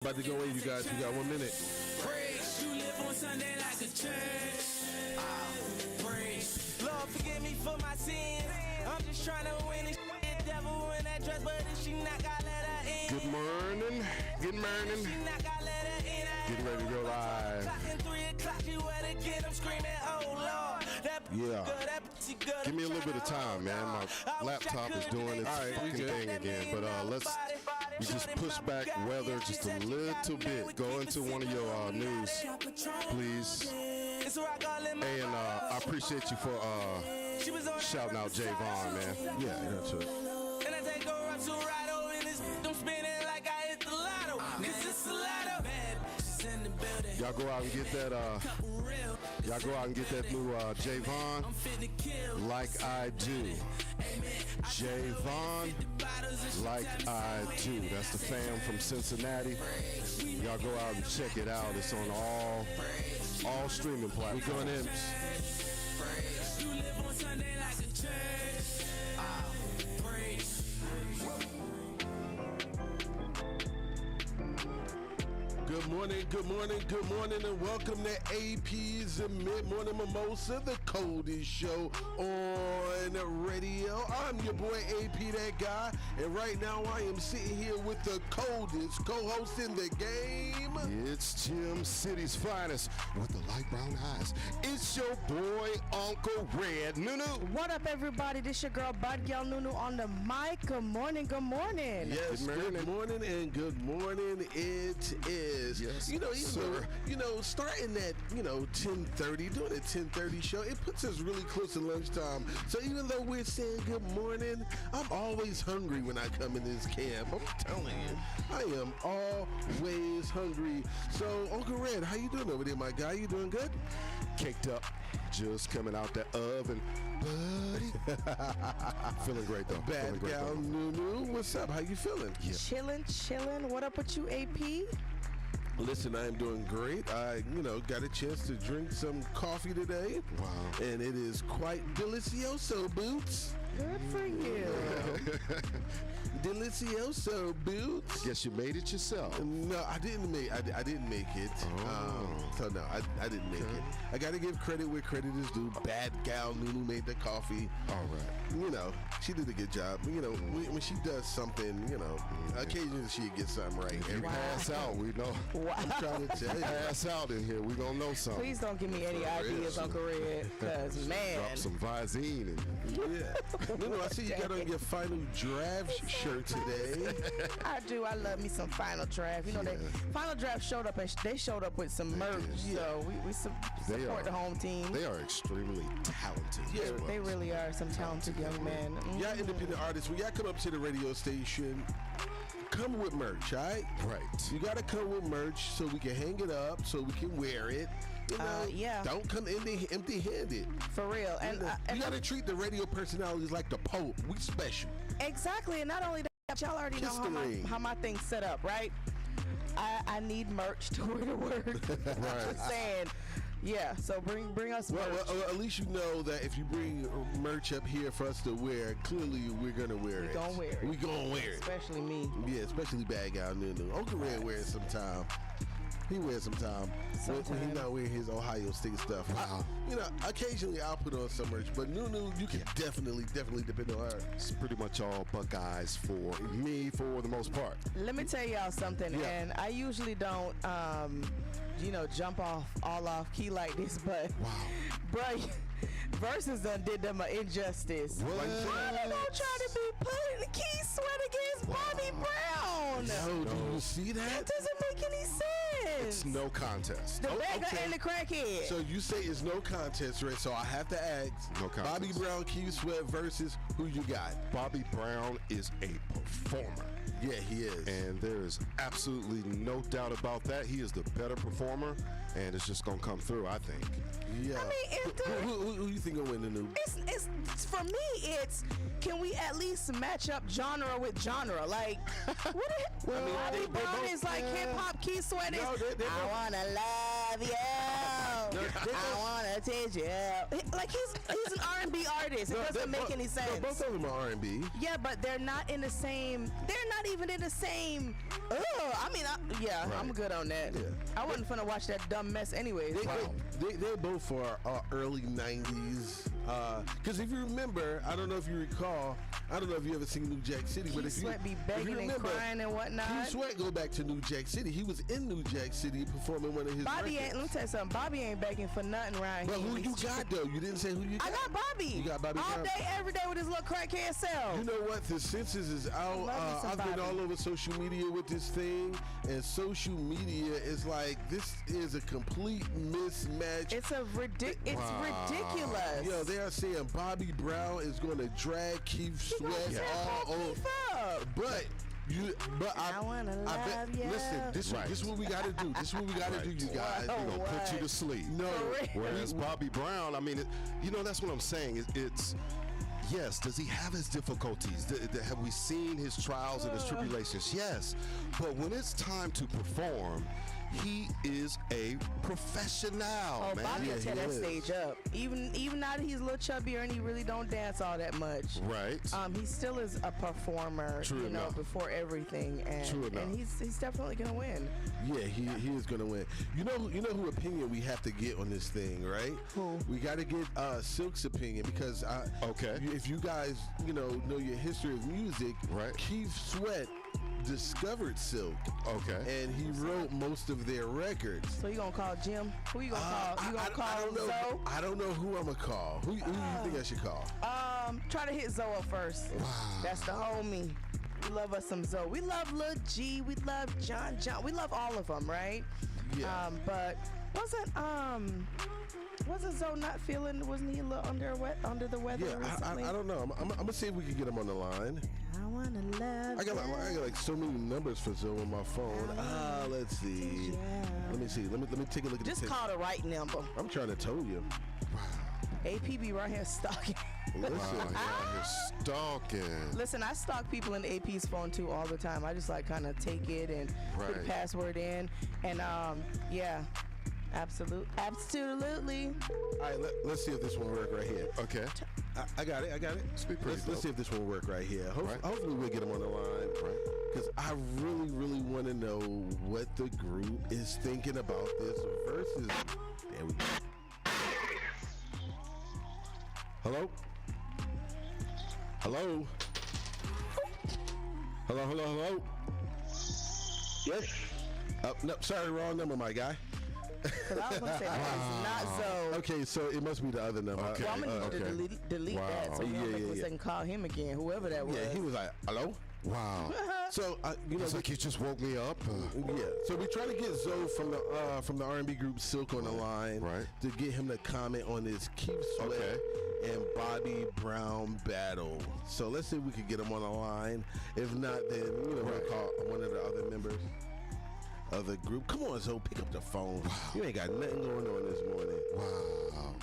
About to go in, you guys. We got 1 minute. Praise, you live on Sunday like a church. Praise, Lord, forgive me for my sins. I'm just trying to win this shit. Devil in that dress, but if she not got let her in. Good morning. Good morning. She not got let her in. Getting ready to go live. Clocking 3 o'clock, you at again. I'm screaming, oh Lord. Yeah. Give me a little bit of time, man. My laptop is doing its fucking thing again. But let's just push back weather just a little bit. Go into one of your news, please. Hey, and I appreciate you for shouting out Javon, man. Yeah, that's it. And I take her up to ride over in this. I'm spinning like I hit the lotto. Cause it's a lotto. She's in the building. Y'all go out and get that. Y'all go out and get that new Javon. Like I do. Javon, like I do. That's the fam from Cincinnati. Y'all go out and check it out. It's on all streaming platforms. We're going in. You live on Sunday like a church. Praise. Good morning, good morning, good morning, and welcome to AP's Mid-Morning Mimosa, the coldest show on radio. I'm your boy AP, that guy, and right now I am sitting here with the coldest co-host in the game. It's Jim City's finest with the light brown eyes. It's your boy, Uncle Red. Nunu. What up, everybody? This your girl, Bud Gal Nunu on the mic. Good morning, good morning. Yes, good morning, and good morning it is. Yes, starting at 10:30, doing a 10:30 show, it puts us really close to lunchtime. So even though we're saying good morning, I'm always hungry when I come in this camp. I'm telling you, I am always hungry. So Uncle Red, how you doing over there, my guy? You doing good? Caked up, just coming out the oven, buddy. Feeling great though. Bad gal Nunu, what's up? How you feeling? Yeah. Chilling. What up with you, AP? Listen, I am doing great. I, got a chance to drink some coffee today. Wow. And it is quite delicioso, Boots. Good for you. Delicioso, Boots. Guess you made it yourself. No, I didn't make it. So no, I didn't make it. I got to give credit where credit is due. Bad gal Nunu made the coffee. All right. She did a good job. When she does something, occasionally she gets something right. If you pass out, we know. Wow. I'm trying to tell you. Pass out in here, we gonna know something. Please don't give me any ideas, Uncle Red, because, man. Drop some Visine. Yeah. I see you got on your final draft shirt today. I do. I love me some Final Draft. They Final Draft showed up, and they showed up with some merch. So we support the home team. They are extremely talented. Yeah, they really are some talented young men. Mm-hmm. Y'all independent artists, when y'all come up to the radio station, come with merch, all right? Right. You got to come with merch so we can hang it up, so we can wear it. Yeah. Don't come empty-handed. For real. And you got to treat the radio personalities like the Pope. We special. Exactly. And not only that, y'all already know how my thing's set up, right? I need merch to wear to work. Right. Just saying. Yeah, so bring us merch. Well, at least you know that if you bring merch up here for us to wear, clearly we're going to wear it. We gonna wear it. Especially me. Yeah, especially Bad Guy Nunu. Uncle Red wears some time. He wears some time when he's not wearing his Ohio State stuff. Wow. Occasionally I'll put on some merch, but Nunu, you can definitely depend on her. It's pretty much all Buckeyes for me for the most part. Let me tell y'all something, and I usually don't, jump off key like this, but, bro, Versus done did them an injustice. What? How they gonna try to be putting the key sweat against Bobby Brown? No, do you see that? That doesn't make any sense. It's no contest. The beggar and the crackhead. So you say it's no contest, right? So I have to ask. No contest. Bobby Brown, Key Sweat versus who you got? Bobby Brown is a performer. Yeah, he is. And there is absolutely no doubt about that. He is the better performer, and it's just going to come through, I think. Yeah. I mean, who you think will win the new? It's for me. It's can we at least match up genre with genre? Like, what? Bobby Brown is like hip hop. Key Sweat is. I wanna love you. I wanna teach you. Like he's an R&B artist. It doesn't make any sense. No, both of them are R&B. Yeah, but they're not in the same. They're not even in the same. I'm good on that. Yeah. I wasn't finna watch that dumb mess anyways. They're both for our early 90s. Because if you remember, I don't know if you recall, I don't know if you ever seen New Jack City, but Keith Sweat be begging and crying and whatnot. Keith Sweat go back to New Jack City. He was in New Jack City performing one of his records. Let me tell you something. Bobby ain't begging for nothing around here. But who you got though? You didn't say who you got. I got Bobby. You got Bobby all day, every day with his little crackhead self. You know what? The census is out. I've been all over social media with this thing, and social media is like, this is a complete mismatch. It's ridiculous. Yo, they are saying Bobby Brown is going to drag Keith Sweat all over. But I wanna love you. Listen, this is what we got to do. This is what we got to do, you guys. We're going to put you to sleep. No. Whereas Bobby Brown, I mean, that's what I'm saying. It's yes, does he have his difficulties? Have we seen his trials and his tribulations? Yes. But when it's time to perform, he is a professional, man. Bobby will tear that stage up. Even now that he's a little chubbier and he really don't dance all that much. Right. He still is a performer, before everything. And he's definitely gonna win. Yeah, he is gonna win. You know who opinion we have to get on this thing, right? Who? We got to get Silk's opinion because if you guys know your history of music, right? Keith Sweat discovered Silk. Okay. And he wrote most of their records. So you gonna call Jim? Who you gonna call? You gonna call Zoe? I don't know who I'm gonna call. Who do you think I should call? Try to hit Zoe first. Wow. That's the homie. We love us some Zoe. We love Lil G. We love John. We love all of them, right? Yeah. But wasn't Zoe not feeling? Wasn't he a little under the weather recently? I don't know. I'm gonna see if we can get him on the line. I wanna love. I got like so many numbers for Zoe on my phone. Let's see. Let me see. Let me take a look at Just call the right number. I'm trying to tell you. AP be right here stalking. Listen, you're stalking. Listen, I stalk people in AP's phone too all the time. I just like kind of take it and put a password in, and absolutely. All right, let's see if this one work right here. Okay. I got it. Let's see if this one work right here. Hopefully we'll get him on the line. Because I really want to know what the group is thinking about this versus. There we go. Hello? Hello? Yes. No, sorry, wrong number, my guy. Because I was going to say, that's not Zoe. Okay, so it must be the other number. Okay. Well, I'm going to need to delete that so we don't make a mistake and call him again, whoever that was. Yeah, he was like, hello? Wow. So, it's like you just woke me up. Yeah. So we try to get Zoe from the R&B group Silk on the line, to get him to comment on this Keith Sweat and Bobby Brown battle. So let's see if we can get him on the line. If not, then we'll call one of the other members of the group. Come on, Zoe, pick up the phone. Wow. You ain't got nothing going on this morning. Wow.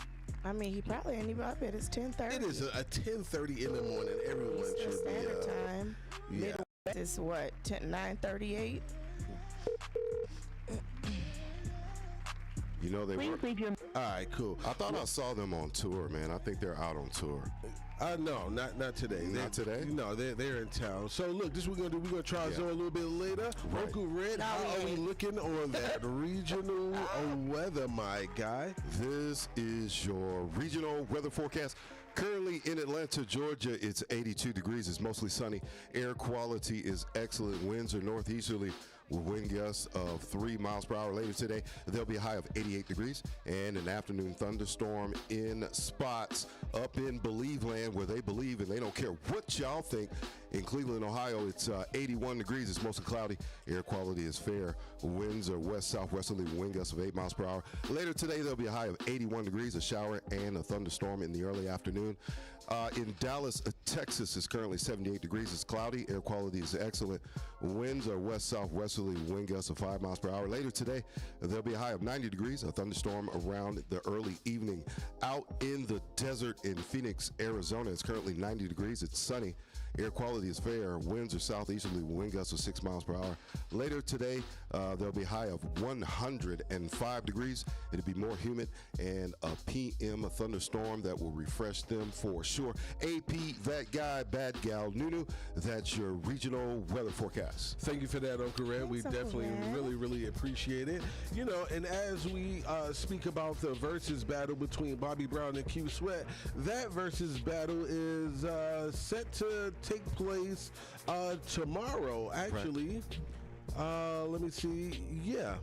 I mean, he probably ain't even up yet. It's 10:30. It is a 10:30 in the morning. Everyone should be standard time. Yeah. Midwest is what? 9:38. They were. All right, cool. I thought I saw them on tour, man. I think they're out on tour. No, not today. Not today? No, they're in town. So look, this is what we're gonna do. We're gonna try Zoe a little bit later. Uncle Red, how are we looking on that regional weather, my guy? This is your regional weather forecast. Currently in Atlanta, Georgia, it's 82 degrees. It's mostly sunny. Air quality is excellent. Winds are northeasterly with wind gusts of 3 miles per hour. Later today, there'll be a high of 88 degrees and an afternoon thunderstorm in spots up in Believe Land, where they believe and they don't care what y'all think. In Cleveland, Ohio, it's 81 degrees. It's mostly cloudy. Air quality is fair. Winds are west-southwesterly, wind gusts of 8 miles per hour. Later today, there'll be a high of 81 degrees, a shower and a thunderstorm in the early afternoon. In Dallas, Texas, it's currently 78 degrees. It's cloudy. Air quality is excellent. Winds are west-southwesterly, wind gusts of 5 miles per hour. Later today, there'll be a high of 90 degrees, a thunderstorm around the early evening. Out in the desert in Phoenix, Arizona, it's currently 90 degrees. It's sunny. Air quality is fair. Winds are southeasterly with wind gusts of 6 miles per hour. Later today, there'll be a high of 105 degrees. It'll be more humid and a PM thunderstorm that will refresh them for sure. AP, that guy, bad gal, Nunu, that's your regional weather forecast. Thank you for that, Uncle Red. We definitely really appreciate it. You know, and as we speak about the versus battle between Bobby Brown and Q Sweat, that versus battle is set to take place tomorrow, actually. Right. Let me see. Yeah,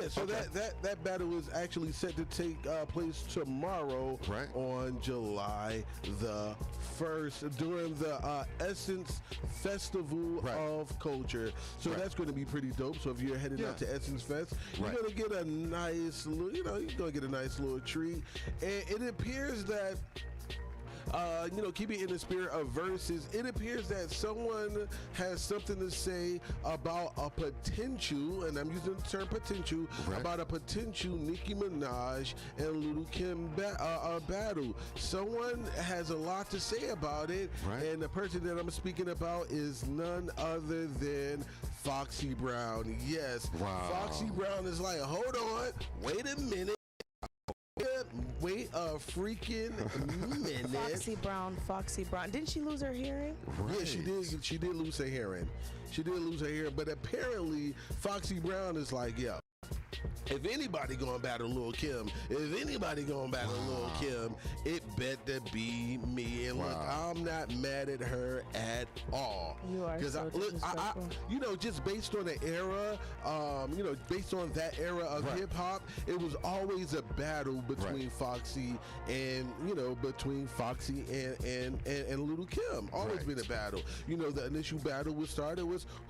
so okay. that battle is actually set to take place tomorrow, right, on July the 1st during the Essence Festival right. of Culture. So right. that's going to be pretty dope. So if you're heading out to Essence Fest, you're right. going to get a nice little, you're going to get a nice little treat. And it appears that keeping in the spirit of verses, it appears that someone has something to say about a potential, and I'm using the term potential, right. about a potential Nicki Minaj and Lil Kim battle. Someone has a lot to say about it, right. and the person that I'm speaking about is none other than Foxy Brown. Yes, wow. Foxy Brown is like, hold on, wait a minute. Wait a freaking minute. Foxy Brown. Didn't she lose her hearing? Right. Yeah, she did. She did lose her hearing. But apparently, Foxy Brown is like, yo, if anybody gonna battle Lil Kim, Lil Kim, it better be me. And look, I'm not mad at her at all. You are so disrespectful. Just based on the era, based on that era of right. hip hop, it was always a battle between right. Foxy and Lil Kim. Always right. been a battle. The initial battle was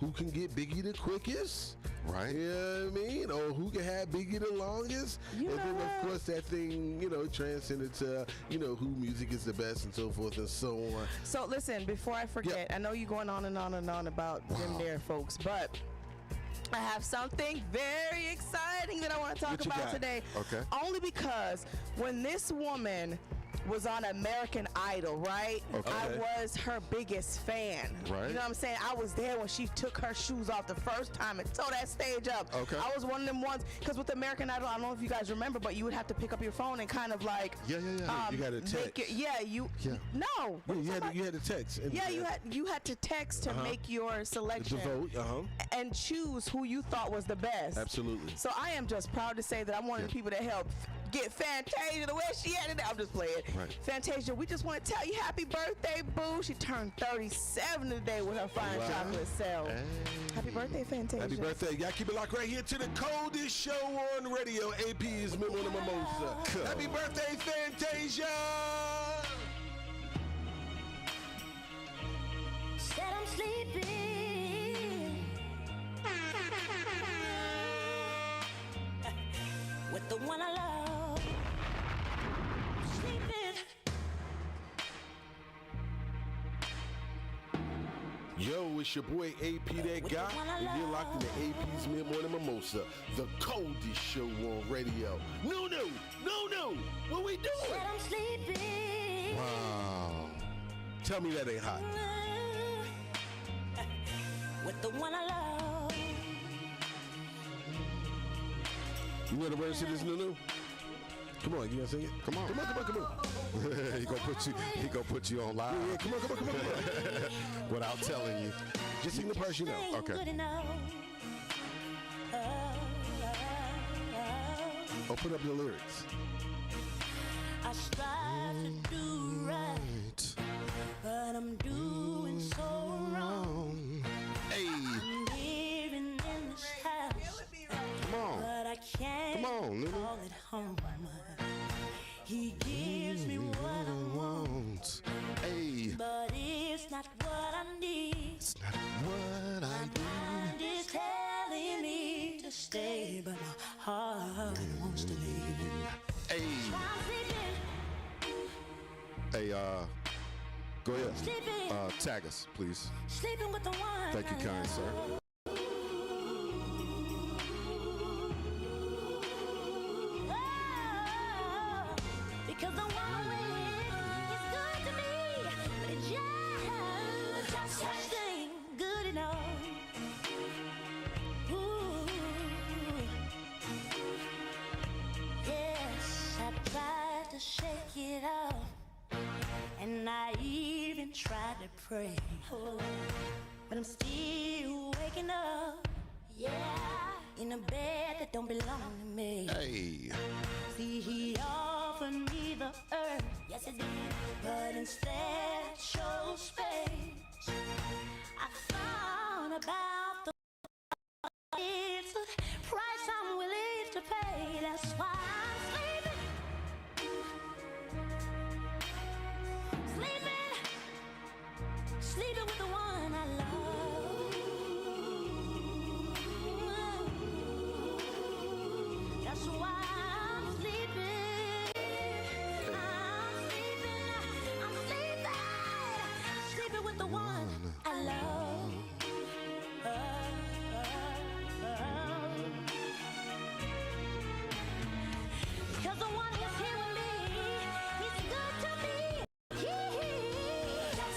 who can get Biggie the quickest. Right. You know what I mean? Or who can have Biggie the longest? And then, of course, that thing, transcended to, who music is the best and so forth and so on. So, listen, before I forget, I know you're going on and on and on about them there, folks, but I have something very exciting that I want to talk about today. Okay. Only because when this woman was on American Idol, right? Okay. I was her biggest fan. Right. You know what I'm saying? I was there when she took her shoes off the first time and tore that stage up. Okay. I was one of them ones, because with American Idol, I don't know if you guys remember, but you would have to pick up your phone and kind of like... you got to text. No. You had to text. You had to text to make your selection. To vote, and choose who you thought was the best. Absolutely. So I am just proud to say that I'm one of the people that helped get Fantasia the way she had it. I'm just playing. Right. Fantasia, we just want to tell you happy birthday, boo. She turned 37 today with her fine chocolate self. Hey. Happy birthday, Fantasia. Happy birthday. Y'all keep it locked right here to the coldest show on radio. AP's Mimosa Mimosa. Cool. Happy birthday, Fantasia. Said I'm sleeping with the one I love. Yo, it's your boy AP that guy, and you're locked in the AP's Mid-Morning Mimosa, the coldest show on radio. No, what we doing? I'm sleeping. Wow. Tell me that ain't hot. With the one I love. You know the words to this, Nunu? Come on, you gonna sing it? Come on. He gonna put you on live. Yeah, come on. Without telling you. Just sing the part you know. Okay. Open up your lyrics. I strive to do right, but I'm doing so wrong. Hey. I'm living in this house, but I can't call it home. He gives me what I want, but it's not what I need. It's not what I need. My mind is telling me to stay, but my heart wants to leave. Hey. Hey, go ahead. Sleeping. Tag us, please. Sleeping with the one. Thank you, kind sir. Because the one with is good to me, but pray. But I'm still waking up, yeah, in a bed that don't belong to me. Hey. See, he offered me the earth, yes it did, but instead chose space. I thought about the it's a price I'm willing to pay. That's why I'm sleeping with the one I love. That's why I'm sleeping. I'm sleeping with the one I love. Because the one who's here with me, he's good to me.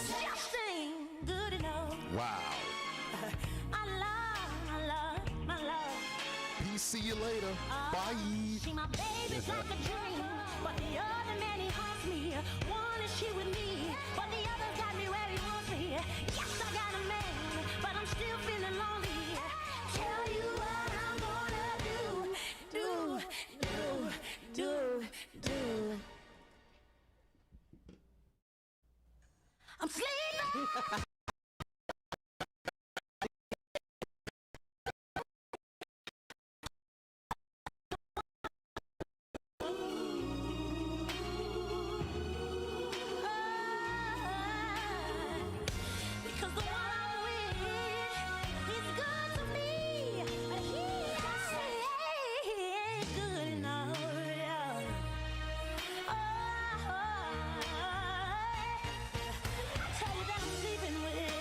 Just ain't good enough. Wow. My love. Peace, see you later. Bye. See, my baby's like a dream, but the other man, he haunts me. One is she with me, but the other got me where he wants me. Yes, I got a man, but I'm still feeling lonely. Tell you what I'm gonna do. I'm sleeping. Because the one I'm with, he's good to me. But he ain't good enough. I tell you that I'm sleeping with the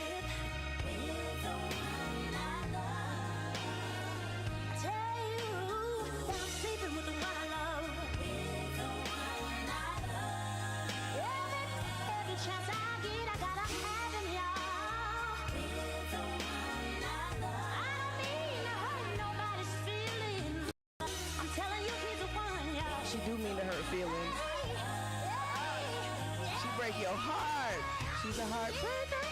one I love. I tell you that I'm sleeping with the one I love. With the one I love. Every chance I get, I gotta have him, y'all. With the one I love. I don't mean to hurt nobody's feelings. I'm telling you, he's the one, y'all. She do mean to hurt feelings. She break your heart. She's a heartbreaker.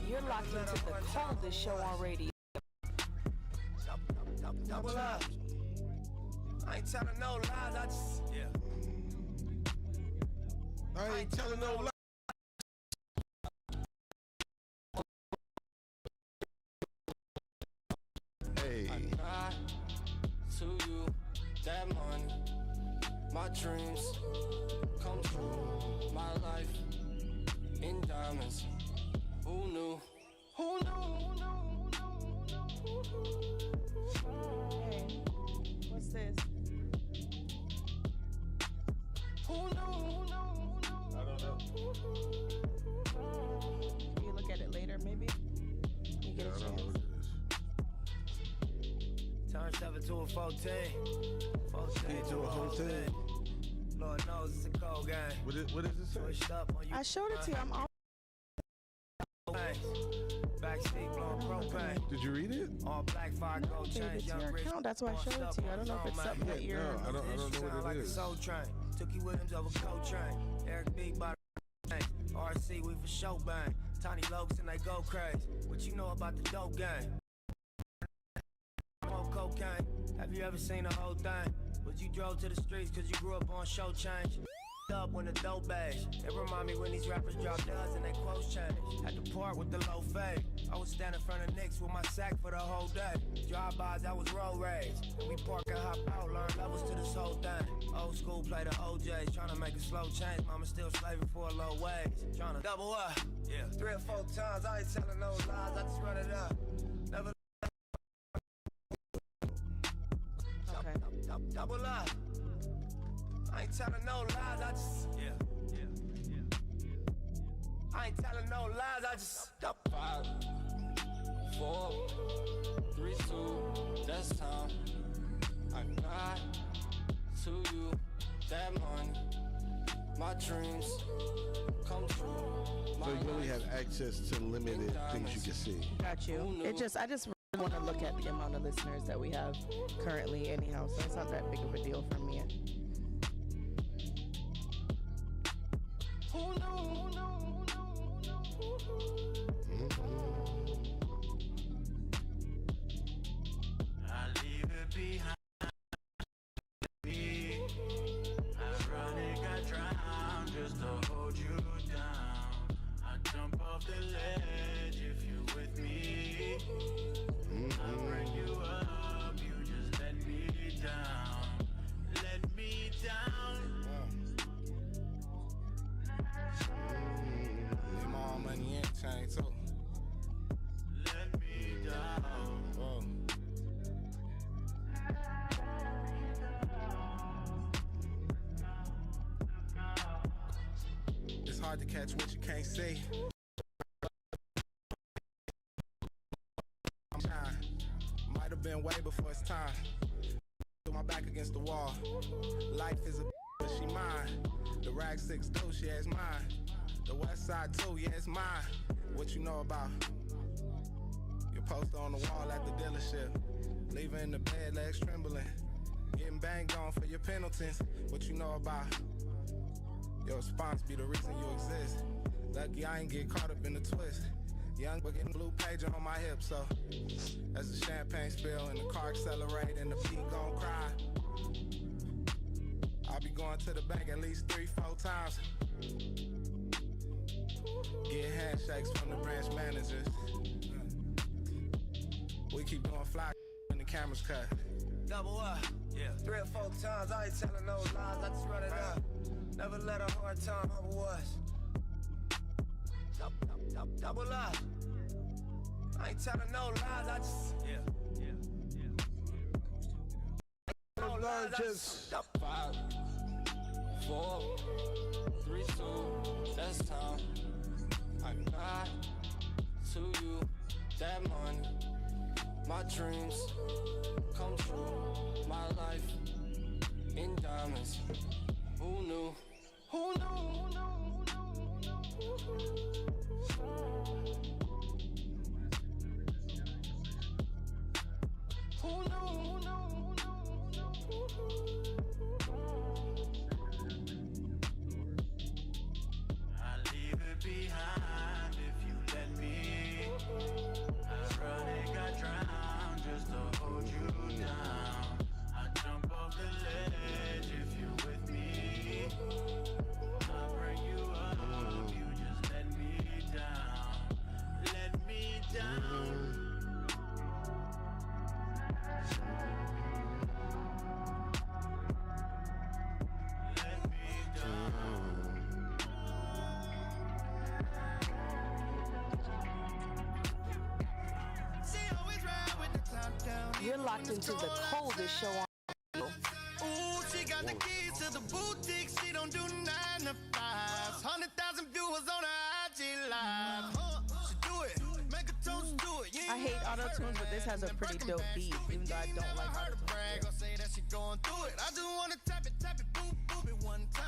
You're locked into the coldest show on radio. Double up. I ain't telling no lies, I just, I ain't telling no lies. Hey. I got to you that money, my dreams come true, my life in diamonds. Who knew? Who knew? Hey, what's this? Who knew? I don't know. You look at it later, maybe? You get a I don't know chance. what it is. Turn 7 to a 14. 14 to a whole 10. Lord knows it's a cold game. What is it say? Switched up on you. I showed it to you. I'm all Backseat blowing propane. Did you read it? All black fire gold babe, chains, it's young your rich. account. That's why I showed it to you. I don't know if it's something that you're. No, I don't know Sound what like it a is. soul train. Took you Williams over Coltrane. Eric B by the RC, we for show bang. Tiny Lokes and they go crazy. What you know about the dope game? More cocaine. Have you ever seen the whole thing? But you drove to the streets cause you grew up on show change. Up when the dope beige. It remind me when these rappers drop duds and they quotes change. Had to part with the low fade. I was standing in front of Knicks with my sack for the whole day. Drive-bys, I was road rage. And we park and hop out, learn levels to this whole thing. Old school play the OJs, tryna make a slow change. Mama still slaving for a low wage. Tryna double up. Yeah. 3 or 4 times, I ain't telling no lies, I just run it up. Never Okay. double up. I ain't telling no lies, I just I ain't telling no lies, I just 5, 4, 3, 2, that's time. I got to you that money, my dreams come true, So you only have access to limited things you can see. Got you. I just really want to look at the amount of listeners that we have currently anyhow, so it's not that big of a deal for me. Hard to catch what you can't see. Might have been way before it's time. Put my back against the wall. Life is a but she mine. The rag 6 too, she is mine. The west side too, yeah, it's mine. What you know about? Your poster on the wall at the dealership. Leaving in the bed, legs trembling. Getting banged on for your penalties. What you know about? Your response be the reason you exist. Lucky I ain't get caught up in the twist. Young but getting blue pager on my hip, so as the champagne spill and the car accelerate and the beat gon' cry. I'll be going to the bank at least 3-4 times. Get handshakes from the branch managers. We keep doing fly when the cameras cut. Double up, yeah. 3 or 4 times, I ain't telling no lies, I just run it up. Never let a hard time humble us. Double up. I ain't telling no lies, I just No lies, just 5, 4, 3, 2, that's time. I got to you that money. My dreams come true. My life in diamonds. Who knew? Who knew? Who knew? I'll leave it behind if you let me. I probably got drowned just to hold you down. I jump off the ledge if you're with me. I'll bring you up, you just let me down. Let me down. Let me down. She always ride with the top down. You're locked into the coldest show on radio. Ooh, she got the keys to the boutique. She don't do 9 to 5. 100,000 viewers on her IG live. She do it, make a toast do it. I hate auto-tunes, but this has a pretty dope beat, even though I don't like her to brag or say that she going through it. I just wanna tap it, boop, boop it one time.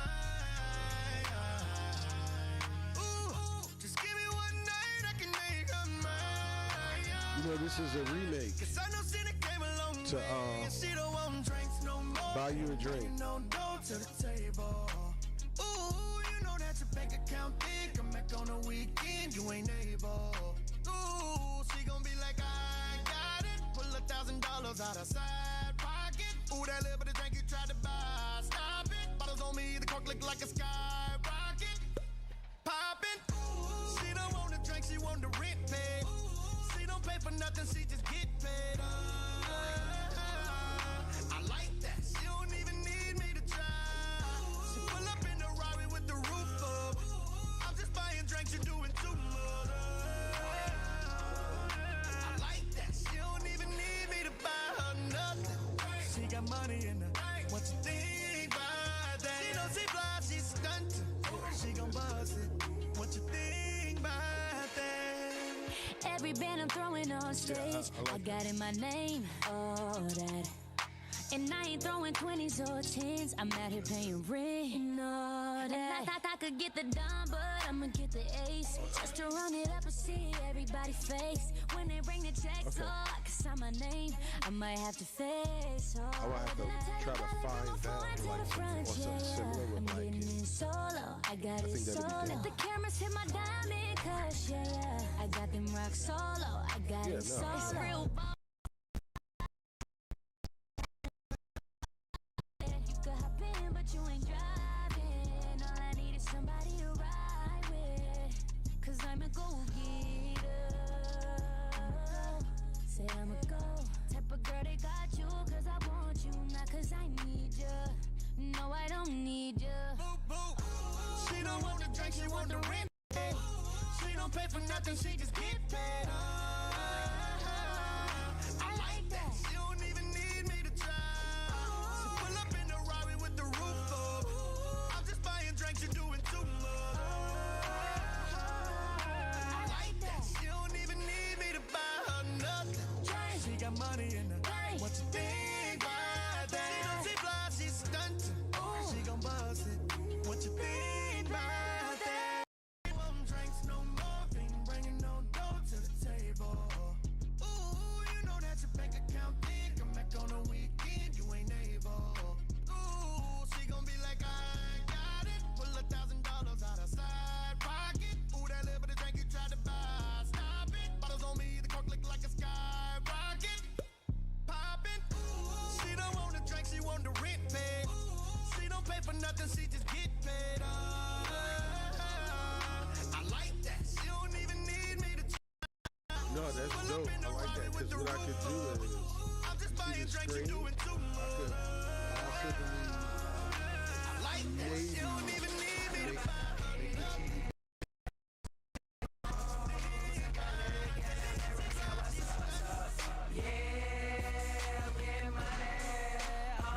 Ooh, just give me one night, I can make her mine. You know, this is a remake Cause I know she done came a long to way, and she don't want drinks no more. Buy You a Drink. No dough to the table. Ooh, you know that your bank account big. Come back on the weekend, you ain't able. Ooh, she gon' be like, I got it. Pull $1,000 out of side pocket. Ooh, that little bit of drink you tried to buy. Stop it. Bottles on me, the cork look like a skyrocket. Poppin'. She don't want the drink, she want the rent paid. She don't pay for nothing, she just get paid. I like that. She don't even need me to try. She pull up in the Rari with the roof up. I'm just buying drinks, you're doing too much. I like that. She don't even need me to buy her nothing. She got money in her. What you think about that? She don't see fly, she's stunting. She gon' buzz it. What you think about that? Every band I'm throwing on stage, I got in my name, all that. And I ain't throwing 20s or 10s, I'm out here paying rent, all all day. I thought I could get the dime, but I'ma get the ace. Just to run it up and see everybody's face. When they bring the checks, oh, I can sign my name. I might have to face. Oh, I will have to try to find that like something similar with my kids. Solo, I got it solo. Let the cameras hit my diamond cush, yeah. I got them rock solo, I got it solo. It's real ball. You could hop in, but you ain't driving. All I need is somebody to ride with. Cause I'm a go-getter. Say I'm a go. Type of girl they got you, cause I want you, not cause I need you. No, I don't need you. Boo, boo. She don't want the drink, she want the rent. She don't pay for nothing, she just get paid. I like that. She don't even need me to try. She pull up in the Rari with the roof up. I'm just buying drinks, you're doing too much. I like that. She don't even need me to buy her nothing. She got money in the bank. What you think about that? She don't see fly, she's stunting. She gon' buzz it. What you think about that? Want drinks no more, ain't bringing no dough to the table. Ooh, you know that your bank account big. Come back on the weekend, you ain't able. Ooh, she gon' be like, I got it. Pull $1,000 out of side pocket. Ooh, that little bit of drink you tried to buy. Stop it. Bottles on me, the cork look like a skyrocket. Poppin'. She don't want the drink, she want the rent paid. She don't pay for nothing, she just get paid. I like that. She don't even need me to. No, that's dope. I like that. Because what I could do is, I'm just buying drinks, you're doing too much. I like that. She don't even need me to buy.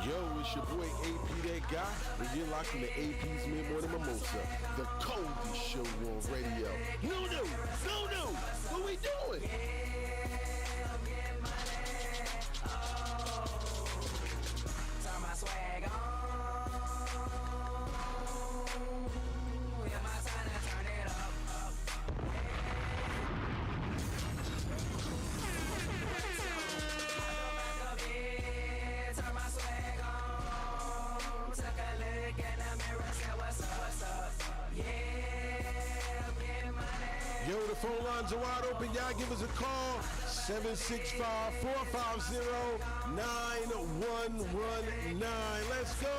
Yo, it's your boy AP that guy, and you're locked in the AP's Mid-Morning Mimosa, the coldest show on radio. No, what we doing? Turn my swag on. Yeah, my time to turn it up. Turn my swag on. Took a look in the mirror, said what's up? Yeah, get money. Yo, the phone lines are wide open. Y'all give us a call. 765-450-9119. Let's go.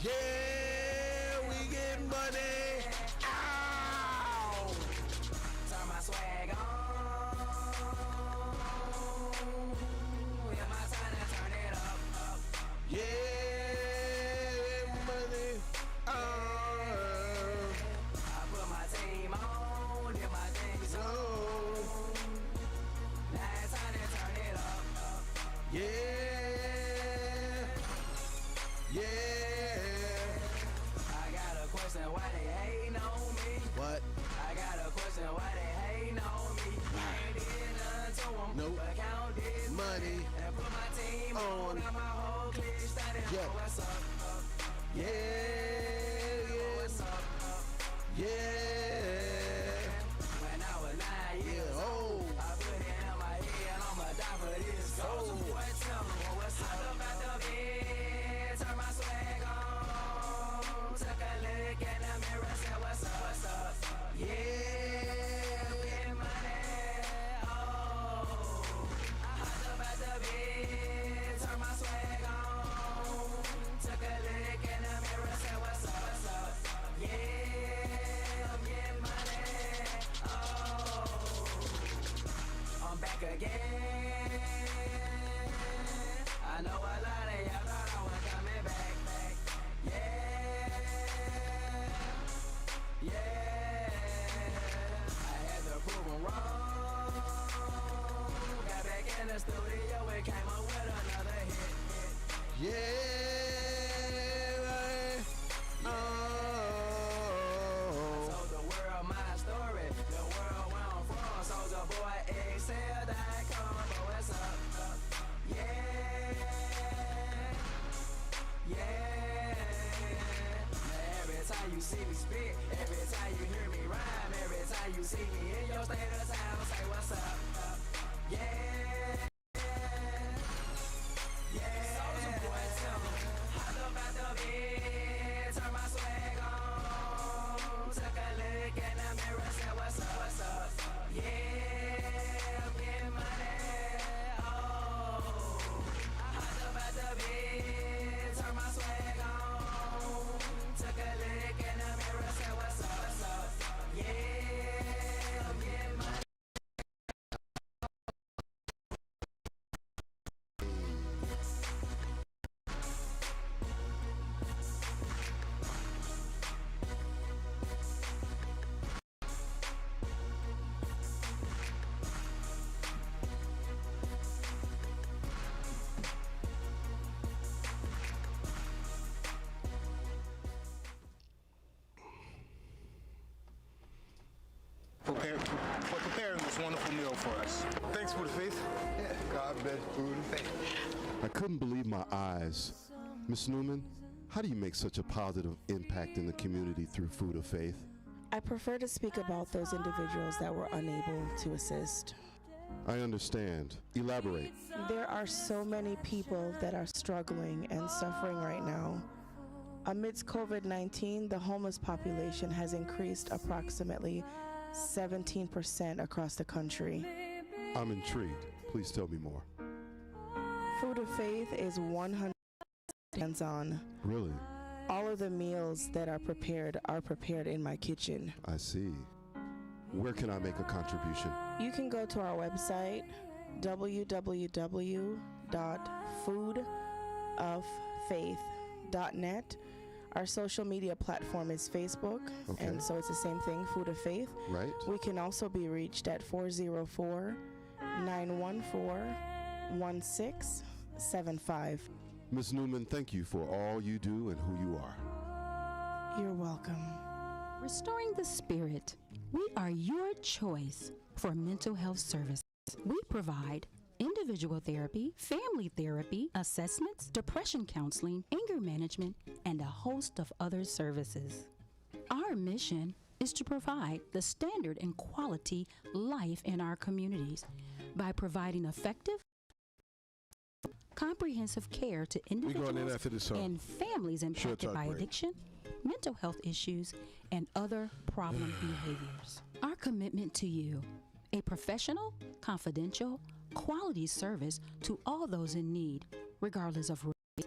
Yeah, we get money. Ow. Turn my swag on. Yeah, my time to turn it up. Yeah, money. I put my team on, did my thing so. Now it's time to turn it up. Yeah. I got a question, why they hating on me? What? I got a question, why they hating on me? I ain't did nothing to them, Nope. but count this Money. and put my team on. Got my whole clique standing Yeah. for what's up. Yeah. What's up? Yeah. When I was 9 years old, I put it in my head, I'ma die for this gold. Boy, tell me what's up. I look at the bed, turn my swag on. Took a look in the mirror, said what's up? Yeah, get money. Oh, I hopped up at the bed, turn my swag on. Took a look in the mirror, said what's up? Yeah, get money. Oh, I'm back again. I know a lot of y'all thought I was coming back. Yeah. I had to prove 'em wrong. Got back in the studio and came up with another hit. Yeah. I told the world my story, the world where I'm from. Soulja Boy, Excel.com, but what's up? Yeah. Now Every time you hear me rhyme, every time you see me in your state of town, say what's up. Yeah. Soulja Boy, tell me. Hop up out the bed, turn my swag on. Took a look in the mirror, said what's up, what's up. Yeah, I'm getting money. Oh, hop up out the bed, turn my swag on. Took a look in the mirror, said what's up, what's up. Yeah, I'm getting money. For preparing this wonderful meal for us. Thanks for the faith. Yeah, God bless food and faith. I couldn't believe my eyes. Miss Newman, how do you make such a positive impact in the community through Food of Faith? I prefer to speak about those individuals that were unable to assist. I understand. Elaborate. There are so many people that are struggling and suffering right now. Amidst COVID-19, the homeless population has increased approximately 17% across the country. I'm intrigued. Please tell me more. Food of Faith is 100% hands-on. Really? All of the meals that are prepared in my kitchen. I see. Where can I make a contribution? You can go to our website, www.foodoffaith.net. Our social media platform is Facebook, and so it's the same thing, Food of Faith. Right. We can also be reached at 404-914-1675. Ms. Newman, thank you for all you do and who you are. You're welcome. Restoring the Spirit. We are your choice for mental health services. We provide individual therapy, family therapy, assessments, depression counseling, anger management, and a host of other services. Our mission is to provide the standard and quality life in our communities by providing effective, comprehensive care to individuals and families impacted by addiction, mental health issues, and other problem behaviors. Our commitment to you, a professional, confidential, quality service to all those in need, regardless of race,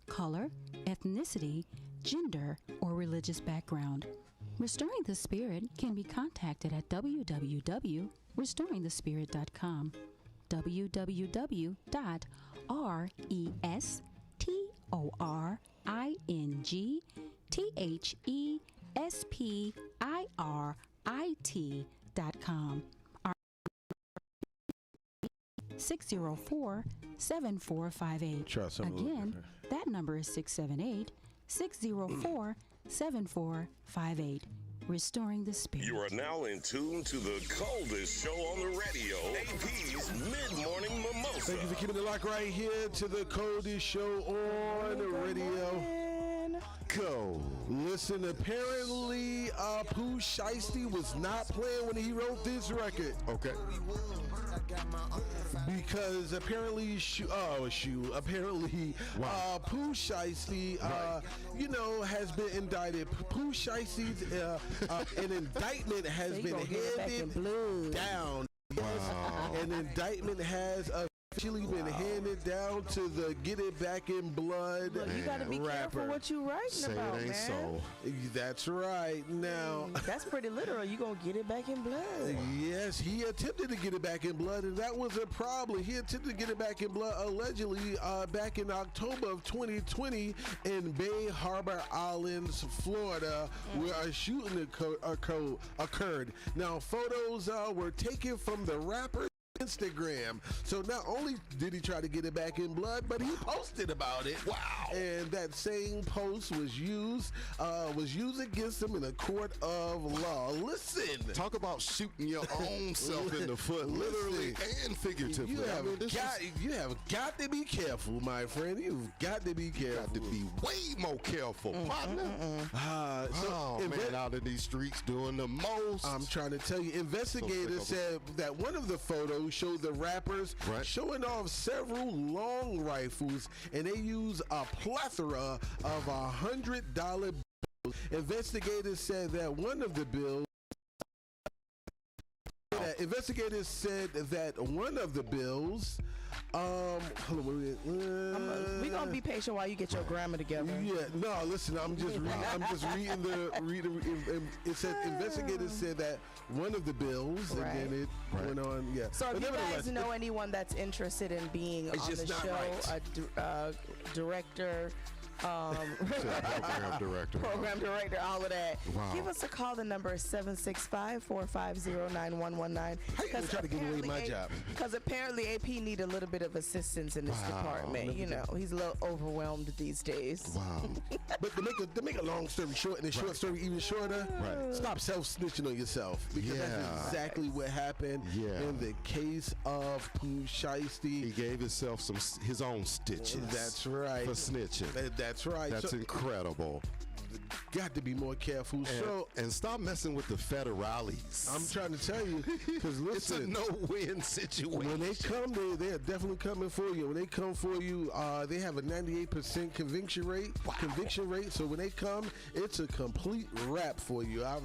color, ethnicity, gender, or religious background. Restoring the Spirit can be contacted at www.restoringthespirit.com, www.restoringthespirit.com. 604-7458. Again, that number is 678-604-7458. Restoring the Spirit. You are now in tune to the coldest show on the radio, AP's Mid-Morning Mimosa. Thank you for keeping it locked right here to the coldest show on the radio. Go. Listen, apparently Pooh Shiesty was not playing when he wrote this record. Okay. Because apparently, Pooh Shiesty, has been indicted. Pooh Shiesty's an indictment has been handed down. Wow. An indictment has officially been handed down to the Get It Back in Blood Look, you gotta be rapper. careful what you writing about, Say it ain't man. so. That's right. Now, that's pretty literal. You gonna get it back in blood? Yes, he attempted to get it back in blood, and that was a problem. He attempted to get it back in blood allegedly back in October of 2020 in Bay Harbor Islands, Florida, where a shooting occurred. Now, photos were taken from the rapper Instagram. So not only did he try to get it back in blood, but he posted about it. Wow. And that same post was used against him in a court of law. Listen. Talk about shooting your own self in the foot, literally and figuratively. You have got to be careful, my friend. You've got to be careful. Got to be way more careful, partner. Man, out in these streets doing the most. I'm trying to tell you, investigators said that one of the photos showed the rappers showing off several long rifles, and they use a plethora of $100 bills. Investigators said that one of the bills. Investigators said that one of the bills. Hold on, we're gonna be patient while you get your grammar together. Yeah, no, listen, I'm just reading the. It said investigators said that one of the bills, and then it went on. Yeah. So if you guys know anyone that's interested in being on the show, a director. Program director, all of that. Wow. Give us a call. The number is 765-450-9119. How you try to give away my job? Because apparently AP need a little bit of assistance in this department. You know, he's a little overwhelmed these days. Wow. But to make a long story short, and a short story even shorter, stop self-snitching on yourself. Because that's exactly what happened in the case of Pooh Shiesty. He gave himself his own stitches. That's right. For snitching. That's right. That's incredible. Got to be more careful. And stop messing with the federales. I'm trying to tell you, because listen, it's a no-win situation. When they come, they're definitely coming for you. When they come for you, they have a 98% conviction rate. So when they come, it's a complete wrap for you. I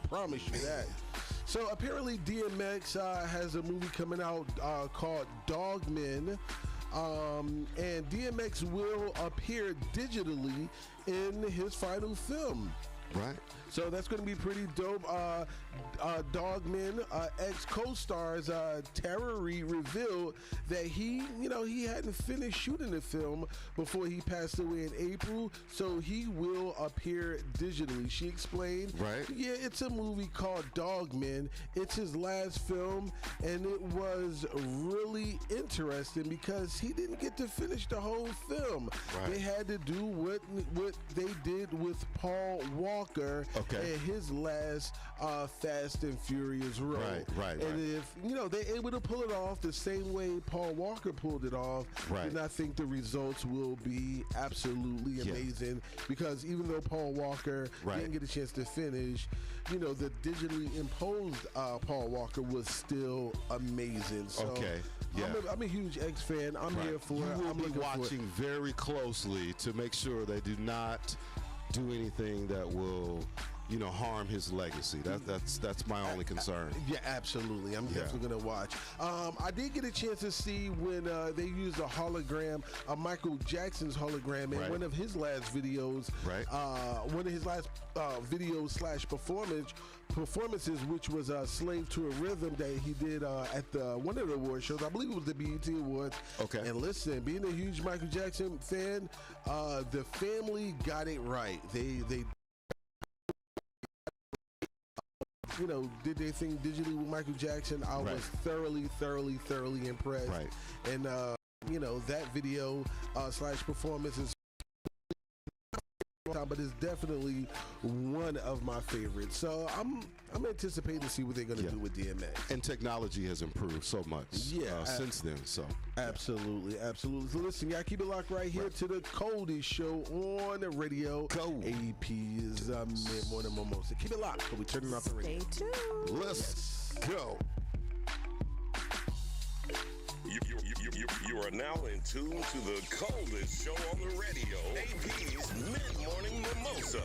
promise you that. So apparently DMX has a movie coming out called Dogmen. And DMX will appear digitally in his final film. Right. So that's going to be pretty dope. Dogman ex-co-stars Tara Reid revealed that he hadn't finished shooting the film before he passed away in April, so he will appear digitally. She explained, yeah, it's a movie called Dogman. It's his last film, and it was really interesting because he didn't get to finish the whole film. They had to do what they did with Paul Walker and his last Fast and Furious role. And if they're able to pull it off the same way Paul Walker pulled it off, then I think the results will be absolutely amazing. Because even though Paul Walker didn't get a chance to finish, the digitally imposed Paul Walker was still amazing. So I'm a huge X fan. I'm here for it. I'm watching very closely to make sure they do not do anything that will harm his legacy. That's my only concern. Yeah, absolutely. I'm definitely going to watch. I did get a chance to see when they used a hologram, Michael Jackson's hologram in one of his last videos. One of his last performances, which was Slave to a Rhythm that he did at one of the award shows. I believe it was the BET Awards. And listen, being a huge Michael Jackson fan, the family got it right. They did their thing digitally with Michael Jackson. I was thoroughly impressed. And that video / performance is, but it's definitely one of my favorites. So I'm anticipating to see what they're going to do with DMX. And technology has improved so much since then. So absolutely. So listen, y'all keep it locked right here to the coldest show on the radio. AP's Mid-Morning Mimosa. Keep it locked. We turning off the radio. Stay tuned. Let's go. You are now in tune to the coldest show on the radio. AP's Mid-Morning Mimosa.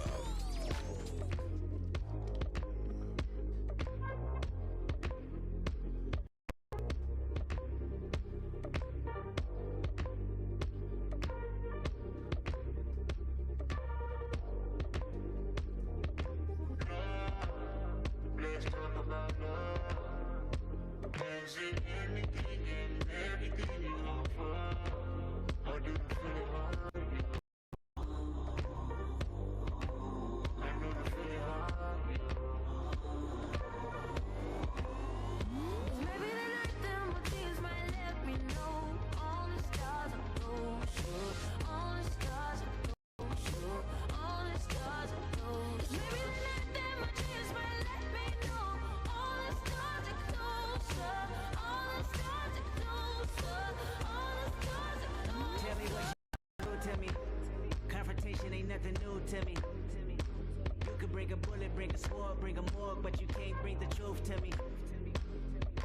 bullet, bring a sword, bring a morgue, but you can't bring the truth to me.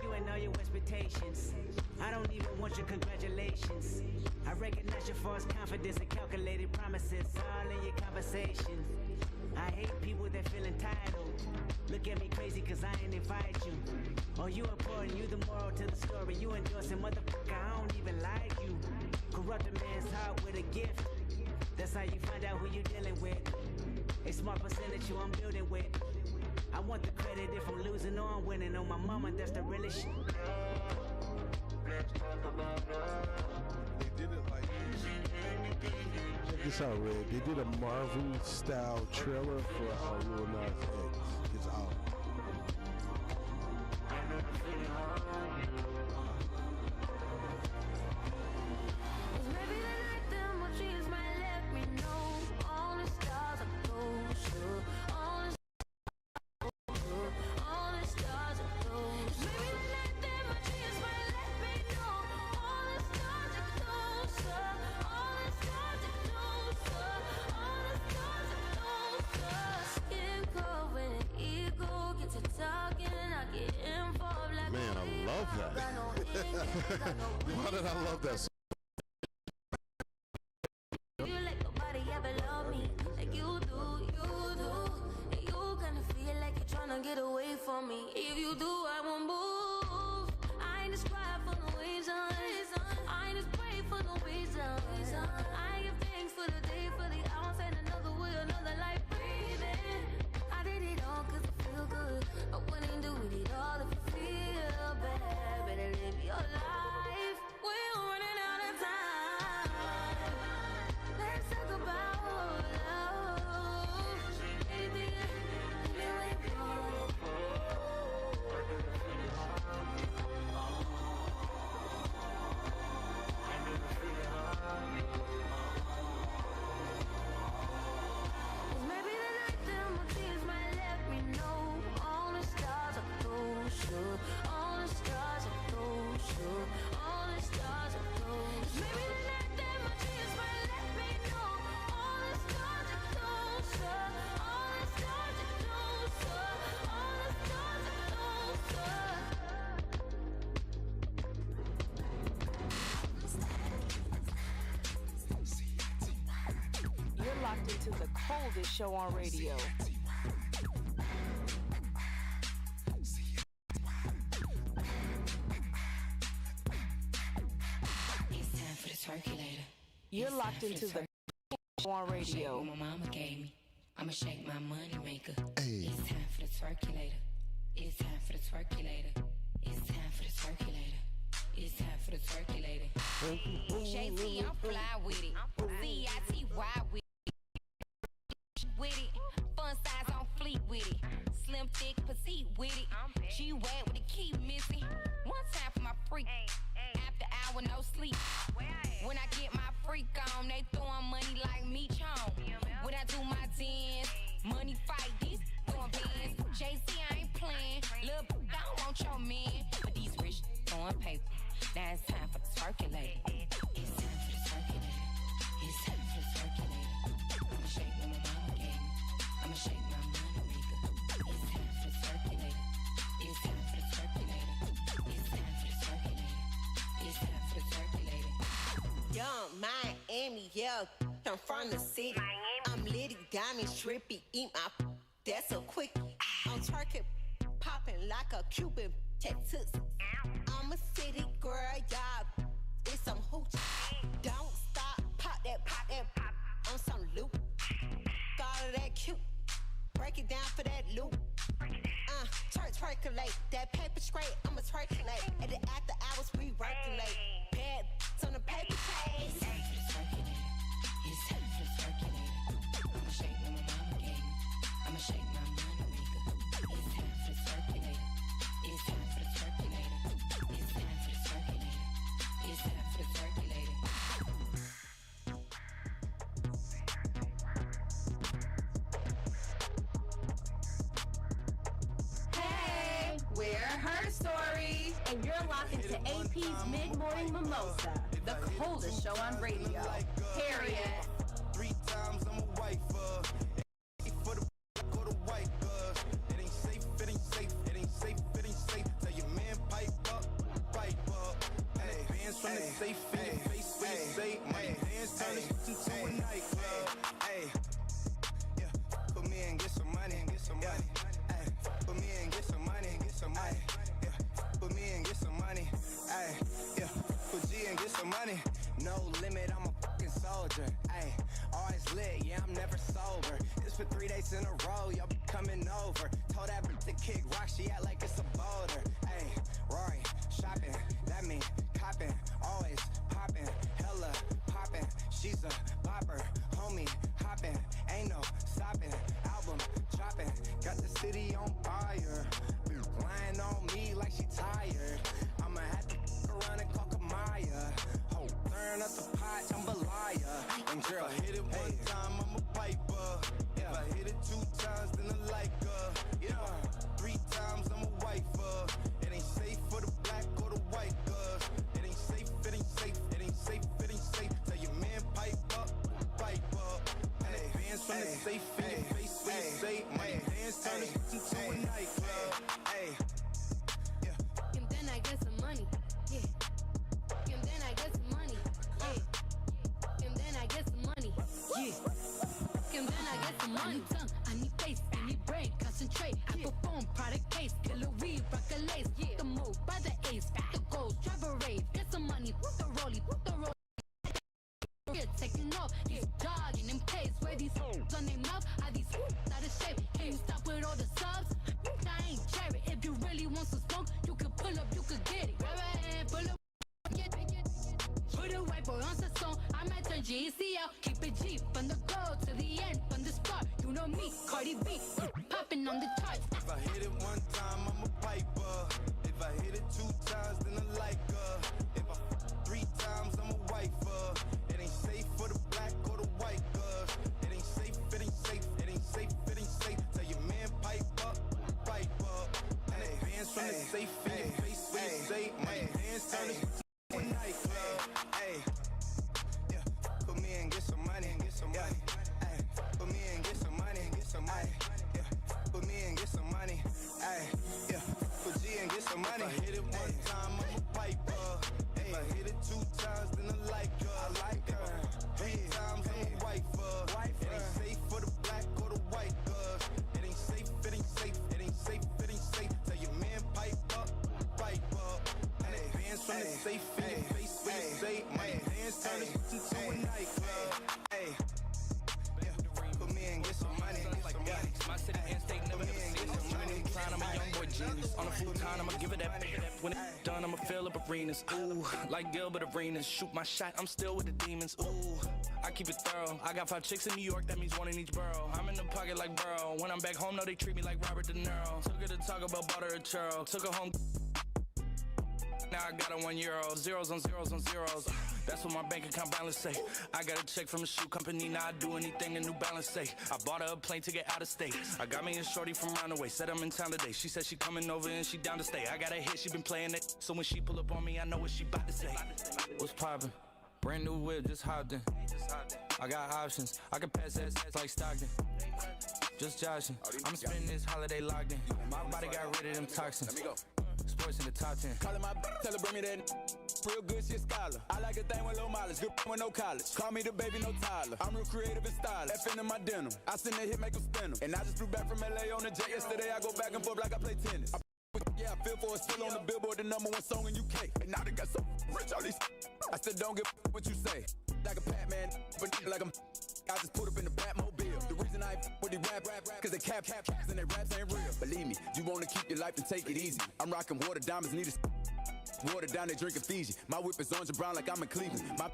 You ain't know your expectations. I don't even want your congratulations. I recognize your false confidence and calculated promises all in your conversation. I hate people that feel entitled. Look at me crazy cause I ain't invite you. Oh, you important, you the moral to the story. You endorsing, motherfucker, I don't even like you. Corrupt a man's heart with a gift. That's how you find out who you dealing with. A smart percentage you I'm building with. I want the credit if I'm losing or I'm winning. On my mama, that's the realest shit. They did it like this. Check this out, Red. They did a Marvel-style trailer for Lil Nas X. It's out. Maybe the night the emojis might let me know all the stars are closer. All the stars are close. Maybe the night the emojis might let me know all the stars are closer. All the stars are closer. All the stars are closer. Skin cold when the ego gets to talking, I get involved like Man, I love that. Why did I love that song? You like nobody ever love me like you do. And you kinda feel like you're tryna get away from me. If you do, I won't move. I ain't described for no reason. I ain't just pray for no reason. I give thanks for the day, for the hours, and another way, another life breathing. I did it all cause I feel good. I wouldn't do it all if you feel bad. Better live your life. We're running out of time. Let's talk about love. Anything you wait for. Maybe the night the emojis might let me know all the stars are closer. All the stars are closer. All the stars are closer. Maybe the night the emojis might let me know all the stars are closer. All the stars are closer. All the stars are closer. You're locked into the coldest show on radio. It's time for the circulator. You're locked into the show on radio. My mama gave me. I'ma shake my money maker. Hey. It's time for the circulator. It's time for the circulator. It's time for the circulator. It's time for the circulator. JT, I'm fly with it. CITY with it. With it. Fun size on fleet with it. Slim, thick, petite with it. She wet with the key missing. One time for my freak. After hour, no sleep. When I get my freak on, they throwing money like me chon. When I do my dance, money fight, these throwing pins. JC, I ain't playing. Lil' I don't want your man. But these rich throwing paper. Now it's time for the circulator. It's time for the circulator. It's time for the circulator. I'ma shake what my mama gave me. I'ma shake my money maker. It's time for the circulator. It's time for the circulator. It's time for the circulator. It's time for the circulator. Young Miami, yeah, I'm from the city. I'm litty, diamond, trippy, eat my that's a quickie. I'm twerking, popping like a Cuban tattoos. I'm a city girl, y'all. It's some hoochie. Don't stop, pop that, on some loop. All of that cute, break it down for that loop. Twerkulate, that paper straight, I'ma twerkulate. At the after hours, we working late. Bad on the paper chase. It's time for the circulator. It's time for the circulator. I'ma shake what my mama gave me. I'ma shake my money maker. It's time for the circulator. It's time for the circulator. It's time for the circulator. It's time for the circulator. Hey, we're Her Stories, and you're locked into AP's Mid-Morning Mimosa, the coldest show on radio. Period. 3 times I'm a wife for the go to white. from the safe in your face when you say money dance, turn this into a nightclub. Yeah, put me in, get some money, get some money. Put me in, get some money, get some money. Yeah, put me in, get some money. Yeah, put G in, get some money. No limit, I'm a fucking soldier. Always lit, yeah, I'm never sober. It's for 3 days in a row, y'all be coming over. Told that bitch to kick rock, she act like it's a boulder. Rory, shopping, that mean copping, always popping, hella popping. She's a bopper, homie, hopping, ain't no stopping. Album dropping, got the city on fire. Lying on me like she tired. I'ma have to around and call Kamaya. Oh, turn up the pot, jambalaya. And girl, if I hit it one time, I'm a piper. If I hit it 2 times, then I like her. 3 times, I'm a wifer. It ain't safe for the black or the white girls. It ain't safe, it ain't safe, it ain't safe, it ain't safe. Tell your man pipe up. And advance from the safe in your face when you say money dance, turn this into a nightclub. And then I get some money. Yeah. And then I get some money. Yeah. And then I get some money. Yeah. And then I get some money. I need tongue, I need face, I need brain, concentrate. I perform product case, killer weed, rock a lace. Yeah. The move by the ace, the goals, drive a rave. Get some money, put the rollie, put the rollie. Yeah, taking off, he's jogging in place. Where these hoes on their mouth, are these out of shape? Can you stop with all the subs? I ain't cherry. If you really want some smoke, you can pull up, you can get it. Pull up, get it. Put a white boy on the song, I might turn GCL. Keep it G from the go to the end, from the start. You know me, Cardi B, popping on the charts. If I hit it 1 time, I'm a piper. If I hit it 2 times, then I like her. If I 3 times, I'm a wifer. It ain't safe for the black or the white girls. It ain't safe, it ain't safe, it ain't safe, it ain't safe. Tell your man pipe up. And advance from the safe in your face when you say money dance, turn this into a nightclub. Yeah, put me in, get some money, get some money. Put me in, get some money, get some money. Yeah, put me in, get some money. Yeah, put G in, get some money. If I hit it 1 time, I'm a piper. If I hit it 2 times, then I like her. 3 times, I'm a wifer. It ain't safe for the black or the white girls. It ain't safe, it ain't safe, it ain't safe, it ain't safe. Tell your man pipe up. And advance from the safe in your face when you say money dance, turn this into a nightclub. Put me in, get some money, get some money. My city and state never seen this. I'm a young boy genius. On a full time, I'ma give it that. When it's done, I'ma fill up arenas. Ooh, like Gilbert Arenas. Shoot my shot, I'm still with the demons. Ooh, I keep it thorough. I got 5 chicks in New York, that means 1 in each borough. I'm in the pocket like Burrow. When I'm back home, no, they treat me like Robert De Niro. Took her to talk about butter or churro. Took her home. Now I got a €1. Zeros on zeros on zeros. That's what my bank account balance say. I got a check from a shoe company. Now I do anything a New Balance say. I bought her a plane to get out of state. I got me a shorty from Roundaway. Said I'm in town today. She said she coming over and she down to stay. I got a hit, she been playing it. So when she pull up on me, I know what she about to say. What's poppin'? Brand new whip, just hopped in. I got options. I can pass that like Stockton. Just joshing. I'm spending this holiday locked in. My body got rid of them toxins. Sports in the top 10. Callin' my tell her bring me that real good shit scholar. I like a thing with low mileage, good with no college. Call me the baby, no Tyler. I'm real creative and stylish. F in my denim. I send a hit, make them spin 'em. And I just flew back from LA on the jet yesterday. I go back and forth like I play tennis. Yeah, I feel for it, still on the Billboard, the #1 song in UK. And now they got so rich, all these I still don't give what you say. Like a Batman, but like I'm I just put up in the Batmobile. The reason I ain't with the rap, cause they caps and they raps ain't real. Believe me, you wanna keep your life and take it easy. I'm rocking water diamonds, need a water down, they drinking Fiji. My whip is orange and brown like I'm in Cleveland. My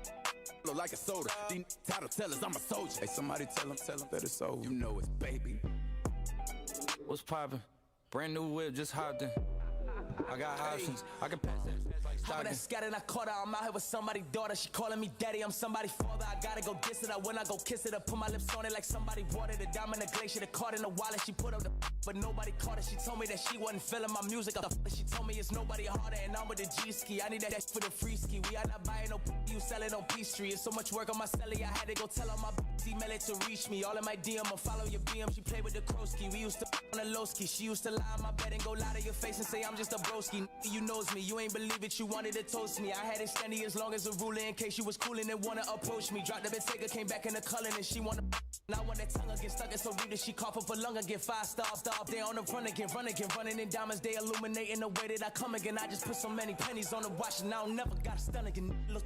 look like a soda. These title tellers, I'm a soldier. Hey, somebody tell them that it's so. You know it's baby. What's poppin'? Brand new whip, just hopped in. I got options. I can pass that like Stockton. That scattered, I caught her. I'm out here with somebody's daughter. She calling me daddy. I'm somebody's father. I gotta go diss it. When I go kiss it, I put my lips on it like somebody watered a diamond, a glacier, the card in the wallet. She put up the but nobody caught it. She told me that she wasn't feeling my music. She told me it's nobody harder, and I'm with the G-ski. I need that for the free ski. We are not buying no you sell it on P-Street. It's so much work on my celly, I had to go tell all my email it to reach me. All in my DM, I'll follow your BM. She played with the Krosky. We used to on a low ski. She used to lie on my bed and go lie to your face and say I'm just a broski. You knows me, you ain't believe it, you wanted to toast me. I had it steady as long as a ruler in case you was coolin' and wanna approach me. Dropped the Bentayga, came back in the culling and she wanna. Now when that tongue again stuck, it's so read that she cough up a lung again. 5 stars, stop there on the run again, running in diamonds. They illuminating the way that I come again. I just put so many pennies on the watch and I don't never got a stun again. Look,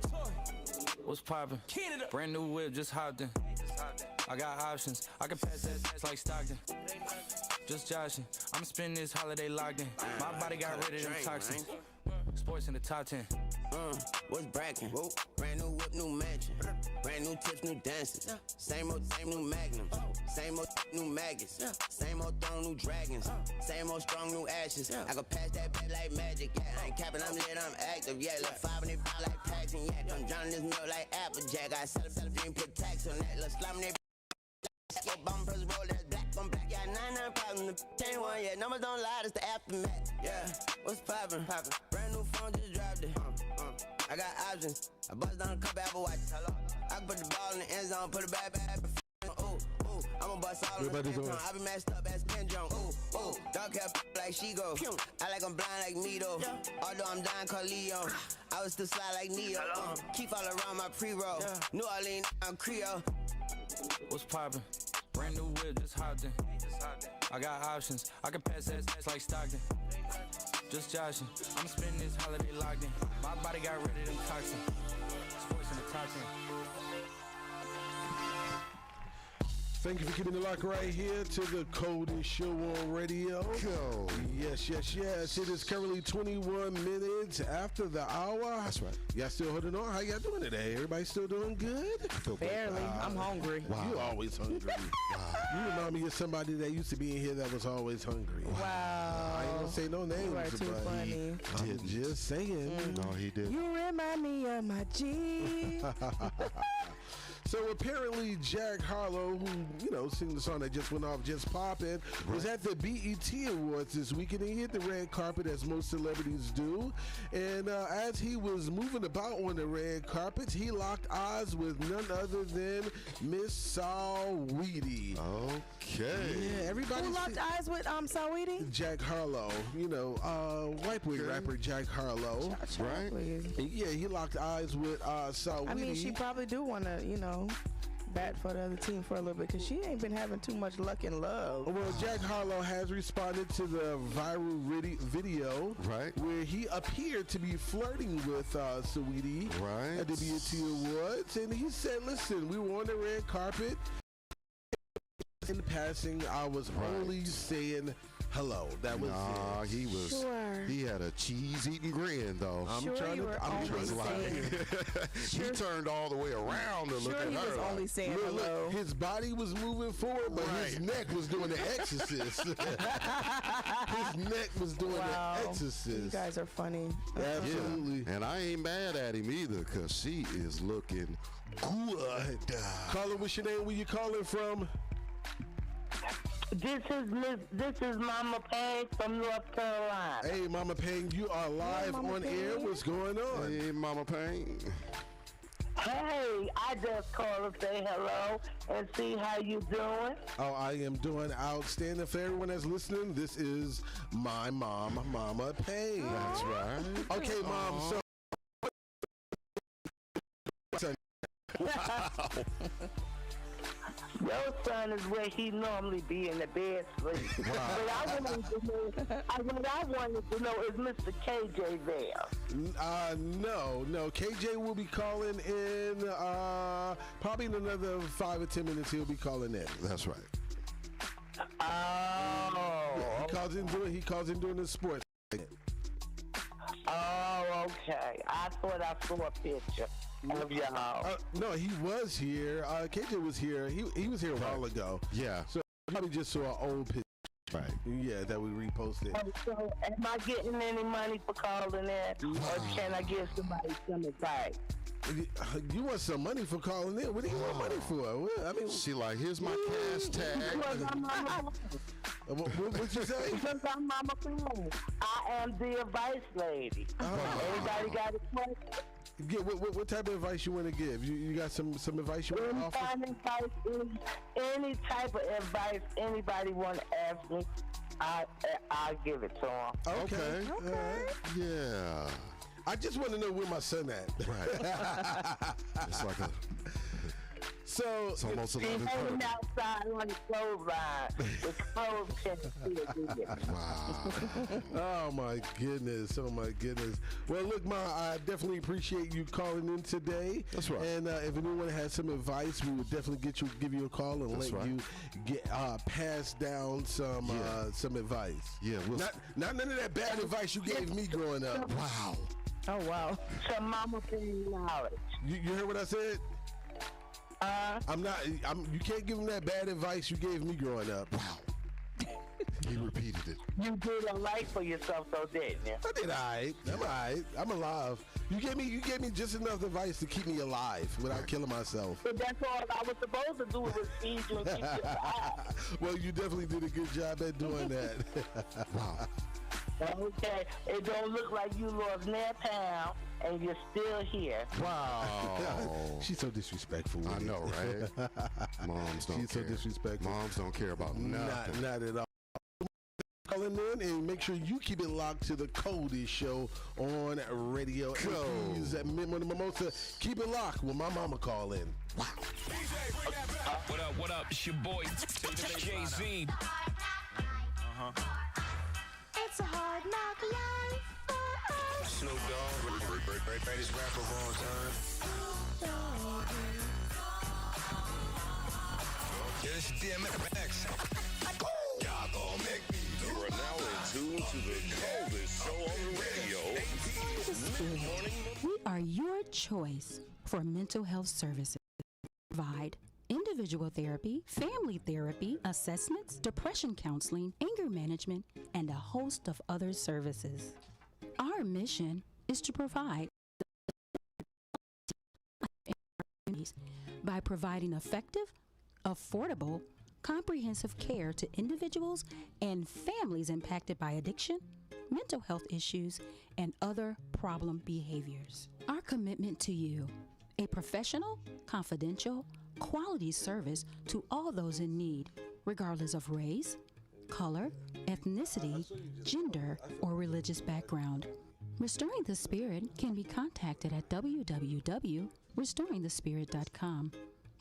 what's poppin'? Brand new whip, just hopped in. I got options, I can pass that like Stockton. Just joshing, I'm spending this holiday locked in. My body got rid of them toxins. Sports in the top 10. What's brackin'? Brand new whip, new mansion. Brand new tips, new dances. Same old new magnums. Same old new maggots. Same old throne, new dragons. Same old strong, new ashes. I can pass that bed like magic. Yeah, I ain't capping, I'm lit, I'm active. Yeah, look 5 in it like Paxton. Yeah, I'm drowning this milk like Applejack. I sell a dream, put tax on that. Let's slime that. Get bumpers, roll that black on black. Yeah, 99 problems. The 10 one, yeah, numbers don't lie, it's the aftermath. Yeah, what's poppin'? Brand new phone, just dropped it. I got options. I bust down a couple Apple Watches. I can put the ball in the end zone, put it back. Ooh, I'ma bust all in the end zone. I be messed up as Ken Jong. Ooh, dark hair like she go. I like I'm blind like me though. Although I'm dying called Leo. I was still slide like Neo. Keep all around my pre-roll. New Orleans, I'm Creole. What's poppin'? Brand new whip, just hopped in. I got options, I can pass that like Stockton. Just joshing, I'm spending this holiday locked in. My body got rid of them toxins. Sports in the top 10. Thank you for keeping the lock right here to the coldest show on radio. Go. Yes. It is currently 21 minutes after the hour. That's right. Y'all still holding on? How y'all doing today? Everybody still doing good? I feel barely. I'm hungry. Wow. You always hungry. Wow. You remind me of somebody that used to be in here that was always hungry. Wow. I ain't gonna say no names. You are too funny. I'm just saying. No, he didn't. You remind me of my G. So apparently Jack Harlow, who, sing the song that just went off, Just Poppin', was at the BET Awards this weekend. He hit the red carpet as most celebrities do. And as he was moving about on the red carpet, he locked eyes with none other than Miss Saweetie. Okay. Yeah, everybody. Who locked eyes with Saweetie? Jack Harlow. White boy rapper Jack Harlow. Right? Yeah, he locked eyes with Saweetie. I mean, she probably do want to, bat for the other team for a little bit because she ain't been having too much luck in love. Well, Jack Harlow has responded to the viral video where he appeared to be flirting with Saweetie at the BET Awards. And he said, listen, we were on the red carpet. In passing, I was only saying hello. That was it. He was. Sure. He had a cheese-eating grin, though. I'm trying to lie. He turned all the way around to look at her. He was only saying hello. Look, his body was moving forward, but his neck was doing the Exorcist. His neck was doing the Exorcist. You guys are funny. Absolutely. Yeah. And I ain't mad at him either, because she is looking good. Caller, what's your name? Where you calling from? This is Mama Payne from North Carolina. Hey, Mama Payne, you are live on air. What's going on? Hey, Mama Payne. Hey, I just called to say hello and see how you doing. Oh, I am doing outstanding. For everyone that's listening, this is my mom, Mama Payne. That's right. Okay, Mom, so... Wow. Your son is where he normally be in the bed sleep. Wow. But I wanted to know, is Mr. KJ there? No. KJ will be calling in probably in another 5 or 10 minutes. He'll be calling in. That's right. Oh. Yeah, he calls in during the sports. Oh, okay. I thought I saw a picture of y'all. No, he was here. KJ was here. He was here a while ago. Yeah. So probably just saw an old picture. Right. Yeah, that we reposted. So, am I getting any money for calling that, or can I give somebody some advice? You want some money for calling in? What do you want money for? I mean, she like, here's my cash tag. What you say? Because I'm Mama Queen. I am the advice lady. Everybody got a question? What type of advice you want to give? You got some advice you want to offer? Any type of advice anybody want to ask me, I'll give it to them. Okay. Yeah. I just want to know where my son at. Right. It's like a... So it's almost a he's hanging outside on the clothesline. The clothes can't see it. Wow. Oh my goodness. Well, look, Ma, I definitely appreciate you calling in today. That's right. And if anyone has some advice, we would definitely give you a call and let you get pass down some advice. Yeah. Not none of that bad advice you gave me growing up. Wow. Oh wow. Some Mama Queen knowledge. You heard what I said? You can't give him that bad advice you gave me growing up. Wow. He repeated it. You did a life for yourself, though, didn't you? I did all right. I'm all right. I'm alive. You gave me just enough advice to keep me alive without killing myself. But that's all I was supposed to do was feed you and keep you alive. Well, you definitely did a good job at doing that. Wow. Okay, it don't look like you lost near town and you're still here. Wow. She's so disrespectful. I know, right? Moms don't care. She's so disrespectful. Moms don't care about nothing. Not at all. Calling in and make sure you keep it locked to the coldest show on radio. AP's at Mid-Morning Mimosa. Keep it locked when my mama call in. Wow. What up? It's your boy, Jay-Z. It's a hard knock life for us. Snoop Dogg, greatest rapper of all time. Here's DMX. Y'all gonna make me. You are now in tune to the coldest show on the radio. We are your choice for mental health services. Provide individual therapy, family therapy, assessments, depression counseling, anger management, and a host of other services. Our mission is to provide by providing effective, affordable, comprehensive care to individuals and families impacted by addiction, mental health issues, and other problem behaviors. Our commitment to you, a professional, confidential, quality service to all those in need, regardless of race, color, ethnicity, gender, or religious background. Restoring the Spirit can be contacted at www.restoringthespirit.com,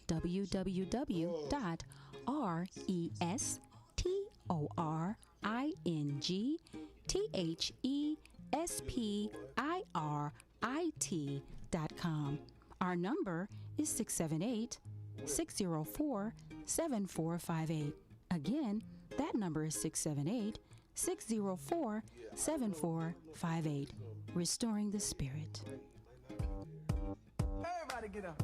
www.restoringthespirit.com. Our number is 678-604-7458. Again, that number is 678-604-7458. Restoring the Spirit. Everybody get up.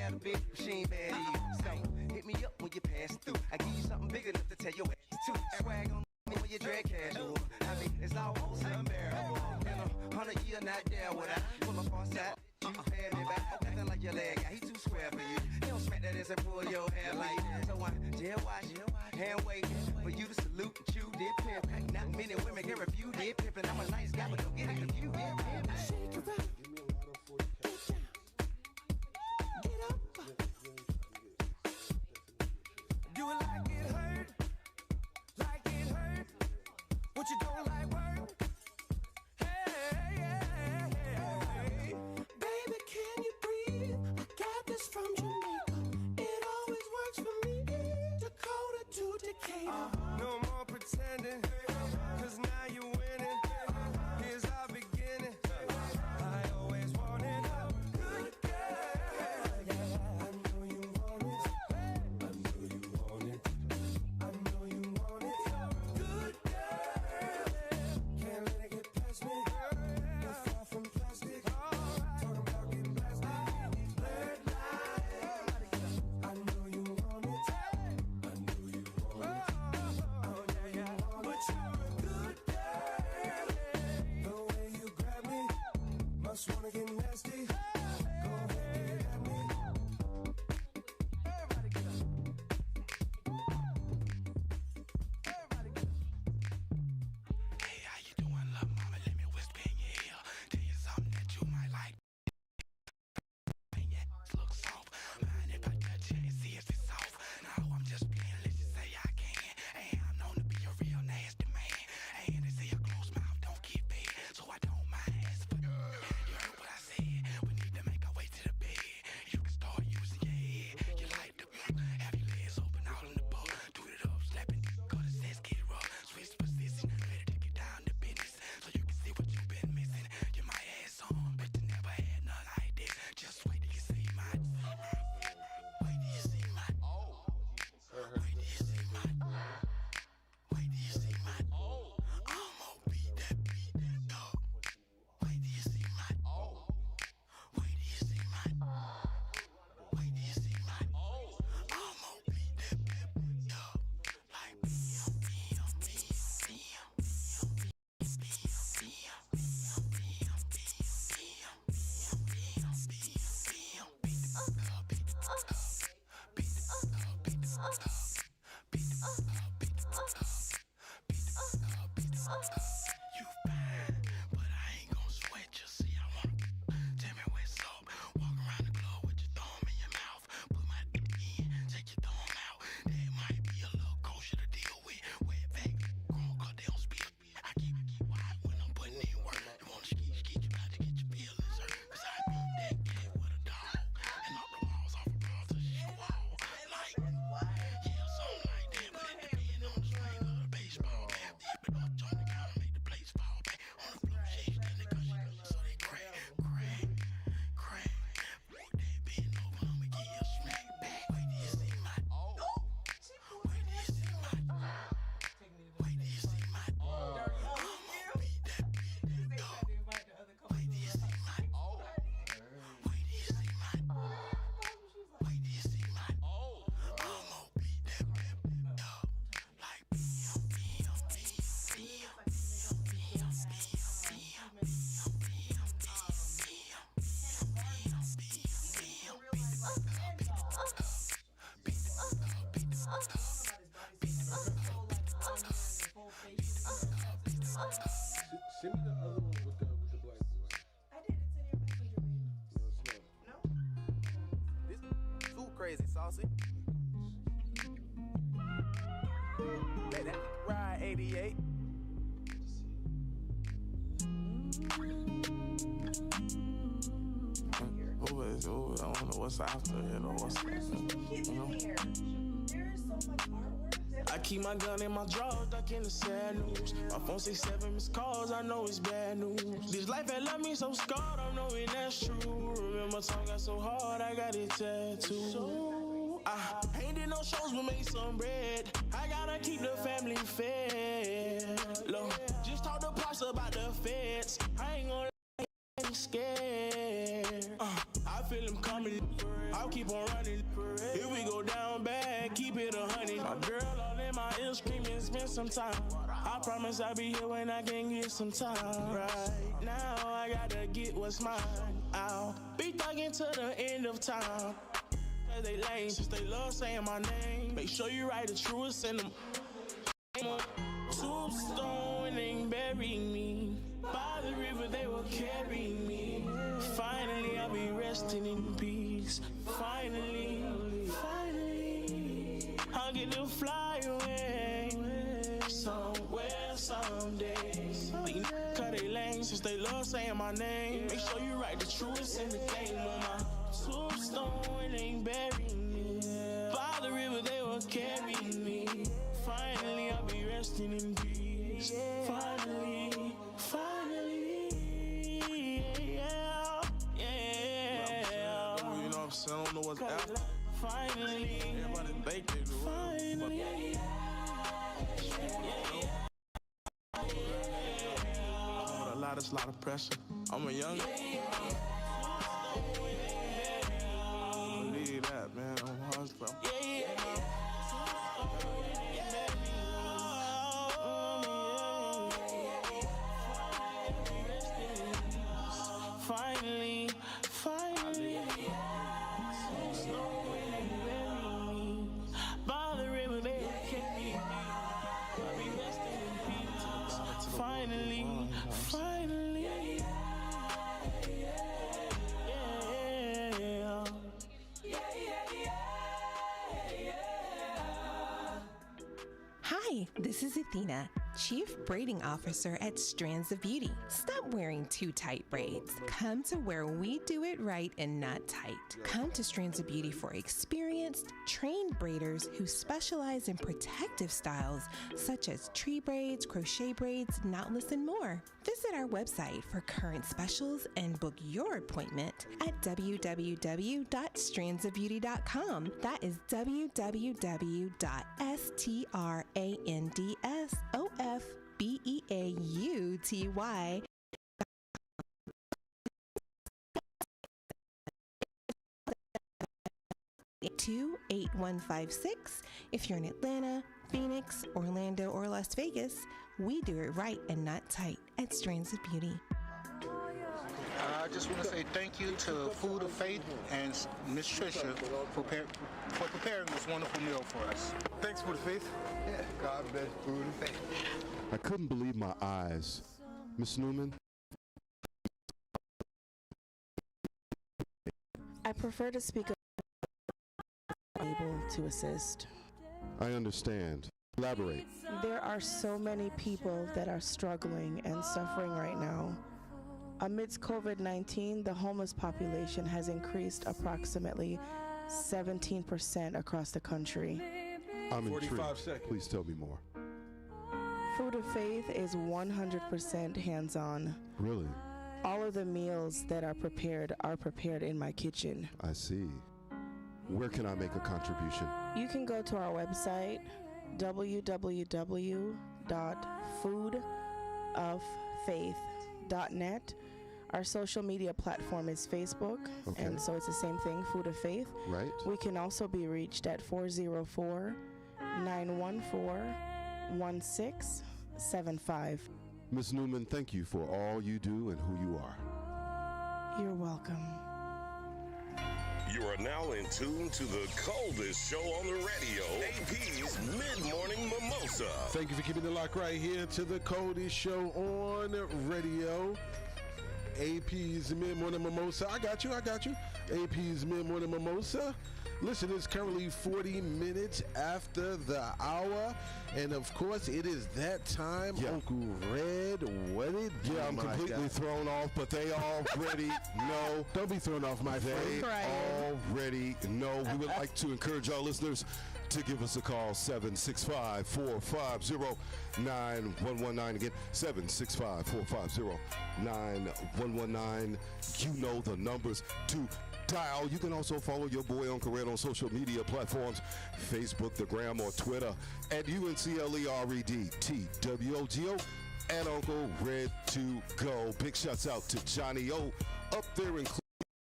had a big, she ain't bad to you. So hit me up when you pass through. I give you something big enough to tell your ass to. Swag on me when you drag casual. I mean, it's almost unbearable. In 100 years, not there would I pull my far side. You pay me back, nothing like your leg guy. He too square for you. You don't smack that ass and pull your hair like that. So I jail watch, hand wait for you to salute and chew did pimp. Not many women can refuse did pimp, and I'm a nice guy, but don't get it confused. Shake it up. Get up. Do it like it hurt, like it hurt. What you don't like work? Hey, baby, can you breathe? I got this from Jamaica. It always works for me. Dakota to Decatur. No more pretending, 'cause now you're winning. Here's our beginning. I always wanted a good girl. Yeah, I know you want it. I know you want it. I know you want it. Good girl. Can't let it get past me. You're far from plastic. Talking about getting blasted. Blurred lines. I know you want it. I know you want it. Oh yeah. But you're a good girl. The way you grab me, must wanna get nasty. Go ahead, get at me. Everybody get up. Everybody get up. Hey, how you doing, love mama? Let me whisper in your ear. Tell you something that you might like. And your ass looks soft. Mind if I touch it and see if it's soft? No, I'm just playing. Let's just say I can. And I'm known to be a real nasty man. And they say a closed mouth don't get fed, so I don't mind asking for. You heard what I said? We need to make our way to the bed. You can start using your head. You like to have your legs open out in the boat. Do it up, slapping, go to sex, get rough. Switch position, ready to take you down to business, so you can see what you've been missing. You might have some, but you never had none like this. Just wait till you see my. Wait till you see my. Wait till you see my. Wait till you see my. I'ma beat that up. Wait till you see my. Wait till you see my. Wait till you see my. I'ma beat that up. Like you fine, but I ain't gon' sweat you. See, I wanna tell me what's up. Walk around the club with your thumb in your mouth. Put my dick in, take your thumb out. That might be a little kosher to deal with. Wet back, grown, 'cause they don't spill. I keep quiet when I'm putting in work. You wanna skeet, you about to get your feelings hurt. 'Cause I beat that cat with a dog. And knock the walls off a brother, she wall. Like, yeah, something like that. But it depends on the swing of the baseball. Dip it up, join the counter, make the plates fall back. On the floor, she standing 'cause she so they crack. Walk that bend over, I'ma give you a smack back. Wait till you see my. Wait till you see my. Wait till you see my. I'ma beat that bitch up. Wait till you see my. Wait till you see my. Wait till you see my. I'ma beat that bitch up. Like Send me the other one with the black boy. I did. It's in your messenger, baby. This too crazy, saucy. Hey, that ride 88. I don't know what's after it or what's you know. I keep my gun in my drawers, stuck in the sad news. My phone 67 missed calls, I know it's bad news. This life had left me so scarred, I'm knowing that's true. Remember, tongue got so hard, I got it tattooed. So I ain't did no shows, but made some bread. I gotta keep the family fed. Look, just talk to pops about the feds. I ain't gonna lie, I ain't scared. I feel feel him coming. I'll keep on running. If we go down bad, keep it 100. My girl all in my ear screaming, spend some time. I promise I'll be here when I can get some time. Right now, I gotta get what's mine. I'll be thugging to the end of time. Cause they lame, since they love saying my name. Make sure you write the truest in them. Tombstone ain't bury me. By the river they will carry me. Finally I'll be resting in peace. Finally I'll get to fly away somewhere someday. These cut they lame since they love saying my name. Make sure you write the truest in the game. On my tombstone ain't bury me. By the river they will carry me. Finally I'll be resting in peace. Finally, yeah. You know what I'm saying? I don't know what's after. Finally, everybody think they do. Finally, a lot of pressure. I'm a young. Believe that, man. I'm hustling. Finally, by the river they carry me. I'll be resting in peace. Finally, Hi, this is Athena, Chief Braiding Officer at Strands of Beauty. Stop wearing too tight braids. Come to where we do it right and not tight. Come to Strands of Beauty for experienced, trained braiders who specialize in protective styles such as tree braids, crochet braids, knotless, and more. Visit our website for current specials and book your appointment at www.strandsofbeauty.com. That is www.strandsofbeauty. 28156. If you're in Atlanta, Phoenix, Orlando, or Las Vegas, we do it right and not tight at Strands of Beauty. I just want to say thank you to Food of Faith and Miss Trisha for preparing this wonderful meal for us. Thanks, Food of Faith. Yeah, God bless Food of Faith. I couldn't believe my eyes. Miss Newman? I prefer to speak able to assist. I understand. Elaborate. There are so many people that are struggling and suffering right now. Amidst COVID-19, the homeless population has increased approximately 17% across the country. I'm intrigued. Please tell me more. Food of Faith is 100% hands-on. Really? All of the meals that are prepared in my kitchen. I see. Where can I make a contribution? You can go to our website, www.foodoffaith.net. Our social media platform is Facebook, and so it's the same thing, Food of Faith. Right. We can also be reached at 404-914-1675. Ms. Newman, thank you for all you do and who you are. You're welcome. You are now in tune to the coldest show on the radio, AP's Mid-Morning Mimosa. Thank you for keeping the lock right here to the coldest show on radio, AP's Mid-Morning Mimosa. I got you. AP's Mid-Morning Mimosa. Listen, it's currently 40 minutes after the hour, and of course, it is that time. Yeah. Uncle Red, what it do? Yeah, I'm completely thrown off, but they already know. Don't be thrown off, my friend. They already know. We would like to encourage our listeners to give us a call, 765-450-9119. Again, 765-450-9119. You know the numbers to dial. You can also follow your boy Uncle Red on social media platforms, Facebook, the Gram, or Twitter at UNCLEREDTWOGO at Uncle Red to go. Big shouts out to Johnny O up there in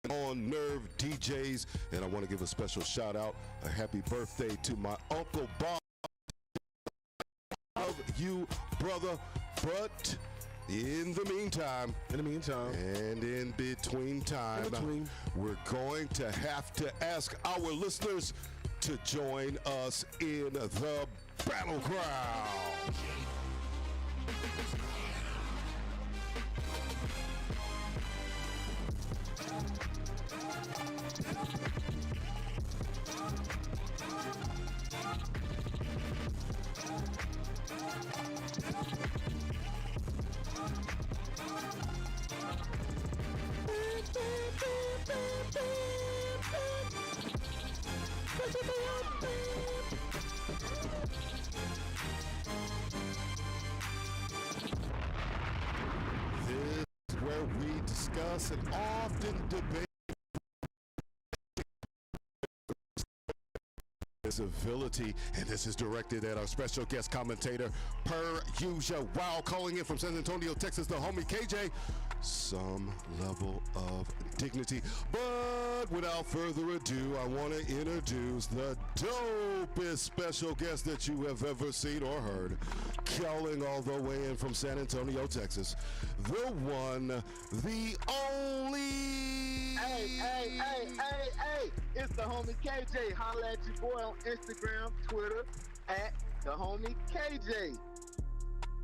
on Nerve DJs, and I want to give a special shout out, a happy birthday to my Uncle Bob. Love you, brother, but in the meantime, and in between time, we're going to have to ask our listeners to join us in the battleground. This is where we discuss and often debate civility, and this is directed at our special guest commentator, per usual, while calling in from San Antonio, Texas, the homie KJ. Some level of dignity. But without further ado, I want to introduce the dopest special guest that you have ever seen or heard. Calling all the way in from San Antonio, Texas, the one, the only. Hey, it's the homie KJ. Holla at your boy on Instagram, Twitter, at the homie KJ.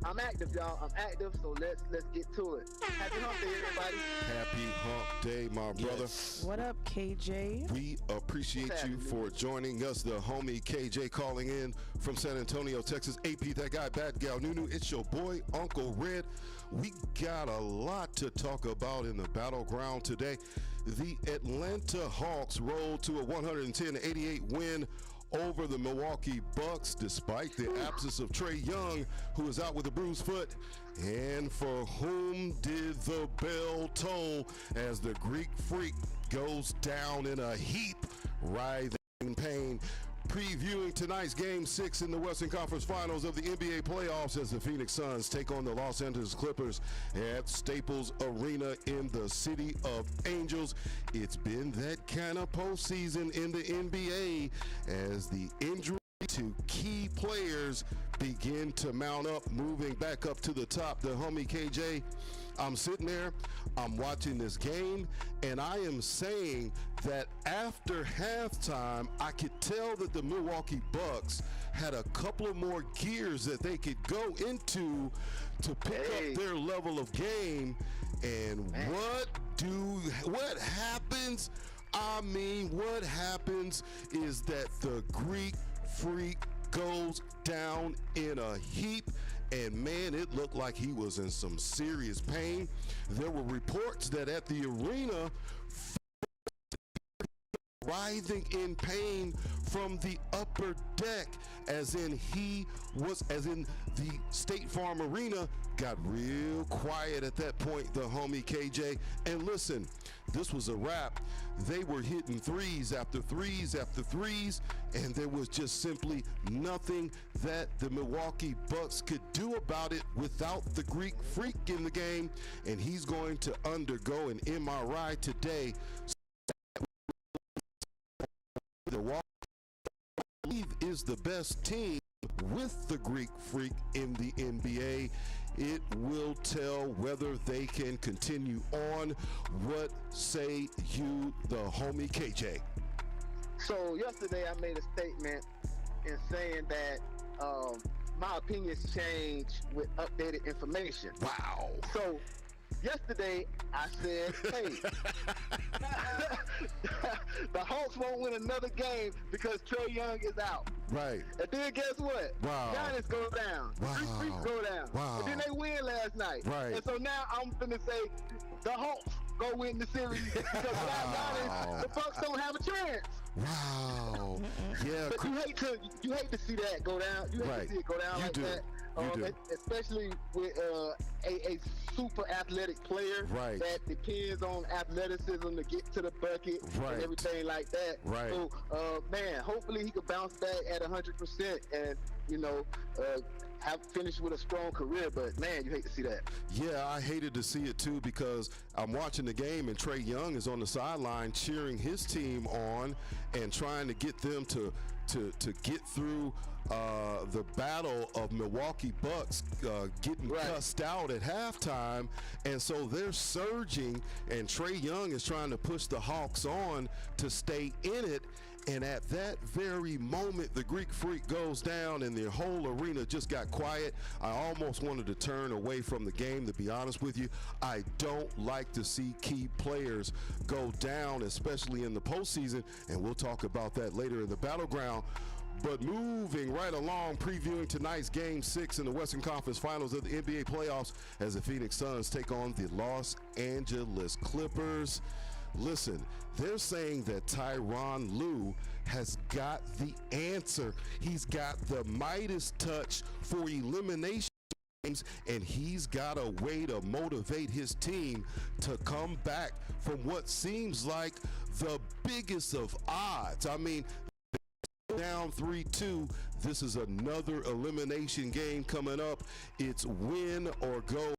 I'm active, y'all. I'm active, so let's get to it. Happy hump day, everybody. Happy hump day, my brother. What up, KJ? We appreciate you for joining us, the homie KJ calling in from San Antonio, Texas. AP, that guy, Bad Gal Nunu. It's your boy, Uncle Red. We got a lot to talk about in the battleground today. The Atlanta Hawks rolled to a 110-88 win over the Milwaukee Bucks, despite the absence of Trae Young, who is out with a bruised foot, and for whom did the bell toll as the Greek Freak goes down in a heap, writhing in pain. Previewing tonight's Game 6 in the Western Conference Finals of the NBA playoffs as the Phoenix Suns take on the Los Angeles Clippers at Staples Arena in the City of Angels. It's been that kind of postseason in the NBA as the injury to key players begin to mount up, moving back up to the top. The homie KJ, I'm sitting there, I'm watching this game, and I am saying that after halftime, I could tell that the Milwaukee Bucks had a couple of more gears that they could go into to pick up their level of game. And what happens? I mean, what happens is that the Greek Freak goes down in a heap, and man, it looked like he was in some serious pain. There were reports that at the arena, writhing in pain from the upper deck, as in the State Farm Arena got real quiet at that point, the homie KJ. And listen, this was a wrap. They were hitting threes after threes after threes, and there was just simply nothing that the Milwaukee Bucks could do about it without the Greek Freak in the game, and he's going to undergo an MRI today. The Milwaukee, I believe, is the best team with the Greek Freak in the NBA. It will tell whether they can continue on. What say you, the homie KJ? So yesterday I made a statement in saying that my opinions change with updated information. Wow. So yesterday I said, hey, the Hawks won't win another game because Trae Young is out. Right. And then guess what? Wow. Giannis go down. Wow. Greek Freak go down. Wow. And then they win last night. Right. And so now I'm finna say the Hawks go win the series because without Giannis, the Bucks don't have a chance. Wow. Yeah. But you hate to see that go down. You hate to see it go down like that. Especially with a super athletic player that depends on athleticism to get to the bucket and everything like that. Right. So, man, hopefully he could bounce back at 100%. And, have finished with a strong career, but man, you hate to see that. Yeah, I hated to see it too because I'm watching the game and Trae Young is on the sideline cheering his team on and trying to get them to get through the battle of Milwaukee Bucks getting cussed out at halftime, and so they're surging, and Trae Young is trying to push the Hawks on to stay in it. And at that very moment, the Greek Freak goes down and the whole arena just got quiet. I almost wanted to turn away from the game, to be honest with you. I don't like to see key players go down, especially in the postseason, and we'll talk about that later in the Battleground. But moving right along, previewing tonight's Game 6 in the Western Conference Finals of the NBA playoffs as the Phoenix Suns take on the Los Angeles Clippers. Listen, they're saying that Tyronn Lue has got the answer. He's got the Midas touch for elimination games, and he's got a way to motivate his team to come back from what seems like the biggest of odds. I mean, down 3-2. This is another elimination game coming up. It's win or go.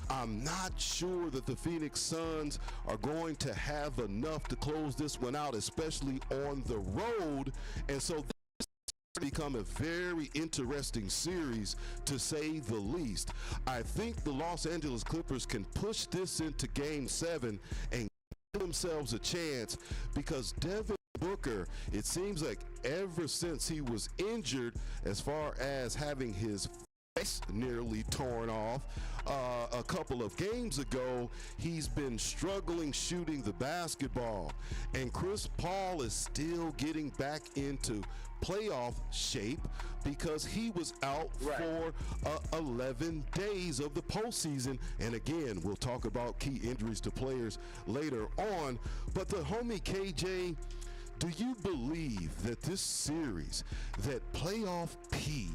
I'm not sure that the Phoenix Suns are going to have enough to close this one out, especially on the road. And so this has become a very interesting series, to say the least. I think the Los Angeles Clippers can push this into Game 7 and give themselves a chance, because Devin Booker, it seems like ever since he was injured, as far as having his face nearly torn off a couple of games ago, he's been struggling shooting the basketball. And Chris Paul is still getting back into playoff shape because he was out for 11 days of the postseason. And again, we'll talk about key injuries to players later on. But the homie KJ, do you believe that this series, that playoff P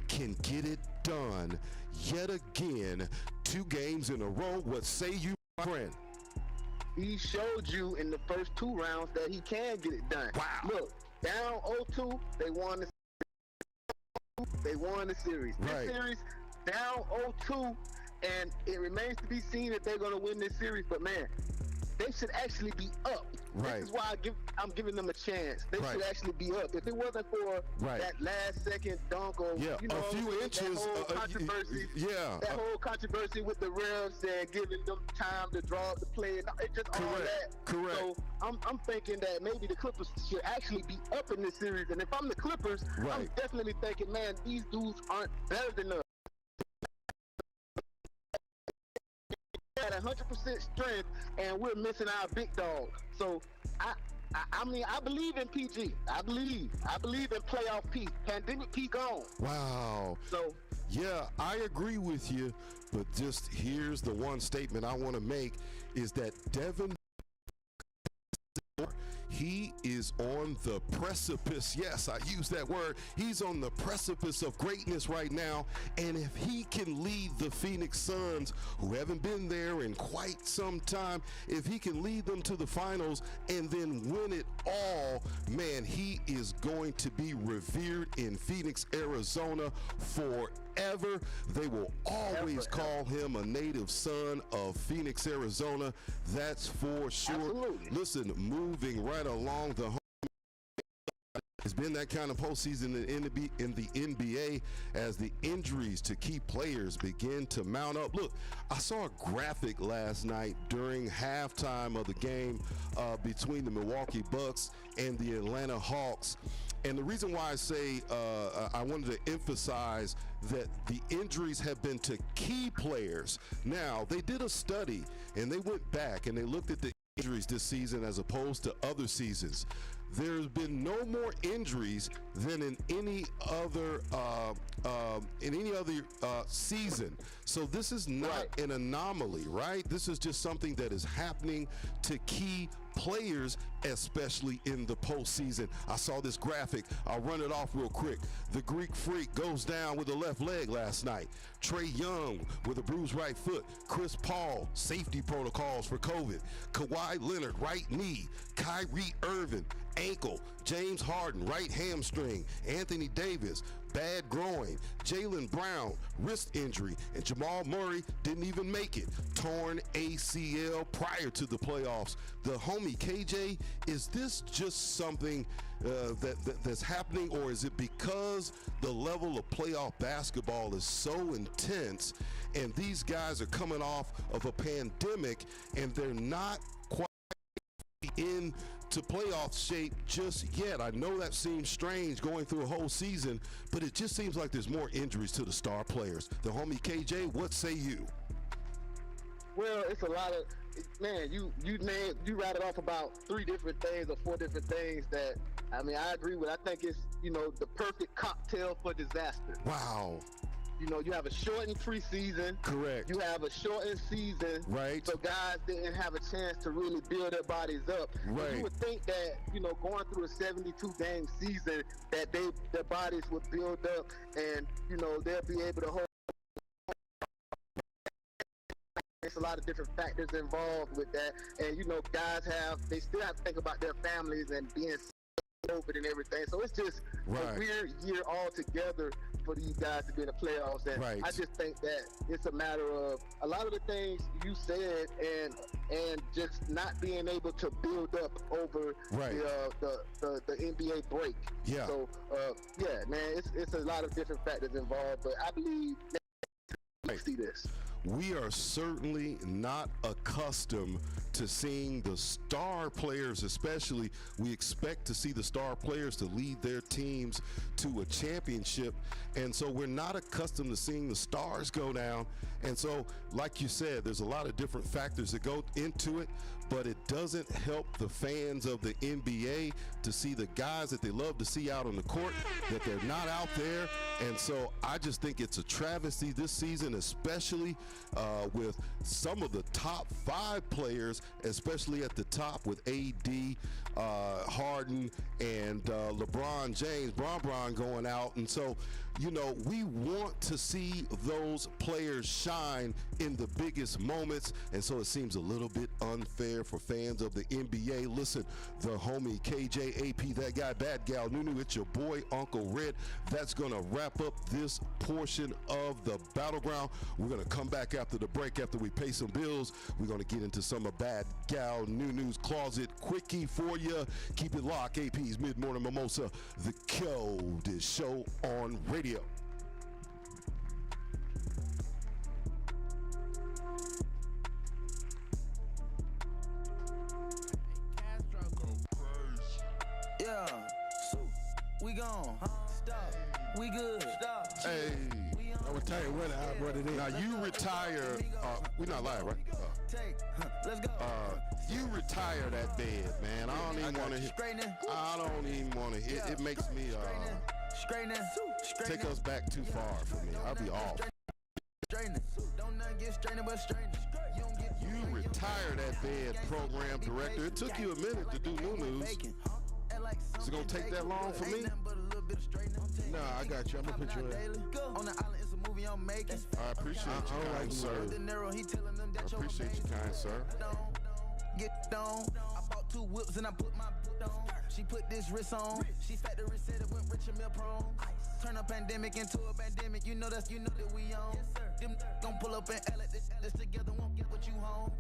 can get it done yet again, 2 games in a row? What say you, my friend? He showed you in the first 2 rounds that he can get it done. Wow. Look, down 0-2, they won the series. Right. This series, down 0-2, and it remains to be seen if they're going to win this series. But, man, they should actually be up. Right. This is why I'm giving them a chance. They should actually be up. If it wasn't for that last second dunk or a few inches, that whole controversy with the refs and giving them time to draw up the play, and it just all that. Correct. So I'm thinking that maybe the Clippers should actually be up in this series. And if I'm the Clippers, I'm definitely thinking, man, these dudes aren't better than us. At 100% strength, and we're missing our big dog. So I mean, I believe in PG. I believe in playoff P. Pandemic P gone. Wow. So yeah, I agree with you, but just here's the one statement I want to make is that Devin, he is on the precipice. Yes, I use that word. He's on the precipice of greatness right now. And if he can lead the Phoenix Suns, who haven't been there in quite some time, if he can lead them to the finals and then win it all, man, he is going to be revered in Phoenix, Arizona forever. They will always call him a native son of Phoenix, Arizona. That's for sure. Absolutely. Listen, moving right along the home. It's been that kind of postseason in the NBA as the injuries to key players begin to mount up. Look, I saw a graphic last night during halftime of the game between the Milwaukee Bucks and the Atlanta Hawks. And the reason why I say I wanted to emphasize that the injuries have been to key players. Now, they did a study, and they went back and they looked at the injuries this season as opposed to other seasons. There's been no more injuries than in any other season. So this is not an anomaly, right? This is just something that is happening to key players, especially in the postseason. I saw this graphic. I'll run it off real quick. The Greek Freak goes down with a left leg last night. Trae Young with a bruised right foot. Chris Paul, safety protocols for COVID. Kawhi Leonard, right knee. Kyrie Irving, ankle. James Harden, right hamstring. Anthony Davis, bad groin. Jaylen Brown, wrist injury. And Jamal Murray didn't even make it. Torn ACL prior to the playoffs. The homie KJ, is this just something that's happening, or is it because the level of playoff basketball is so intense and these guys are coming off of a pandemic and they're not quite into playoff shape just yet? I know that seems strange going through a whole season, but it just seems like there's more injuries to the star players. The homie KJ, what say you? Well, it's a lot of, man, you rattled off about 3 different things or 4 different things that, I mean, I agree with. I think it's, the perfect cocktail for disaster. Wow. You have a shortened preseason. Correct. You have a shortened season. Right. So guys didn't have a chance to really build their bodies up. Right. You would think that, going through a 72-game season, that their bodies would build up and, they'll be able to hold. There's a lot of different factors involved with that. And, guys they still have to think about their families and being COVID and everything. So it's just a weird year altogether for these guys to be in the playoffs. And I just think that it's a matter of a lot of the things you said and just not being able to build up over the NBA break. Yeah. So, man, it's a lot of different factors involved, but I believe that see this. We are certainly not accustomed to seeing the star players, especially. We expect to see the star players to lead their teams to a championship, and so we're not accustomed to seeing the stars go down. And so, like you said, there's a lot of different factors that go into it, but it doesn't help the fans of the NBA to see the guys that they love to see out on the court, that they're not out there. And so I just think it's a travesty this season, especially with some of the top 5 players, especially at the top with AD, Harden, and LeBron James, Bron going out. And so, we want to see those players shine in the biggest moments, and so it seems a little bit unfair for fans of the NBA. Listen, the homie KJ, AP, that guy, bad gal, Nunu, it's your boy Uncle Red. That's going to wrap up this portion of the Battleground. We're going to come back after the break, after we pay some bills. We're going to get into some of bad gal Nunu's closet quickie for you. Keep it locked. AP's Mid-Morning Mimosa, the coldest show on radio. Yeah, we gone. Stop. We good. Stop. Hey. I was telling you when I brought it in. Now you retire. We're not live, right? Let's go. You retire that bed, man. I don't even want to. I don't even want to. It makes me take us back too far for me. I'll be off. You retire that bed, program director. It took you a minute to do new news. Is it gonna take that long for me? Nah, I got you. I'm gonna put you in. I appreciate you, kind sir. I appreciate you, kind sir. Get on. I bought 2 whips and I put my boot on. She put this wrist on. She factory said it went rich and meal prone. Turn a pandemic into a pandemic. You know that we on. Them gon' pull up and L this together won't get what you homes.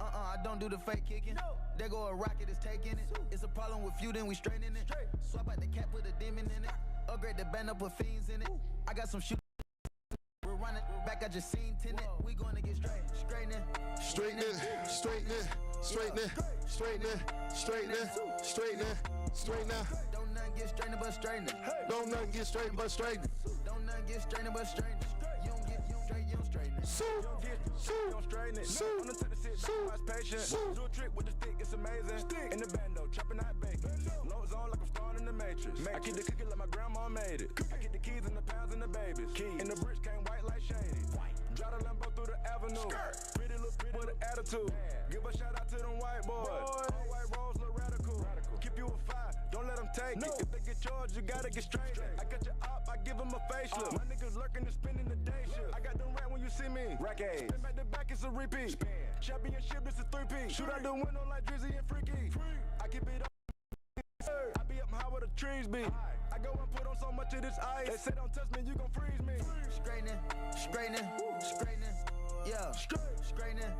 I don't do the fake kicking. There go a rocket, it's taking it. It's a problem with you, then we straightening it. Swap out the cap, put a demon in it. Upgrade the band up, put fiends in it. I got some shit. We're running back, I just seen tenant. We gonna get straightening. Don't nothing get straightening but straightening. Don't nothing get straightened but straightening. Don't nothing get straightening but straightening. You don't get straight, you don't straighten it. You don't straighten it. I'm gonna take the sit back, watch patient. Do a trick with the stick, it's amazing. In the bando, chopping out bacon. Low zone like I'm starting the Matrix. I keep the cookie like my grandma made it. I get the keys and the pounds and the babies. And the bricks came white like shady. Drive the Lambo through the avenue. Pretty little pretty with an attitude. Give a shout out to them white boys. All white rolls look radical. Keep you a fire, don't let them take it. If they get yours, you gotta get straight. I got your op, I give them a facelift. My niggas lurking and spending the day shift. I got them rat when you see me. Rack A's. Spin back to back, it's a repeat. Championship, this is 3P. Shoot out the window like Drizzy and Freaky. I keep it up. I be up high where the trees be. I I go and put on so much of this ice. They say don't touch me, you gon' freeze me. Straightening, yeah. Straightening,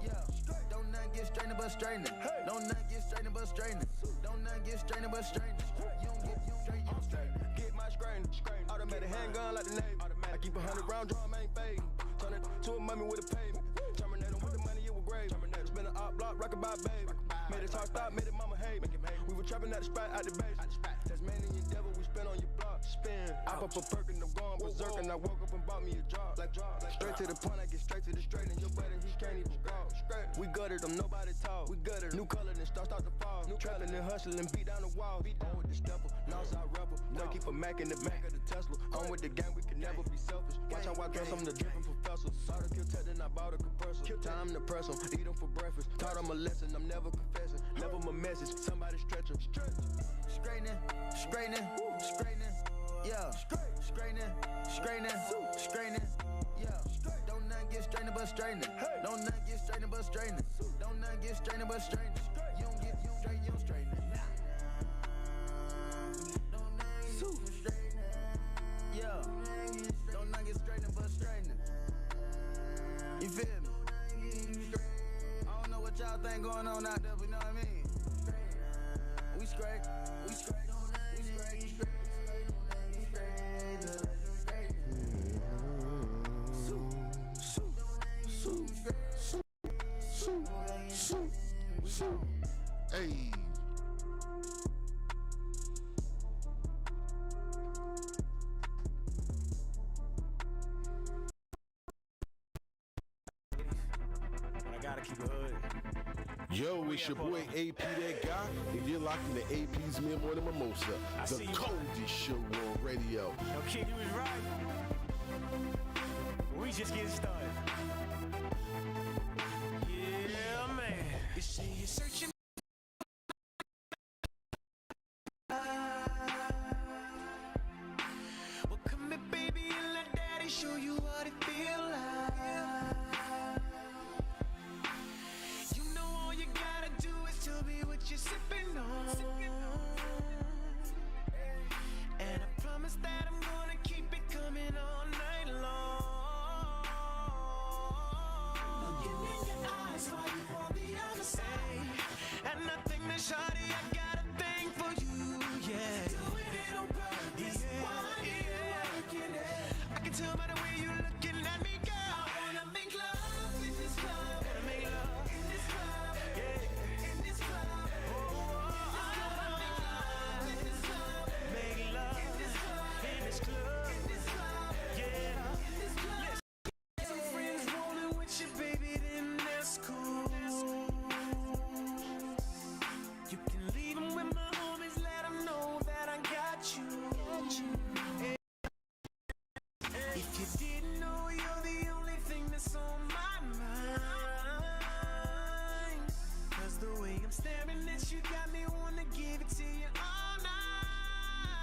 yeah. Don't nothing get strained but straightening. Don't nothing get strained but straightening. Don't nothing get strained but straightening. You don't get straight, you don't straighten. Get my strain. Automatic handgun like the Navy. I keep 100 round drum, ain't fading. Turn it to a mummy with a pavement. Terminator with the money, it was grave. Spin an op block, rock about baby. Made it talk stop, made it mama hate me. We were trapping at the spot, out the base. That's man in your devil, we spin on your block. Spin. I pop a perk and I'm going berserk. And I woke up and bought me a job. Like straight to the point, I get straight to the straight. And your buddy, he can't even walk. We gutted them, nobody talk. We gutted new color, then start to fall. New trapping and hustling, beat down the wall. On with the stepper, Northside rebel. No keep a Mac in the back of the Tesla. On with the gang, we can never be selfish. Watch how I dress, I'm the different professor. Saw the kill tech, then I bought a compressor. Time to press 'em, eat 'em for breakfast. Taught 'em a lesson, I'm never confessing. Never my message, somebody stretch 'em. Straightening, yeah. Straightening, yeah. Don't nothing get strained but straightening. Don't nothing get strained but straightening. Don't nothing get strained but straightening. You don't get straight, you don't straighten. Don't nothing get straightening, yeah. Don't nothing get strained but straightening. You feel me? I don't know what y'all think going on out there, but you know what I mean? We straight. Hey. I gotta keep it hood. Yo, it's your boy AP That Guy, and you're locked in the AP's Mid-Morning Mimosa, the coldest show on radio. Yo, kid, you was right. We just getting started. Yeah, man. You say you're searching. Well, come here, baby, and let daddy show you what it feel like. You know all you gotta do is tell me what you're sipping on. And I promise that I'm gonna keep it coming all night long. Looking in your eyes while you on the other side. And nothing that shawty, I got a thing for you, yeah. Doing it on purpose, why you working it? I can tell by the way you looking at me, girl. I wanna make love in this club. Wanna make love in this club, yeah. In this club, oh, I wanna make love in this club. Make love in this club, in this club, in this club, yeah. In this club. Some friends rolling with you, baby, then that's cool. You can leave them with my homies, let them know that I got you. If you didn't know, you're the only thing that's on my mind. 'Cause the way I'm staring at you got me wanna give it to you all night.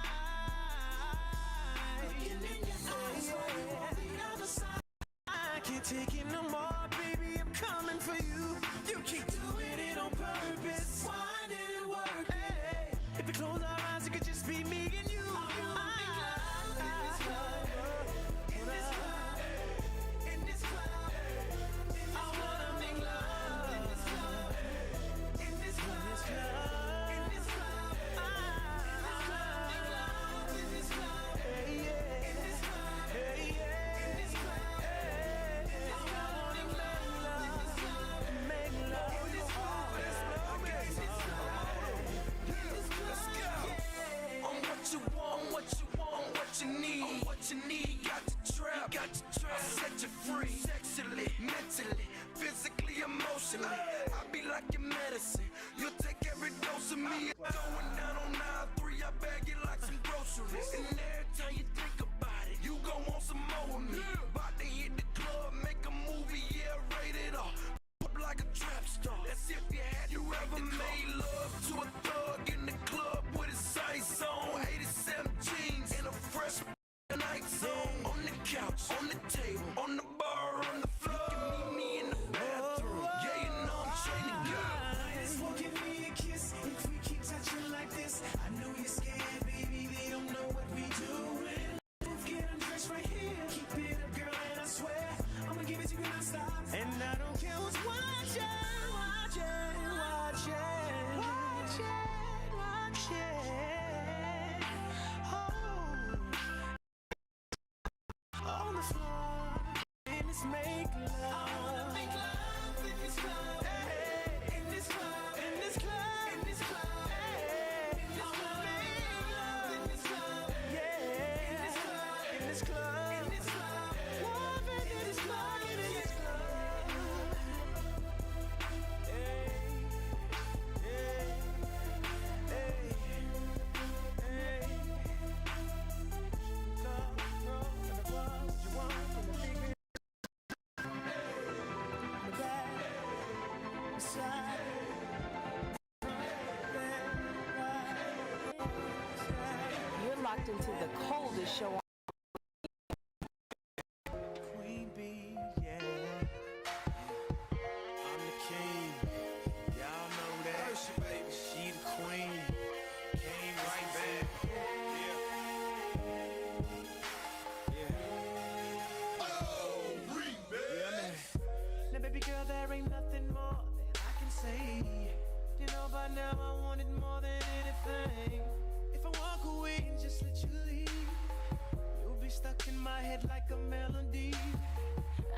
Looking in your eyes while you on the other side. I can't take it no more, baby, I'm coming for you. You keep doing it on purpose. Why did it work? Hey, if we close our eyes, it could just be me and you. In this club, I wanna make love in this club, in this club, in this club, make love in this club, hey yeah, in this club, hey yeah, in this club, I wanna make love in this club, make love in this club, let's go. On what you want, what you want, what you need, what you need. Got to trap, I'll set you free. Sexually, mentally, physically, emotionally. I'll be like your medicine. You'll take every dose of me. Going down on 9-3, I bag it like some groceries. And every time you think about it, you gon' want some more of me. About to hit the club, make a movie, yeah, rated R. Up like a trap star. That's if you ever made love to a thug in the club with his ice on. 87 jeans and a fresh night zone. On the couch, on the table, on the bar, on the floor. You can meet me in the bathroom. Yeah, you know I'm trying to go. Just won't give me a kiss if we keep touching like this. I know the floor and let's make love. I wanna make love in this club. Hey, in this club. In this club. In this club. Hey, in this club. In this club. Yeah. In this club. In this club. In this club. Love in this club. In this club. Hey. Hey. Hey. Hey. You're locked into the coldest show on. Queen bee, yeah. I'm the king. Y'all know that. Hershey, baby. She the queen. Came right back. Yeah. Oh, yeah, man. Now, baby girl, there ain't nothing more that I can say. You know by now I want it more than anything. If I walk away and just let you leave, you'll be stuck in my head like a melody.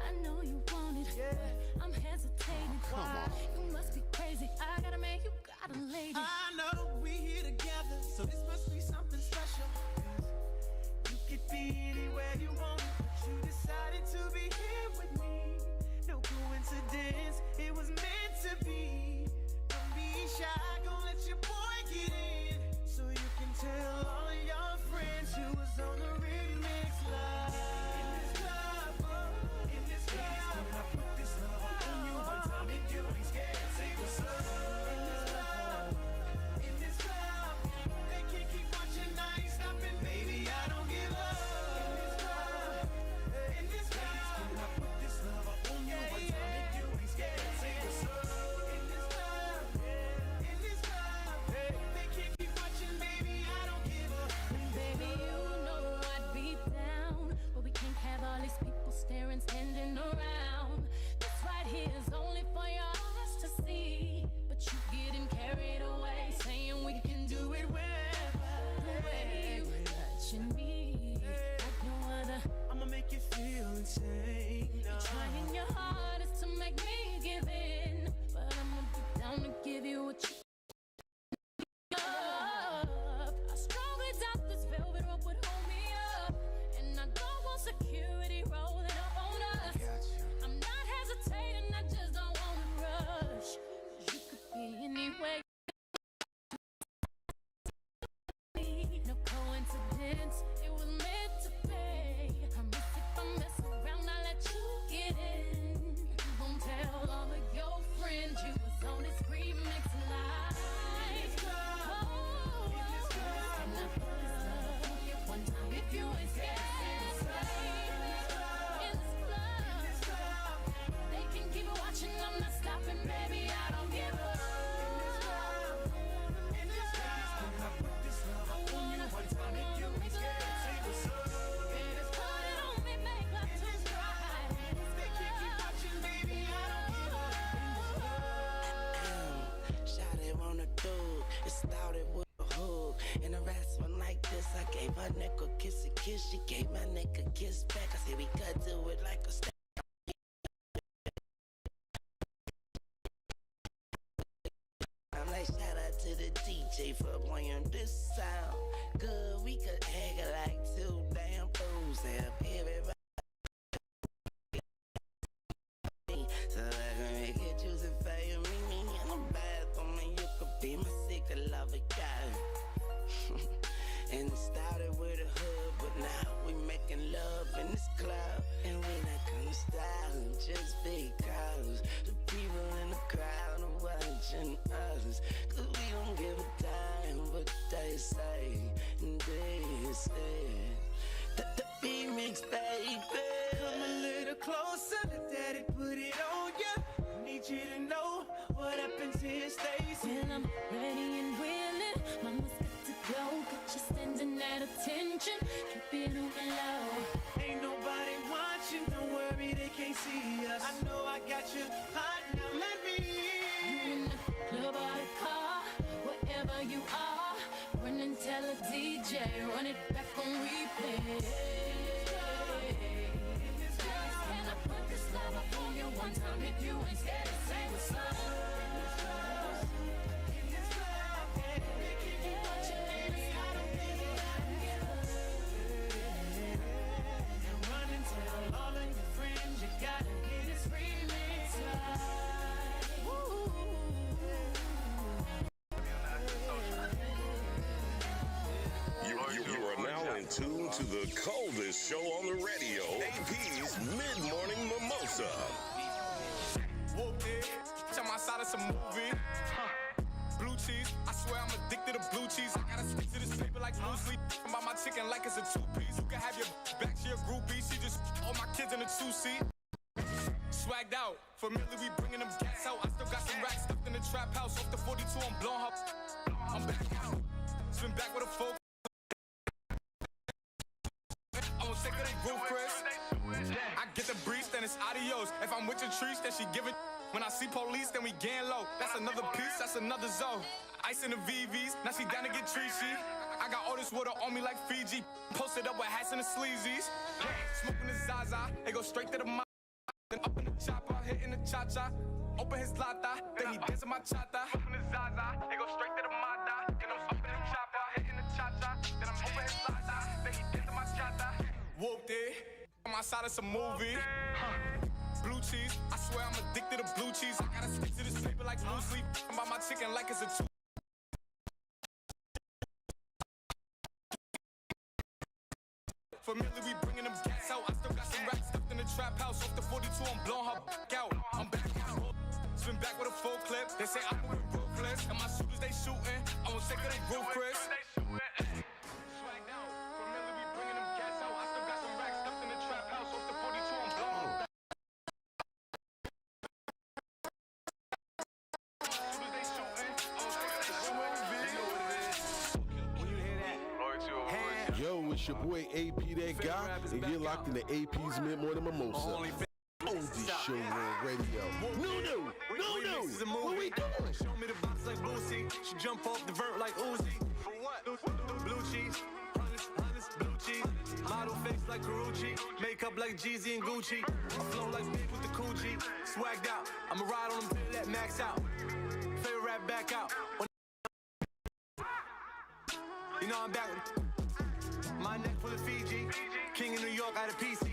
I know you want it, yeah. I'm hesitating. Why? You must be crazy. I got a man, you got a lady. I know we here together, so this must be something special. 'Cause you could be anywhere you want, but you decided to be here with me. No coincidence, it was meant to be. Don't be shy, gon' let your boy get in, so you can tell all your friends you was on the remix live. In this club, oh, in this club, when I put this love on you one time and you ain't scared, say what's up. In this club, in this club, they can't keep watching, I ain't stopping, baby, I don't give up. In this club, in this club, when I put this love on you one time and you ain't scared, say what's up. In this club, in this club, they can't keep watching, baby, I don't give up. Baby, you know I'd be down, but we can't have all these people staring, standing around. This right here is only for your eyes to see, but you getting carried away, saying we can do it wherever. The way you touching me like no other. I'ma make you feel insane. You're trying your hardest to make me give in, but I'ma be down to give you what you up. I strongly doubt this velvet rope would hold me up, and I don't want security rolling up on us. I'm not hesitating, I just don't wanna rush, 'cause you could be anywhere. No coincidence, it was meant to be. I promise if I mess around, I'll let you get in. You gon' tell all of your friends you was on this remix live. One time if you ain't scared, in this club, they can keep watching, I'm not stopping, baby, I don't give up. In this club, when I put this love on you one time and you ain't scared, say what's up. In this club, Put it on me, make love in this club, they can't keep watching, baby, I don't give up. Shawty wanna do, it started with a hook. And the rest one like this, I gave her neck a kissy kiss. She gave my neck a kiss back. I said we could do it like a step. I'm like, shout out to the DJ for playing this sound. Good, we could hang it like two damn fools. Have everybody. So I can make it juicy for you, meet me in the bathroom, and you could be my secret lover, girl. And it started with a hood, but now we making love in this club, and we not gonna stop just because the people in the crowd are watching us. 'Cause we don't give a damn what they say, and this is the remix, baby. Come a little closer, let daddy put it on ya. I need you to know what happens here stays. Well, I'm ready and willing, mama's got to go. Got you standing at attention, keep it on the low. Ain't nobody watching, don't worry, they can't see us. I know I got you hot, now let me You in the club or the car, wherever you are, run and tell a DJ, run it back on replay. one time if you ain't scared to say what's up. You are now in tune to the coldest show on the radio, AP's Mid-Morning Mimosa. Whooped it, I'm outside of some movie. Blue cheese, I swear I'm addicted to blue cheese. I gotta stick to this paper like loosely. I'm about my chicken like it's a two-piece. You can have your back to your groupie. She just all my kids in a two-seat. Swagged out, familiar, we bringing them gas out. I still got some racks stuffed in the trap house. Off the 42, I'm blowing her. I'm back out. Spin back with a full. I'm sick of that groove, Chris. I get the breeze, then it's adios. If I'm with your trees, then she giving. When I see police, then we gang low. That's another piece, that's another zone. Ice in the VVs, now she down to get treachy. I got all this water on me like Fiji. Posted up with hats and the sleazies. Smoking the Zaza, it go straight to the mouth. Then up in the chopper, hitting the cha-cha. Open his lata, then he dancing my chata. Smoking the Zaza, it go straight to the mata. Then I'm up in the chopper, hitting the cha-cha. Then I'm open his lata, then he dancing my chata. Whooped it, I'm outside of some movie. Blue cheese, I swear I'm addicted to blue cheese. I gotta stick to this paper like loosely. I'm about my chicken like it's a two. Familiar, we bringing them gas out. I still got some racks stuffed in the trap house. Off the 42, I'm blowing her out. I'm back out. Spin back with a full clip. They say I'm moving ruthless. And my shooters, they shooting. I won't take it, they groove, Chris. Swagged out. Familiar, we bringing them gas out. I still got some racks stuffed in the trap house. Off the 42, I'm blowing her. Yo, it's your boy AP That Guy, and you're locked in the AP's Mid-Morning Mimosa. Oldest show on radio. No. What we doing? Show me the box like Boosie. She jump off the vert like Uzi. For what? Blue cheese. Honest blue cheese. Model face like Karuchi. Makeup like Jeezy and Gucci. I flow like big with the coochie. Swagged out. I'ma ride on them, let max out. Favorite rap back out. You know I'm back. My neck full of Fiji. King in New York, out of PC.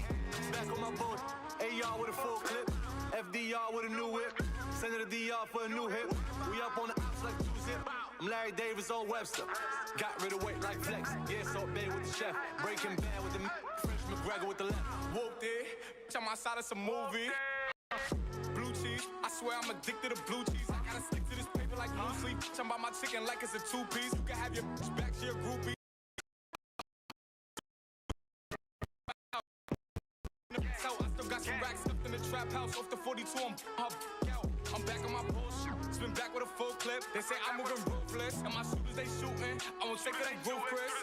Back on my boat. AR with a full clip. FDR with a new whip. Send it to DR for a new hit. We up on the ops like 2-zip. I'm Larry Davis or Webster. Got rid of weight like Flex. Yeah, Salt Bay with the chef. Breaking Bad with the French McGregor with the left. Whooped it. I'm outside of some movie. Blue cheese. I swear I'm addicted to blue cheese. I gotta stick to this paper like loosely. I'm about my chicken like it's a two-piece. You can have your back to your groupie. So I still got some racks stuffed in the trap house. Off the 42, I'm back on my bullshit. Spin back with a full clip. They say I'm moving ruthless. And my shooters, they shooting. I won't take it, they groove, Chris.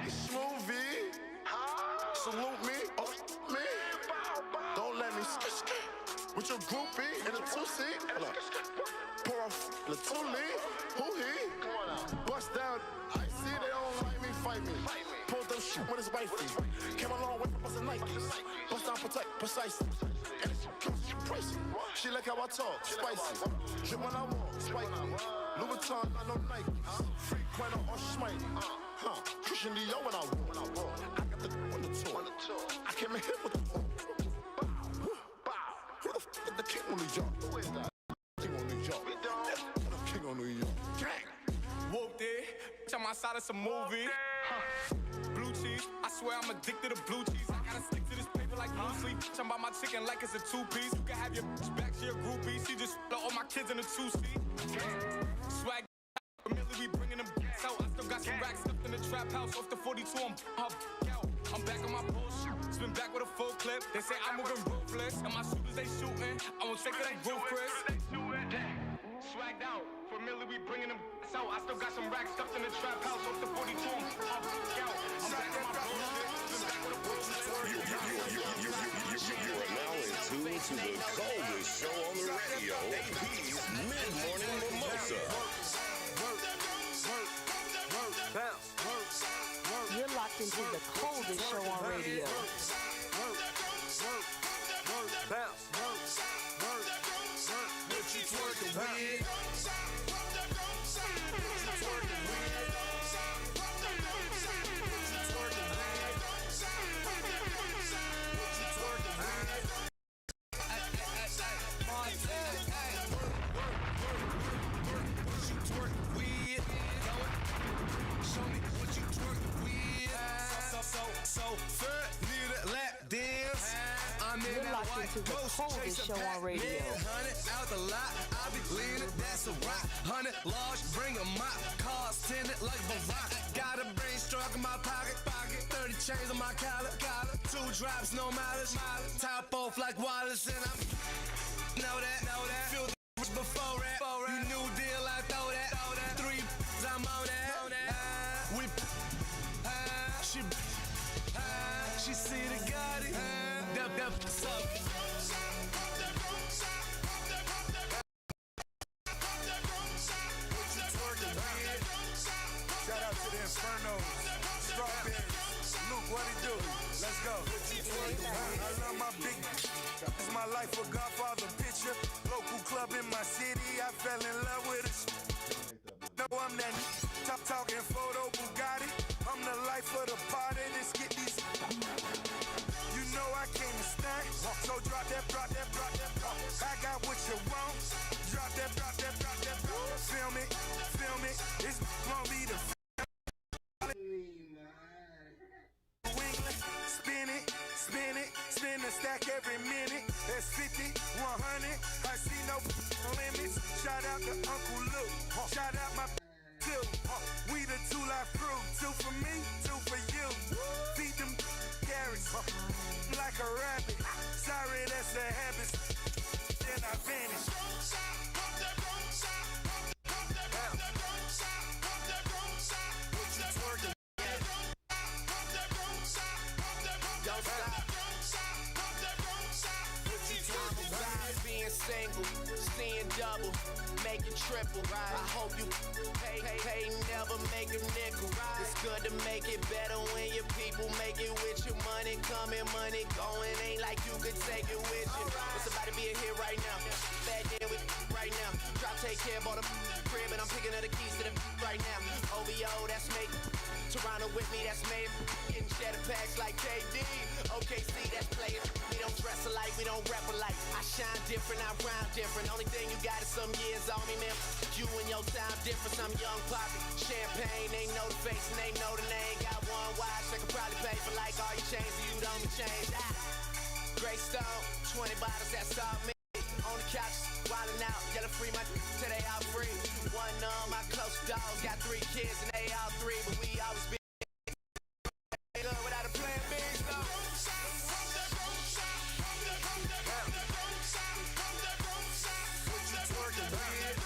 Smoothie. Salute me. Oh, me. Don't let me with your groupie in a two-seat. Pour off the two-lead. Who he? Bust down. I see they don't like me, fight me. Pull them shit with his wifey. Came a long way from busting Nikes. Bust down, protect, precisely. And it's pricey. She like how I talk, spicy. Drip when I walk, spiky. Louis Vuitton, I know Nikes. Frequent or smite. Christian Dior when I walk. I got the on the tour. I came in here with the who the f*** is the king on New York? Who is that? King on New York. The king on New York. Whooped it. I'm outside of some movie. Blue cheese. I swear I'm addicted to blue cheese. I gotta stick to this paper like loosely. I'm about my chicken like it's a two-piece. You can have your back to your groupie. She just all my kids in a two-seat. Swag. Familiar, we bringing them out. I still got some racks stuffed in the trap house. Off the 42, I'm back on my bullshit. Spin back with a full clip. They say I'm moving ruthless. And my shooters, they shooting. I won't take it, they groove, Chris. Swagged out. Familiar, we bringing them out. I still got some racks stuffed in the trap house. Off the 42, I'm back on my bullshit. You are now in tune to the coldest show on the radio, AP's Mid-Morning Mimosa. You're locked into the coldest show on radio. twerking with? So third, need a lap dance. I'm in that white ghost, chase a pack, man, 100 out the lot. I be leaning, that's a rock. 100 large, bring a mop. Cars tinted like Barack. Got a brain struck in my pocket. 30 chains on my collar. 2 drops, no mileage. Top off like Wallace, and I'm know that. Feel the before that. You new deal, I throw that. 3, I'm on that. She see the Gotti, what's up? Shout out to the Infernos, Strawberries, Luke, what it do? Let's go. I love my big, it's my life a Godfather picture. Local club in my city, I fell in love with it. No, I'm that top talking photo Bugatti. I'm the life of the party. Let's get these. You know I came to stand. So drop that. I got what you want. Drop that. Film it. It's gonna be the. Spin the stack every minute. That's 50, 100. I see no limits. Shout out to Uncle Luke. Shout out my two. We the 2 life crew. 2 for me, 2 for you. Feed them carrots like a rabbit. Sorry, that's a habit. Then I vanish. Don't stop. Being single, seeing double, making triple. I hope you pay, never make a nickel. It's good to make it better when your people make it with you. Money coming, money going. Ain't like you could take it with you. It's about to be a hit right now. Bad day with right now. Drop, take care, bought a crib, and I'm picking up the keys to the right now. OVO, that's me. Toronto with me, that's me. Getting cheddar packs like KD. OKC, that's players. We don't dress alike, we don't rap alike. I shine different, I rhyme different. Only thing you got is some years on me, man. You and your time difference. I'm young poppy. Champagne, they know the face and they know the name. Got one watch, I could probably pay for like all your chains, so you don't change. Grey Stone, 20 bottles, that's all me. On the couch, wildin' out, yelling free my till they all free. One of my close dogs got 3 kids and they all 3, but we always be good without a plan B, though. What you twerking with?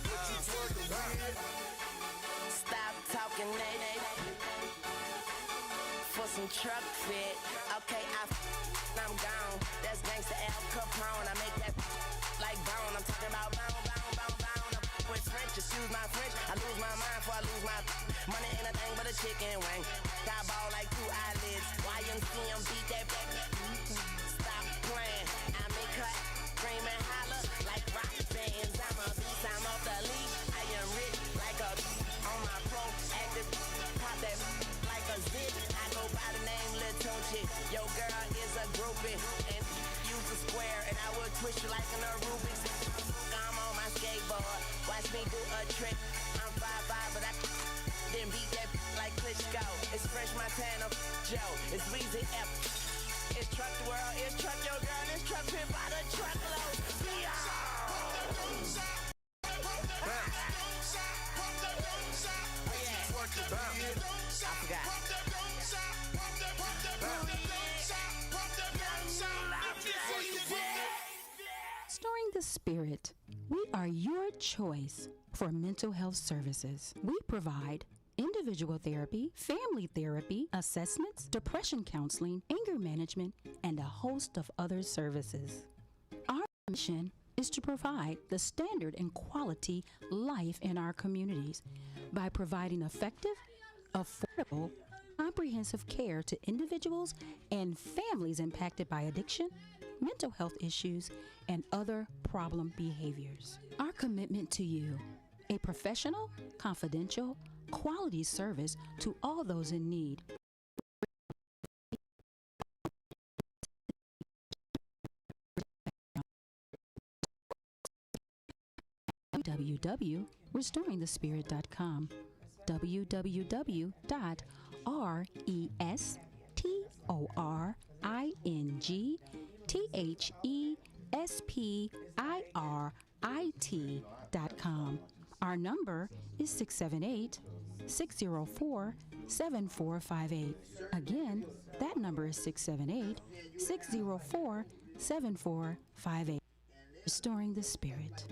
What you twerking with? Stop talking, nay. For some truck fit. Okay, I'm gone. That's gangsta Al Capone. I make that like bone. I'm talking about bone. I'm with French, excuse my French. I lose my mind before I lose my money. Ain't a thing but a chicken wing. Got ball like 2 eyelids. YMCM beat that back. Stop playing. I make her scream and holler like rock bands. I'm a beast, I'm off the leash. I am rich like a on my pro active. Pop that like a zit. I go by the name Lil Tunchi. Your girl is a groupie and use a square and I will twist you like an Rubik's. I'm on my skateboard. Watch me do a trick. I'm 5'5", but I then beat that like Klitschko. It's Fresh Montana, Joe. It's Weezy F. It's Truck the World. It's Truck Your Girl. It's Truck Pimp by the truckload. I forgot. Storing the Spirit. We are your choice for mental health services. We provide individual therapy, family therapy, assessments, depression counseling, anger management, and a host of other services. Our mission is to provide the standard and quality life in our communities by providing effective, affordable, comprehensive care to individuals and families impacted by addiction, mental health issues, and other problem behaviors. Our commitment to you, a professional, confidential, quality service to all those in need. www.restoringthespirit.com, www.restoringthespirit.com. Our number is 678-604-7458. Again, that number is 678-604-7458. Restoring the Spirit.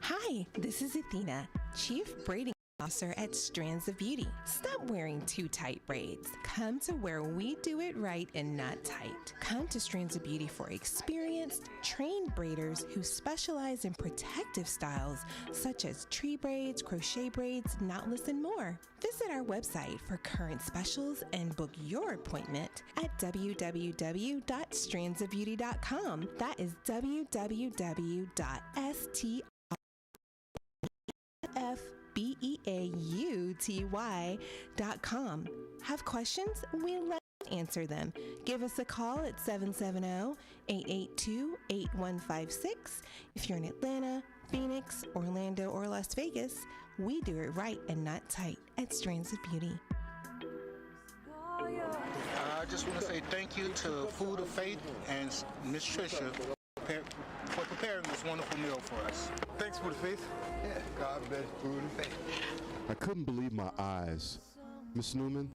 Hi, this is Athena, Chief Braiding Officer at Strands of Beauty. Stop wearing too tight braids. Come to where we do it right and not tight. Come to Strands of Beauty for experienced, trained braiders who specialize in protective styles such as tree braids, crochet braids, knotless, and more. Visit our website for current specials and book your appointment at www.strandsofbeauty.com. That is www.STFBEAUTY.com. Have questions? We'll let you answer them. Give us a call at 770-882-8156. If you're in Atlanta, Phoenix, Orlando, or Las Vegas, we do it right and not tight at Strands of Beauty. I just want to say thank you to Food of Faith and Miss Trisha for preparing this wonderful meal for us. Thanks, Food of Faith. Yeah, God bless Food of Faith. I couldn't believe my eyes. Miss Newman,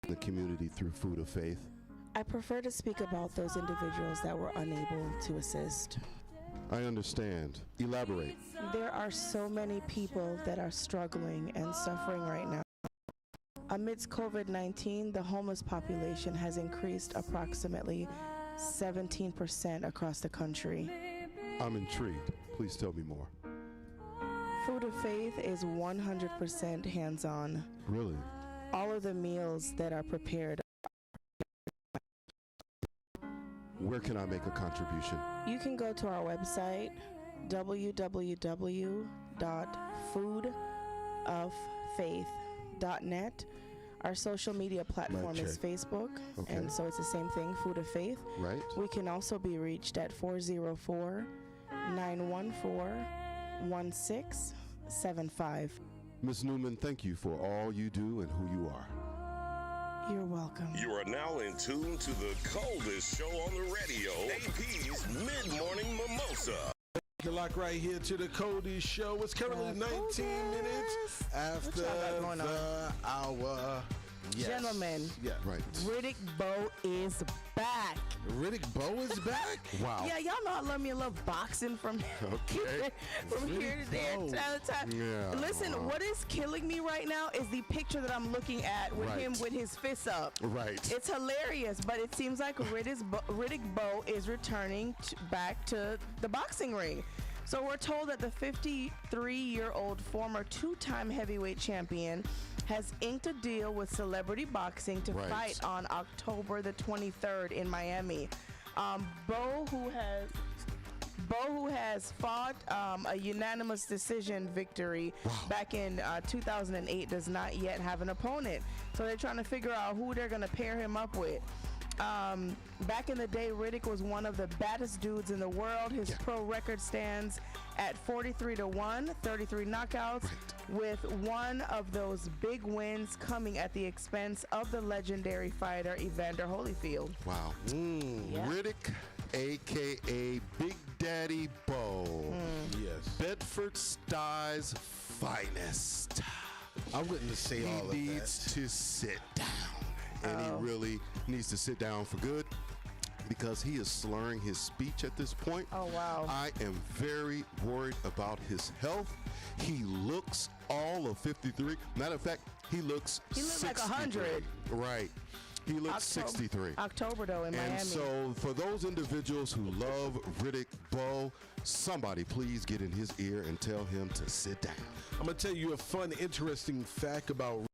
the community through Food of Faith. I prefer to speak about those individuals that were unable to assist. I understand. Elaborate. There are so many people that are struggling and suffering right now. Amidst COVID-19, the homeless population has increased approximately 17% across the country. I'm intrigued. Please tell me more. Food of Faith is 100% hands-on. Really? All of the meals that are prepared. Where can I make a contribution? You can go to our website, www.foodoffaith.net. Our social media platform is Facebook, and so it's the same thing, Food of Faith. Right. We can also be reached at 404-914-1675. Ms. Newman, thank you for all you do and who you are. You're welcome. You are now in tune to the coldest show on the radio, AP's Mid-Morning Mimosa. You're locked right here to the coldest show. It's currently 19 minutes after the hour. Yes. Gentlemen, right. Riddick Bowe is back. Riddick Bowe is back? Wow. Yeah, y'all know I love me a little boxing from here to there, time to time. Yeah. Listen, what is killing me right now is the picture that I'm looking at with him with his fists up. Right. It's hilarious, but it seems like Riddick Bowe is returning back to the boxing ring. So we're told that the 53-year-old former two-time heavyweight champion has inked a deal with Celebrity Boxing to fight on October the 23rd in Miami. Bowe, who has fought a unanimous decision victory back in 2008, does not yet have an opponent. So they're trying to figure out who they're going to pair him up with. Back in the day, Riddick was one of the baddest dudes in the world. His pro record stands at 43-1, 33 knockouts, with one of those big wins coming at the expense of the legendary fighter Evander Holyfield. Wow. Riddick, a.k.a. Big Daddy Bowe. Yes. Bedford Stuy's finest. I wouldn't say all of that. He needs to sit down. And he really needs to sit down for good because he is slurring his speech at this point. Oh, wow. I am very worried about his health. He looks all of 53. Matter of fact, he looks like 100. Right. He looks 63. October, though, in Miami. And so for those individuals who love Riddick Bowe, somebody please get in his ear and tell him to sit down. I'm going to tell you a fun, interesting fact about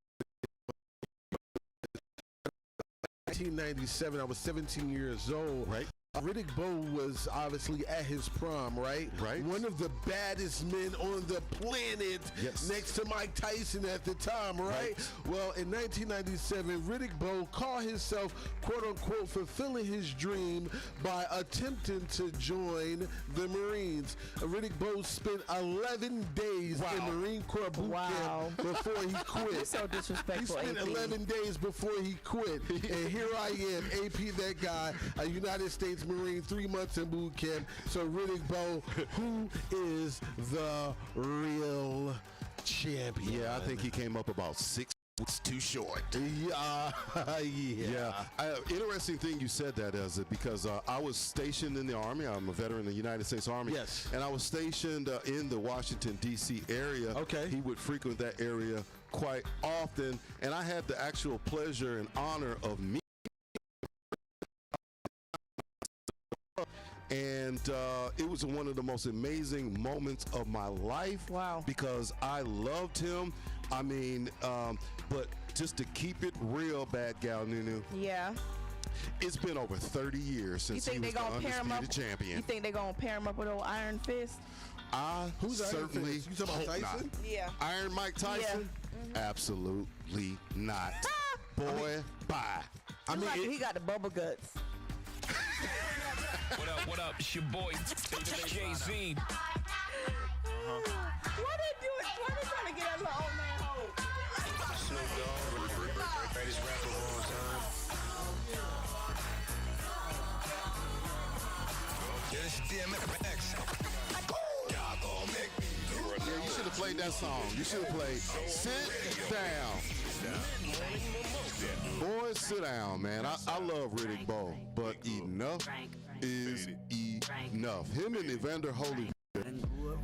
1997. I was 17 years old. Right. Riddick Bowe was obviously at his prime, right? Right. One of the baddest men on the planet, yes, next to Mike Tyson at the time, right? Well, in 1997, Riddick Bowe called himself, quote-unquote, fulfilling his dream by attempting to join the Marines. Riddick Bowe spent 11 days in Marine Corps boot camp before he quit. So disrespectful, He spent AP. 11 days before he quit. And here I am, AP that guy, a United States Marine, 3 months in boot camp. So Riddick Bowe, who is the real champion? Yeah, I think he came up about 6 weeks too short. Yeah. Interesting thing you said that, as because I was stationed in the Army. I'm a veteran of the United States Army. Yes. And I was stationed in the Washington, D.C. area. Okay. He would frequent that area quite often. And I had the actual pleasure and honor of meeting. And it was one of the most amazing moments of my life. Wow. Because I loved him. I mean, but just to keep it real, Bad Gal Nunu. Yeah. It's been over 30 years since he was the undisputed champion. You think they're going to pair him up with old Iron Fist? Who's certainly Iron Fist? You talking about Tyson? not. Yeah. Iron Mike Tyson? Yeah. Absolutely not. Boy, bye. He got the bubble guts. What up? It's your boy, Jay-Z. Why they do it? Why they trying to get us an old man hole? Snoop Dogg, greatest rapper of all time. Yes, DMX. Y'all gon' make me do it. Yeah, you should have played that song. You should have played Sit Down. Boys, sit down, man. I love Riddick Bowe, but enough is enough. Him and Evander Holyfield,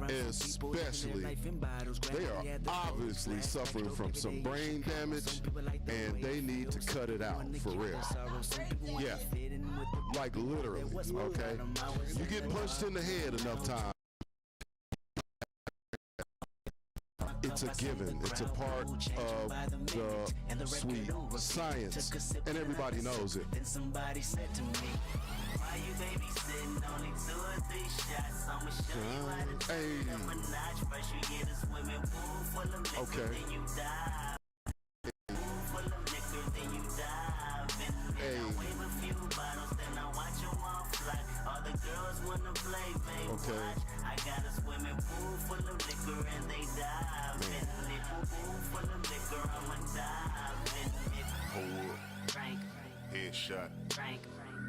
especially, they are obviously suffering from some brain damage, and they need to cut it out for real. Yeah, like literally, okay? You get punched in the head enough times, it's a given. It's a part of the sweet science, and everybody knows it. Then somebody said to me, why you babysitting? Only 2 or 3 shots. I'ma show you how to turn it up a notch. First you get a swimming pool full of liquor, then you dive. Pool full of liquor, then you dive. And then I wave a few bottles, then I watch them all fly. All the girls wanna play, babe, watch. I got a swimming pool full of liquor and they dive in it. Pool full of liquor, I'ma dive in it. Hold up. Frank, Headshot. Frank,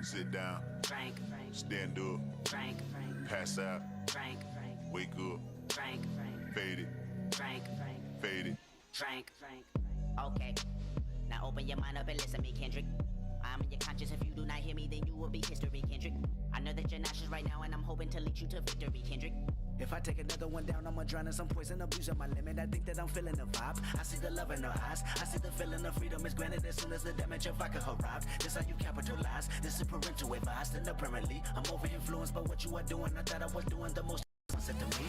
Sit down. Frank, Stand up. Frank, Pass out. Frank, Wake up. Frank, Fade it. Frank, Fade it. Frank. Okay, now open your mind up and listen to me, Kendrick. I'm in your conscience. If you do not hear me, then you will be history, Kendrick. I know that you're nauseous right now, and I'm hoping to lead you to victory, Kendrick. If I take another one down, I'ma drown in some poison, abusing my limit. I think that I'm feeling the vibe. I see the love in her eyes. I see the feeling of freedom is granted as soon as the damage of vodka arrives. This how you capitalize. This is parental advice. And apparently, I'm over influenced by what you are doing. I thought I was doing the most. Said to me,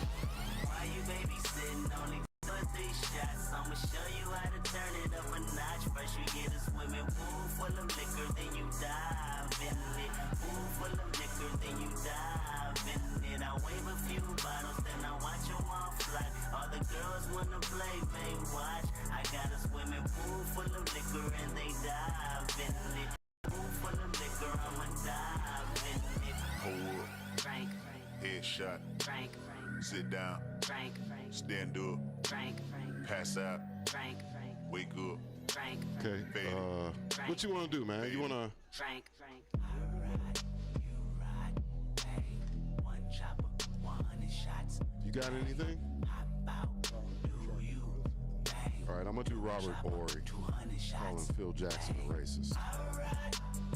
why you babysitting? Only 2 or 3 shots. I'ma show you how to turn it up a notch. First you get a swimming pool full of liquor, then you dive in it. Pool full of liquor, then you dive in it. I wave a few bottles, then I watch them all fly. All the girls wanna play, babe, watch. I got a swimming pool full of liquor and they dive in it. Pool full of liquor, I'ma dive in it. Hold up. Frank, Headshot. Frank, Sit down. Frank, Stand up. Frank, Pass out. Frank, Wake up. Frank, Okay, what you want to do, man? You want to... Frank. You ride, hey, 1 chopper, 100 shots. You got anything? All right, I'm going to do Robert Horry. Calling Phil Jackson a racist.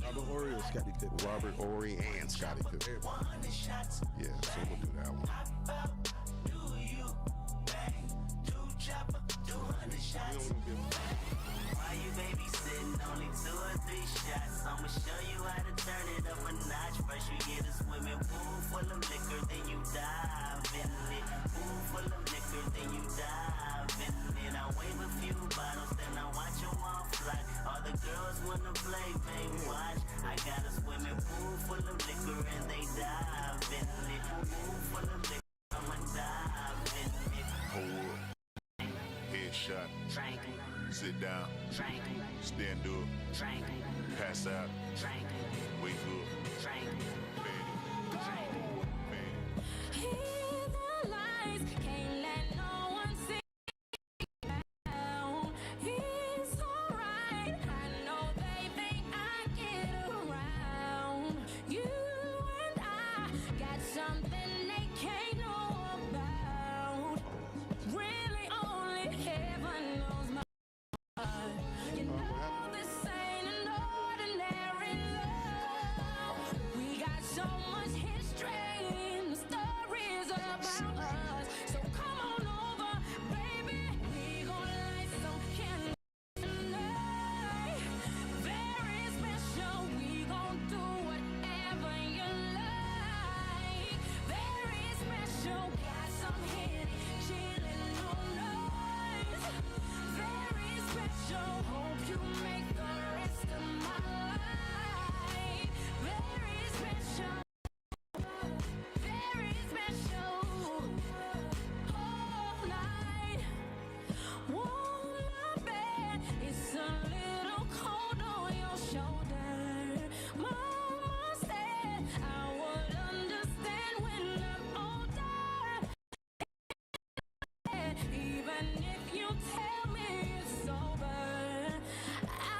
Robert Horry or Scottie Pippen? Robert Horry and Scottie Pippen. Yeah, so I'm going to do that one. Why you babysitting? Only 2 or 3 shots. I'ma show you how to turn it up a notch. First you get a swimming pool full of liquor, then you dive in it. Pool full of liquor, then you dive in it. I wave a few bottles, then I watch them all fly. All the girls wanna play, babe, watch. I got a swimming pool full of liquor and they dive in it. Pool full of liquor, I'ma dive in it. Hold up. Headshot. Drink. Sit down. Drink. Stand up. Drink. Pass out. Drink. Wake up. Drink. Hear the lies, can't let no one see down. It's alright, I know they think I get around. You and I got something they can't know about. Really only heaven knows my heart. You know this ain't an ordinary love. We got so much history. About us, so come on over, baby. We gon' light some candles tonight. Very special. We gon' do whatever you like. Very special. Got some Henny chillin' all night. Very special. Hope you make the rest of my life. Very special. Very special. All night. Warm my bed. It's a little cold on your shoulder. Mama said I would understand when I'm older. Even if you tell me it's over,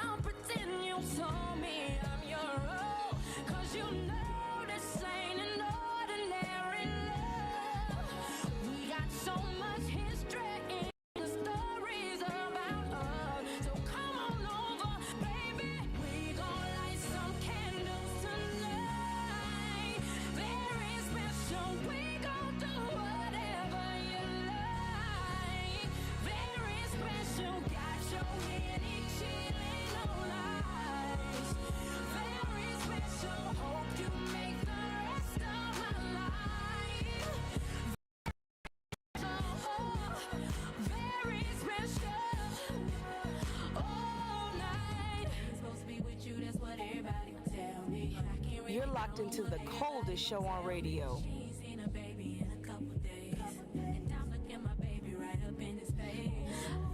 I'll pretend you told me I'm your own. 'Cause you know this ain't an ordinary love. We got so much history in the stories about us. So come on over, baby. We gon' light some candles tonight. Very special. We gon' do whatever you like. Very special. Got your Henny chillin' on ice. Very special. Hope you make the rest of my life. Very special. All night. Supposed to be with you, that's what everybody tell me. You're locked into the coldest show on radio. Ain't seen a baby in a couple days. And I'm looking my baby right up in his face.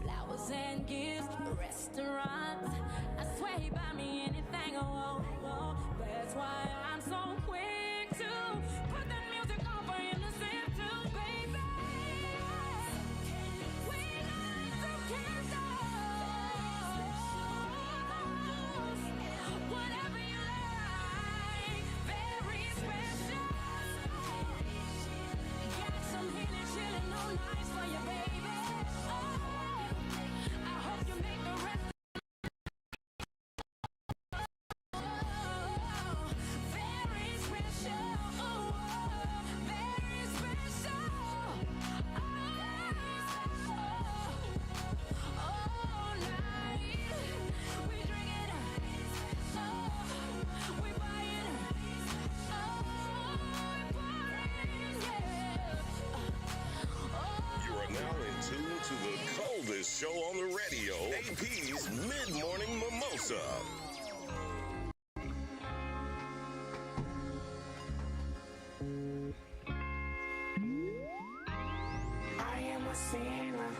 Flowers and gifts, restaurants. I swear he buy me anything I want. That's why I'm so quick to put that music on for him to sing to, baby. We light some candles. Whatever you like. Very special. Got some Henny chillin' on nice for you, baby. I hope you make the rest. Very special. Very special. All night. We drink it. We buy it. You are now in tune to the coldest show on the radio, AP's Mid-Morning Mimosa. I am a sinner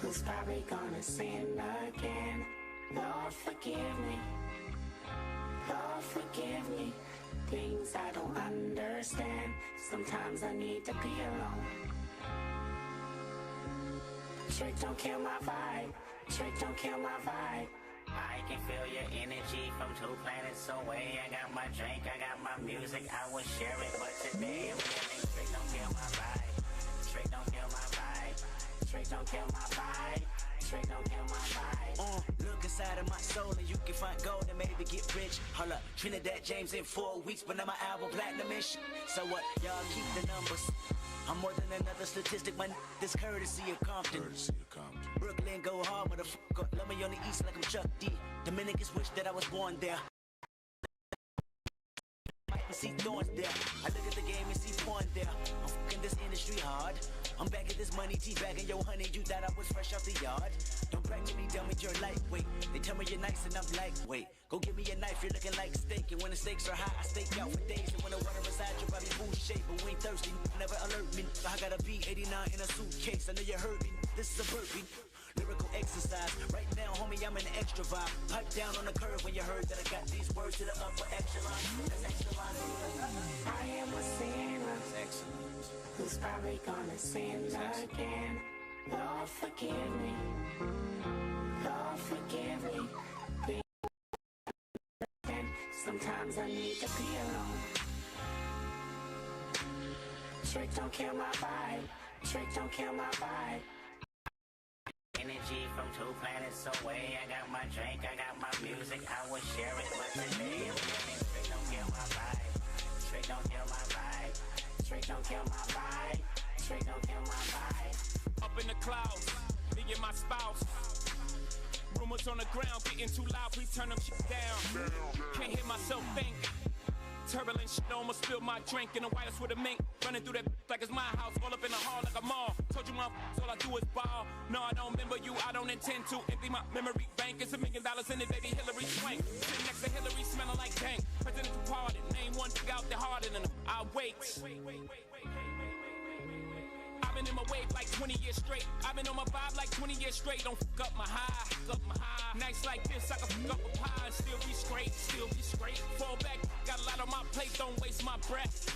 who's probably gonna sin again. Lord, forgive me. Lord, forgive me. Things I don't understand. Sometimes I need to be alone. Trick don't kill my vibe. Trick don't kill my vibe. I can feel your energy from 2 planets away. I got my drink, I got my music, I will share it. But today I'm feeling trick don't kill my vibe. Trick don't kill my vibe. Trick don't kill my vibe. Trick don't kill my vibe. Look inside of my soul and you can find gold and maybe get rich. Hold up, Trinidad James in 4 weeks, but now my album platinum-ish. So what? Y'all keep the numbers. I'm more than another statistic, my this courtesy of Compton. Brooklyn go hard, motherfucker. Love me on the east like I'm Chuck D. Dominicans wish that I was born there. See thorns there. I look at the game and see porn there. I'm fucking this industry hard. I'm back at this money, teabagging your honey. You thought I was fresh off the yard. Don't brag to me, dummy, you're lightweight. They tell me you're nice and I'm lightweight. Go give me a knife, you're looking like steak. And when the stakes are high, I stake out for days. And when the water resides, your body food shape. But we ain't thirsty, never alert me. I got a B89 in a suitcase. I know you heard me. This is a burpee. Lyrical exercise. Right now, homie, I'm in the extra vibe. Pipe down on the curve when you heard that I got these words to the upper echelon. That's excellent. I am a sinner who's probably gonna sin again. Lord, forgive me. Lord, forgive me. Sometimes I need to be alone. Trick don't kill my vibe. Trick don't kill my vibe. Energy from 2 planets away. I got my drink, I got my music. I will share it, but today Trick don't kill my vibe. Trick don't kill my vibe. Trick don't kill my vibe. Trick don't kill my vibe. Up in the clouds, me and my spouse. Rumors on the ground getting too loud. Please turn them shit down. Can't hear myself think. Turbulent shit, almost spilled my drink in the White House with a mink. Running through that like it's my house, all up in the hall like a mall. Told you my all I do is ball. No, I don't remember you, I don't intend to. Empty my memory bank, it's $1 million in it, baby Hillary Swank. Sitting next to Hillary, smelling like dank. Presidential pardon, name one out there harder than him. I wait. I've been in my wave like 20 years straight. I've been on my vibe like 20 years straight. Don't fuck up my high, fuck up my high. Nights like this, I can fuck up a pie and still be straight, still be straight. Fall back, got a lot on my plate, don't waste my breath.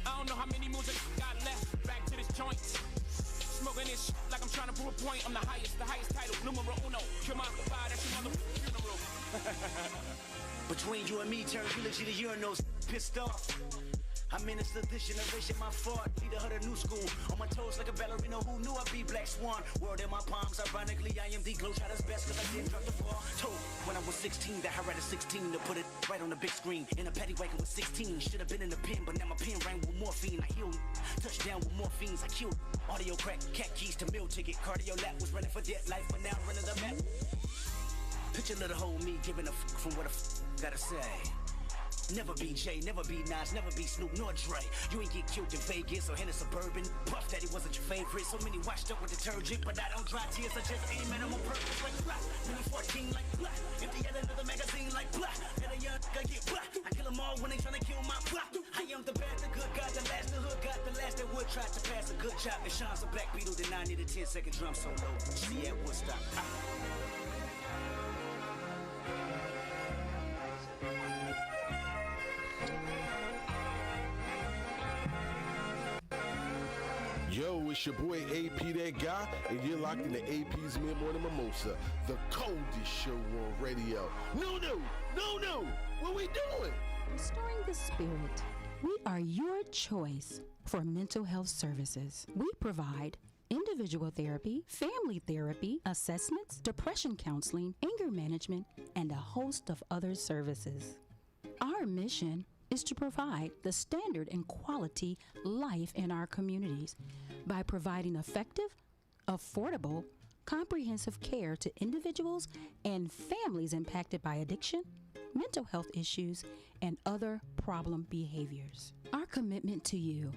I don't know how many moves I got left. Back to this joint. Smoking this like I'm trying to prove a point. I'm the highest title, numero uno. Kill my vibe, that's your mother funeral. Between you and me, turn eulogy to urinals. Pissed off. I minister this generation, my fault. Leader of the new school. On my toes like a ballerina who knew I'd be Black Swan. World in my palms, ironically, I am the Globetrotter's best cause I didn't drop the ball. Told when I was 16 that I read a 16 to put it right on the big screen. In a paddy wagon with 16. Should have been in the pen, but now my pen rang with morphine. I healed. Touchdown with morphines, I killed. Audio crack, cat keys to meal ticket. Cardio lap was running for dead life, but now running the map. Picture little whole me giving a from what a gotta say. Never be Jay, never be Nas, never be Snoop nor Dre. You ain't get killed in Vegas or in a Suburban. Puff Daddy wasn't your favorite. So many washed up with detergent, but I don't dry tears. I just aim at them on purpose like blah. Mini 14 like blah. Empty out another magazine like blah. Let a young guy get blah. I kill them all when they tryna kill my blah. I am the bad, the good, got the last, the hood, got the last that would try to pass a good job. And Sean's a Black Beetle, then I need a 10-second drum solo. See at Woodstock. Yo, it's your boy AP That Guy, and you're locked in the AP's Mid-Morning Mimosa, the coldest show on radio. No, what we doing? Restoring the Spirit. We are your choice for mental health services. We provide individual therapy, family therapy, assessments, depression counseling, anger management, and a host of other services. Our mission is to provide the standard and quality life in our communities by providing effective, affordable, comprehensive care to individuals and families impacted by addiction, mental health issues, and other problem behaviors. Our commitment to you,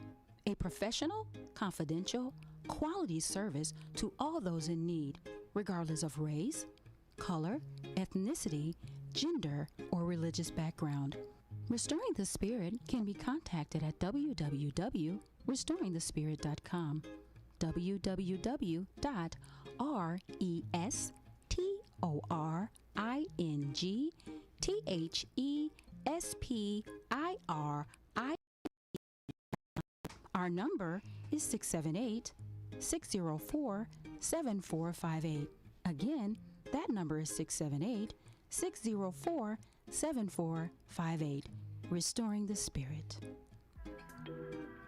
a professional, confidential, quality service to all those in need, regardless of race, color, ethnicity, gender, or religious background. Restoring the Spirit can be contacted at www.restoringthespirit.com, www.restoringthespirit. Our number is 678-604-7458. Again, that number is 678-604-7458. Restoring the Spirit.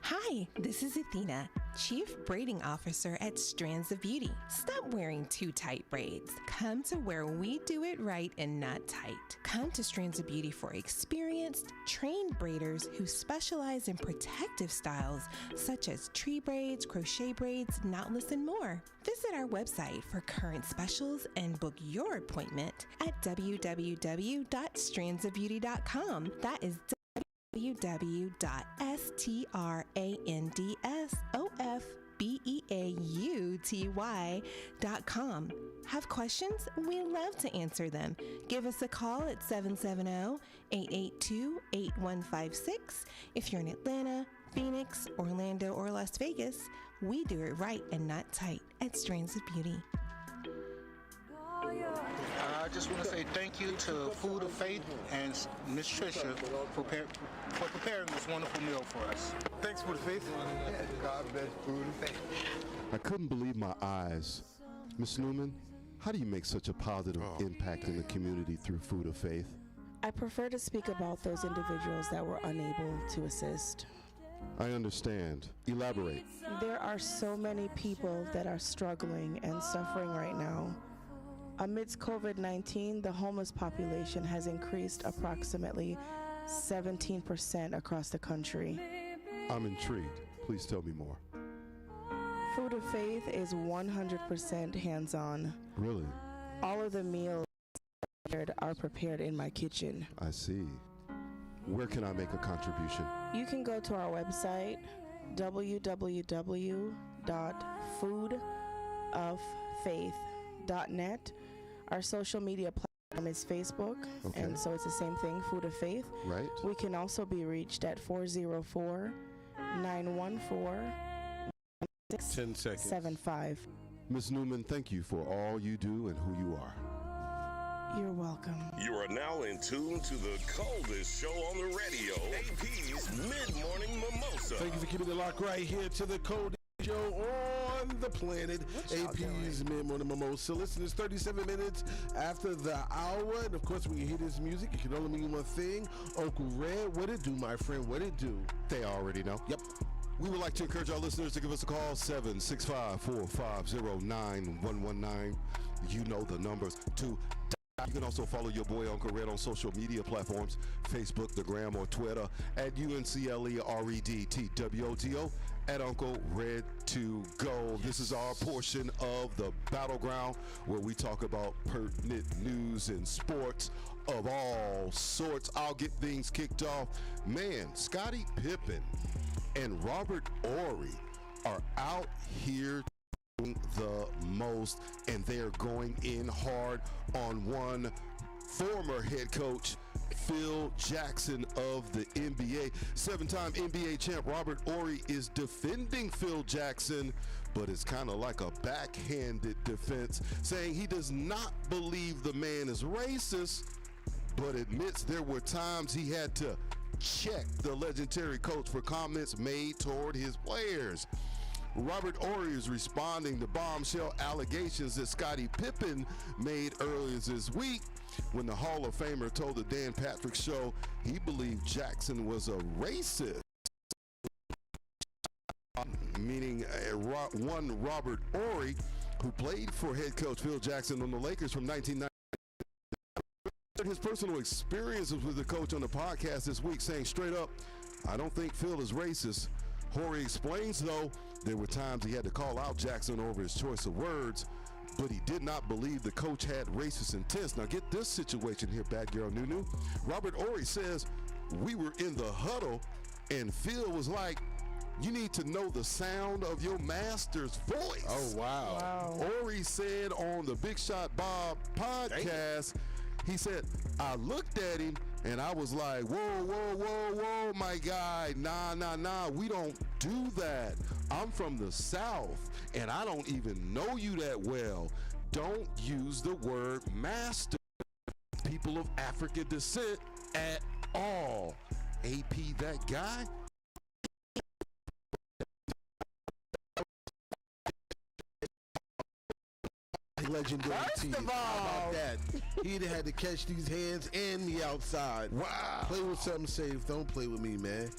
Hi, this is Athena, Chief Braiding Officer at Strands of Beauty. Stop wearing too tight braids. Come to where we do it right and not tight. Come to Strands of Beauty for experience, experienced, trained braiders who specialize in protective styles such as tree braids, crochet braids, knotless, and more. Visit our website for current specials and book your appointment at www.strandsofbeauty.com. That is www.strandsofbeauty.com. Have questions? We love to answer them. Give us a call at 770-882-8156. If you're in Atlanta, Phoenix, Orlando, or Las Vegas, we do it right and not tight at Strands of Beauty. I just want to say thank you to Food of Faith and Miss Trisha for preparing this wonderful meal for us. Thanks, Food of Faith. Yeah, God bless Food of Faith. I couldn't believe my eyes. Miss Newman, how do you make such a positive impact in the community through Food of Faith? I prefer to speak about those individuals that were unable to assist. I understand. Elaborate. There are so many people that are struggling and suffering right now. Amidst COVID-19, the homeless population has increased approximately 17% across the country. I'm intrigued. Please tell me more. Food of Faith is 100% hands-on. Really? All of the meals are prepared in my kitchen. I see. Where can I make a contribution? You can go to our website, www.foodoffaith.net. Our social media platform is Facebook, and so it's the same thing, Food of Faith. Right. We can also be reached at 404-914-1075. Ms. Newman, thank you for all you do and who you are. You're welcome. You are now in tune to the coldest show on the radio, AP's Mid-Morning Mimosa. Thank you for keeping it locked right here to the coldest show on the planet, AP's Mid-Morning Mimosa. Listen, it's 37 minutes after the hour, and of course, when you hear this music, it can only mean one thing. Uncle Red, what it do, my friend? What it do? They already know. Yep. We would like to encourage our listeners to give us a call, 765-450-9119. You know the numbers. You can also follow your boy Uncle Red on social media platforms, Facebook, the Gram, or Twitter at UNCLEREDTWOTO at Uncle Red to Go. This is our portion of the Battleground where we talk about pertinent news and sports of all sorts. I'll get things kicked off. Man, Scottie Pippen and Robert Horry are out here the most, and they're going in hard on one former head coach, Phil Jackson of the NBA. Seven-time NBA champ Robert Horry is defending Phil Jackson, but it's kind of like a backhanded defense, saying he does not believe the man is racist, but admits there were times he had to check the legendary coach for comments made toward his players. Robert Horry is responding to bombshell allegations that Scottie Pippen made earlier this week when the Hall of Famer told the Dan Patrick Show he believed Jackson was a racist, meaning one Robert Horry, who played for head coach Phil Jackson on the Lakers from 1990. His personal experiences with the coach on the podcast this week, saying straight up, I don't think Phil is racist. Horry explains, though, there were times he had to call out Jackson over his choice of words, but he did not believe the coach had racist intent. Now get this situation here, Bad Girl Nunu. Robert Horry says, we were in the huddle, and Phil was like, you need to know the sound of your master's voice. Oh, wow. Horry said on the Big Shot Bob podcast, he said, I looked at him and I was like, whoa, my guy. Nah, we don't do that. I'm from the South and I don't even know you that well. Don't use the word master, people of African descent at all. AP, that guy? Legendary team. How about that? He'd have had to catch these hands and me outside. Wow. Play with something safe. Don't play with me, man.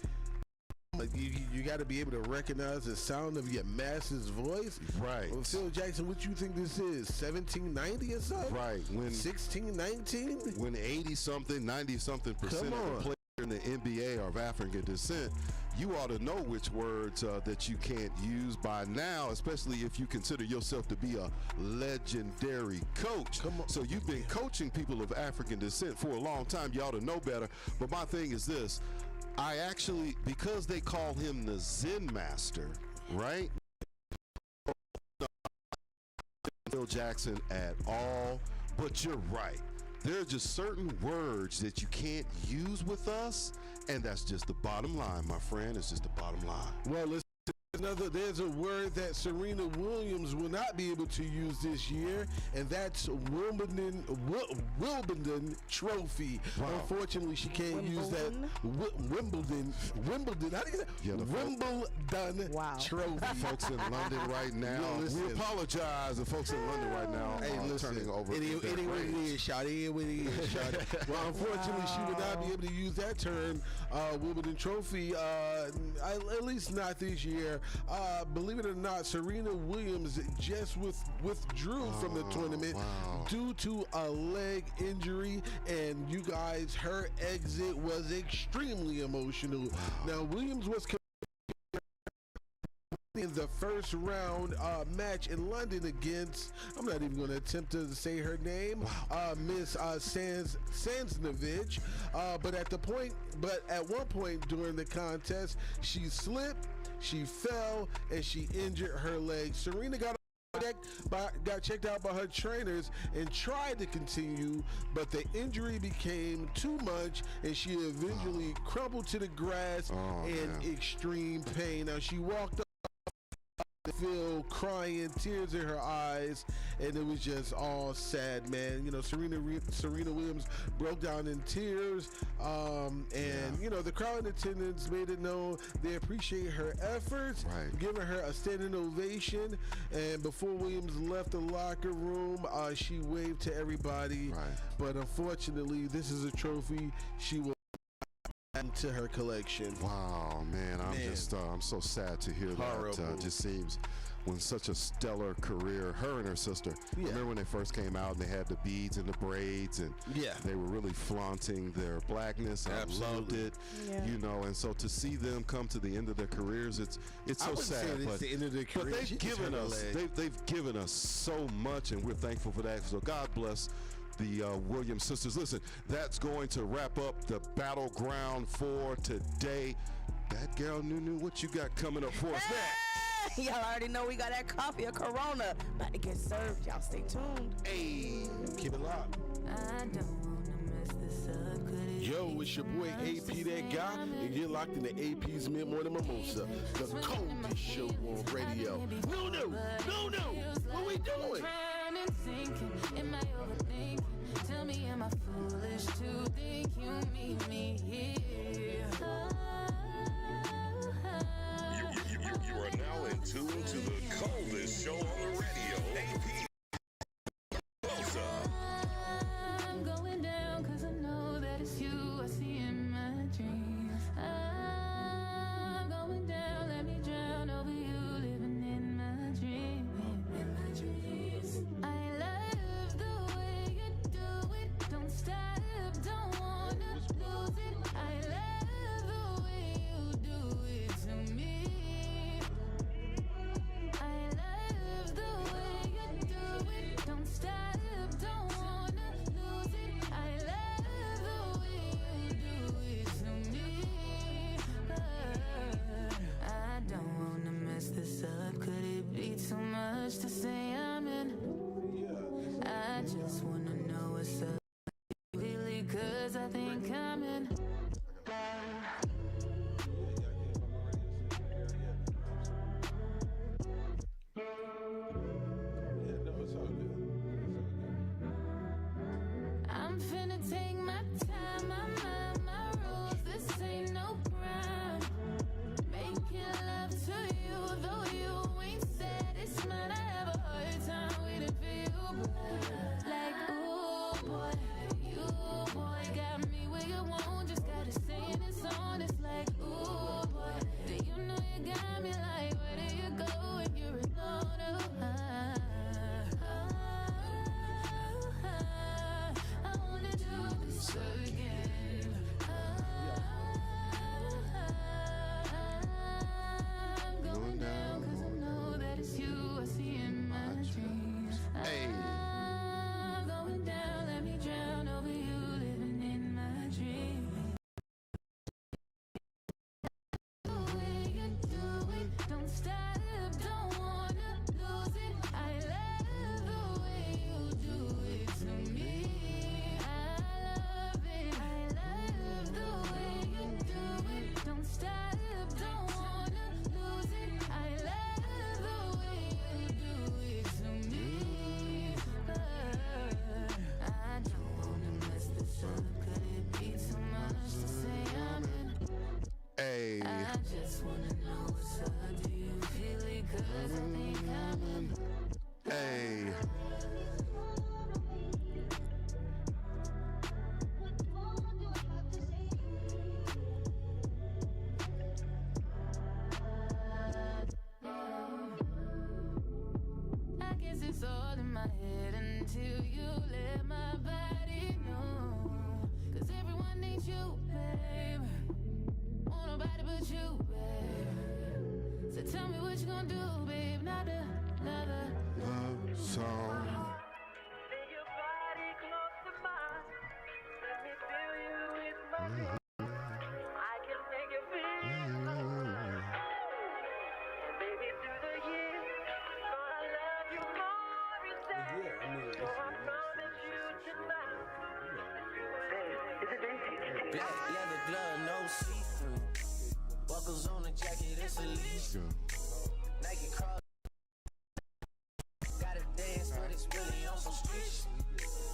You got to be able to recognize the sound of your master's voice. Right. Well, Phil Jackson, what you think this is? 1790 or something? Right. When 1619? When 80-something, 90-something percent of the players in the NBA are of African descent, you ought to know which words that you can't use by now, especially if you consider yourself to be a legendary coach. So you've been coaching people of African descent for a long time. You ought to know better. But my thing is this. I actually, because they call him the Zen Master, right? Phil Jackson at all, but you're right. There are just certain words that you can't use with us, and that's just the bottom line, my friend. It's just the bottom line. Well, listen. There's a word that Serena Williams will not be able to use this year, and that's Wimbledon Trophy. Wow. Unfortunately, she can't use that Wimbledon. How do you say? Yeah, Wimbledon Trophy. Folks in London right now. We apologize. The folks in London right now. Hey, listen. Turning over. It ain't what it is, shot. It ain't what it is, shot. Well, unfortunately, she will not be able to use that term, Wimbledon Trophy. At least not this year. Believe it or not, Serena Williams just withdrew from the tournament due to a leg injury, and you guys, her exit was extremely emotional. Now, Williams was in the first round match in London against, I'm not even going to attempt to say her name, Miss Sansnovich. But at one point during the contest, she slipped, she fell, and she injured her leg. Serena got checked out by her trainers and tried to continue, but the injury became too much, and she eventually crumpled to the grass in extreme pain. Now, she walked up the field crying, tears in her eyes, and it was just all sad, man. You know, Serena Williams broke down in tears, you know, the crowd in attendance made it known they appreciate her efforts, giving her a standing ovation. And before Williams left the locker room, she waved to everybody. But unfortunately, this is a trophy she will add to her collection. Wow, man, I'm so sad to hear that. Just seems when such a stellar career, her and her sister. Remember when they first came out and they had the beads and the braids, and they were really flaunting their blackness. I loved it, you know. And so to see them come to the end of their careers, it's so sad. It's the end of their career. But they've given us so much, and we're thankful for that. So God bless the Williams sisters. Listen, that's going to wrap up the battleground for today. Bad girl Nunu, what you got coming up for us next? Y'all already know we got that coffee or Corona about to get served. Y'all stay tuned. Hey, keep it locked. I don't wanna mess this up. Yo, it's your boy AP That Guy, and you're locked in the AP's Mid-Morning Mimosa, the coldest show on radio. No, what we doing? Tell me, am I foolish to think you meet me here? You are now in tune to the coldest show on the radio. AP Mimosa. I'm going down 'cause I know that it's you I see in my dreams. I'm going down, let me drown over you, living in my dreams. I love the way you do it, don't stop, don't wanna lose it. I love the way you do it to me. I love the way you do it, don't stop, don't wanna lose it. I love the way you do it to me. I don't wanna mess this up, could it be too much to say I'm in? I just wanna know what's up, really, 'cause I think I'm in. I'm finna take my time, my mind, my rules, this ain't no crime. Making love to you, though you ain't said it's mine. I have a hard time waiting for you. Like, ooh, boy, you, boy, got me where you want, just gotta say it, it's on. It's like, ooh, boy, do you know you got me like, where do you go when you're alone? I wanna do this again. just wanna know what's up. Do you feel it? 'Cause I think I'm Hey. I guess it's all in my head until you let my body know. 'Cause everyone needs you, babe. Won't nobody but you, babe. So tell me what you gonna do, babe. Another love song. Black leather glove, no see-through. Buckles on the jacket, it's a leash. Nike cross. Gotta dance, but it's really on some street shit.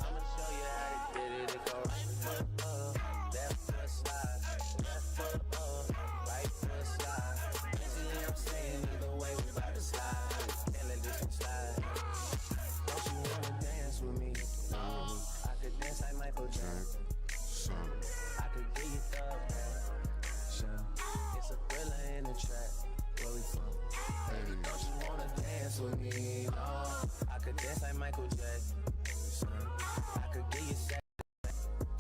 I'ma show you how they did it. It go right foot up, left foot slide, left foot up, right foot slide. Basically, I'm saying either way, we bout to slide. Can't let this one slide. Don't you wanna dance with me? I could dance like Michael Jackson. I could get you thug passion. It's a thriller in the track. Where we from? Baby, don't you wanna dance with me? No, I could dance like Michael Jackson. I could get you satisfaction.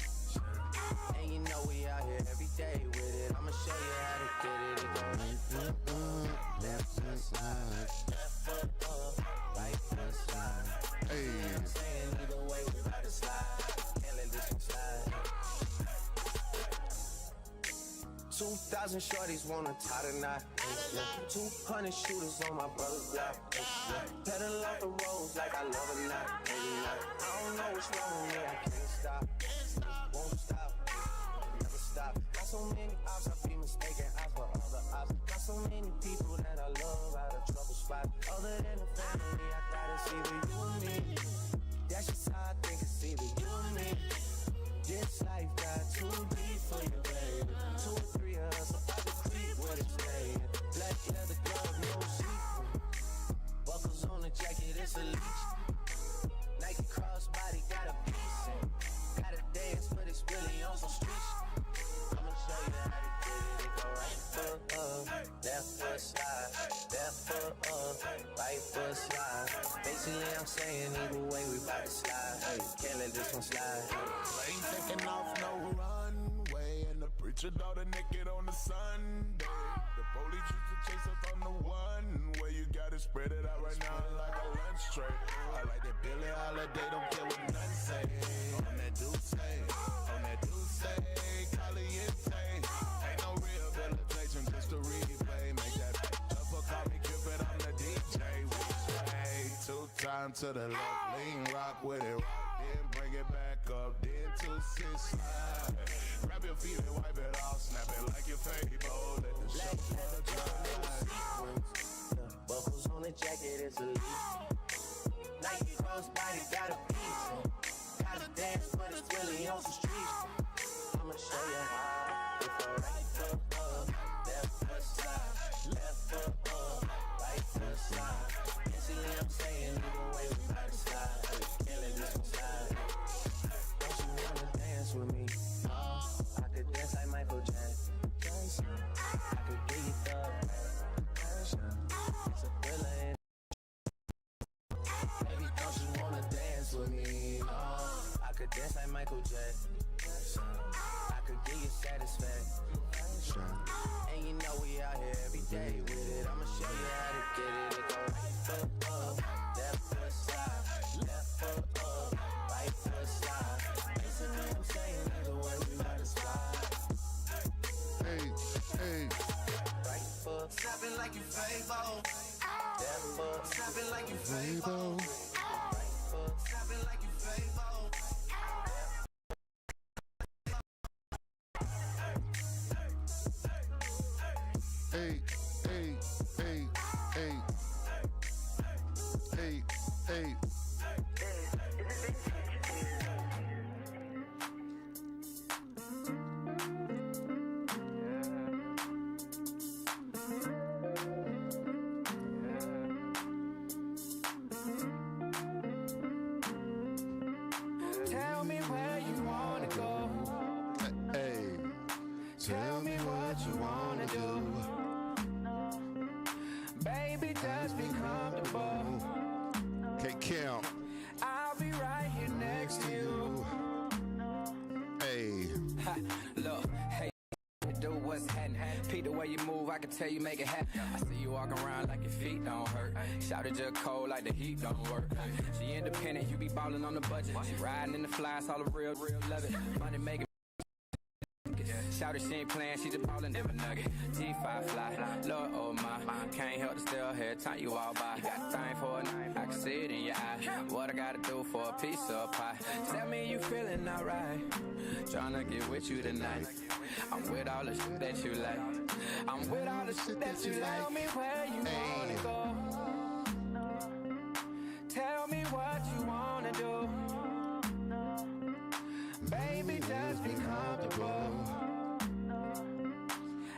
And you know we out here every day with it. I'ma show you how to get it. It go right foot up, left foot slide, left foot up, right foot slide. Hey, I'm saying either way we about to slide. Can't let this one slide. 2,000 shorties wanna tie the knot. 200 shooters on my brother's block. Pedal off the roads like I love it not. Maybe not. I don't know what's wrong with me. I can't stop. Won't stop. Never stop. Got so many ops, I be mistaken ops for other ops. Got so many people that I love out of trouble spot. Other than the family, I gotta see the you and me. That's just how I think it's either you and me. This life got too deep for you, baby. 2 or 3 of us about to creep where it's staying. Black leather glove, no see-through. Buckles on the jacket, it's a leash. Nike crossbody got a piece in. Gotta dance, but it's really on some street shit. I'ma show you how to get it. It go right foot up, left foot slide, left foot up, right foot slide. Basically, I'm saying either way we bout to slide. Hey, can't let this one slide. Ain't taking off no runway, and the preacher daughter naked on the Sunday. The police used to chase us on the one way. You gotta spread it out right now like a lunch tray. I like that Billie Holiday, don't care what none say. On that Duce, Caliente. Ain't no rehabilitation, just a replay. Make that upper call me Cupid, I'm the DJ. We play 2 times to the left, lean rock with it. Then bring it back up, then 2 6 slide. Grab your feet and wipe it off, snap it like your Fable. Let the chauffeur drive. Buckles on the jacket, it's a leash. Nike crossbody got a piece in. Gotta dance, but it's really on some street. I'ma show you how. If I right foot up, left foot slide, left foot up, right foot slide. Basically, I'm saying either way we bout to slide. Can't let this one slide. Don't you wanna dance with me? No, I could dance like Michael Jackson. I could get you thug passion. It's a thriller in. Baby, don't you wanna dance with me? No, I could dance like Michael Jackson. I could give you satisfaction. And you know we out here every day with it. I'ma show you how to get it. It go right foot up, left foot slide, left foot up, right foot slide. Basically, I'm saying either way we bout to slide. Hey, hey. Right foot, snapping like you Fable. Left foot, snapping like you Fable. Right foot, snapping like you Fable. Hey, hey, hey, hey. Hey, hey. I can tell you make it happen. I see you walking around like your feet don't hurt. Shouted just cold like the heat don't work. She independent, you be ballin' on the budget. She riding in the flies, all the real love it. Money making. Shouted she ain't playing, she just ballin' them a nugget. G5 fly, Lord oh my, can't help to still hear time you all by. Got a thing for a night, I can see it in your eye. What I gotta do for a piece of pie? Tell me you feeling alright. Tryna get with you tonight. I'm with all the shit that you like. I'm with all the shit that you like. Tell me where you wanna go. Tell me what you wanna do. Baby, just be comfortable.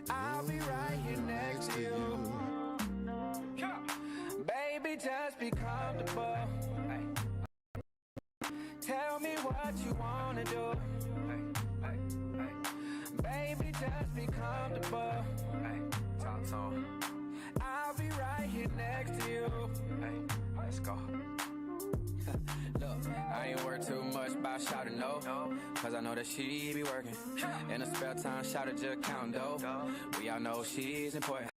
I'll be right here next to you. Baby, just be comfortable. Tell me what you wanna do. Baby, just be comfortable. I'll be right here next to you. Let's go. Look, I ain't worried too much about shouting no, cause I know that she be working. In her spare time, shouting just counting dough. We all know she's important.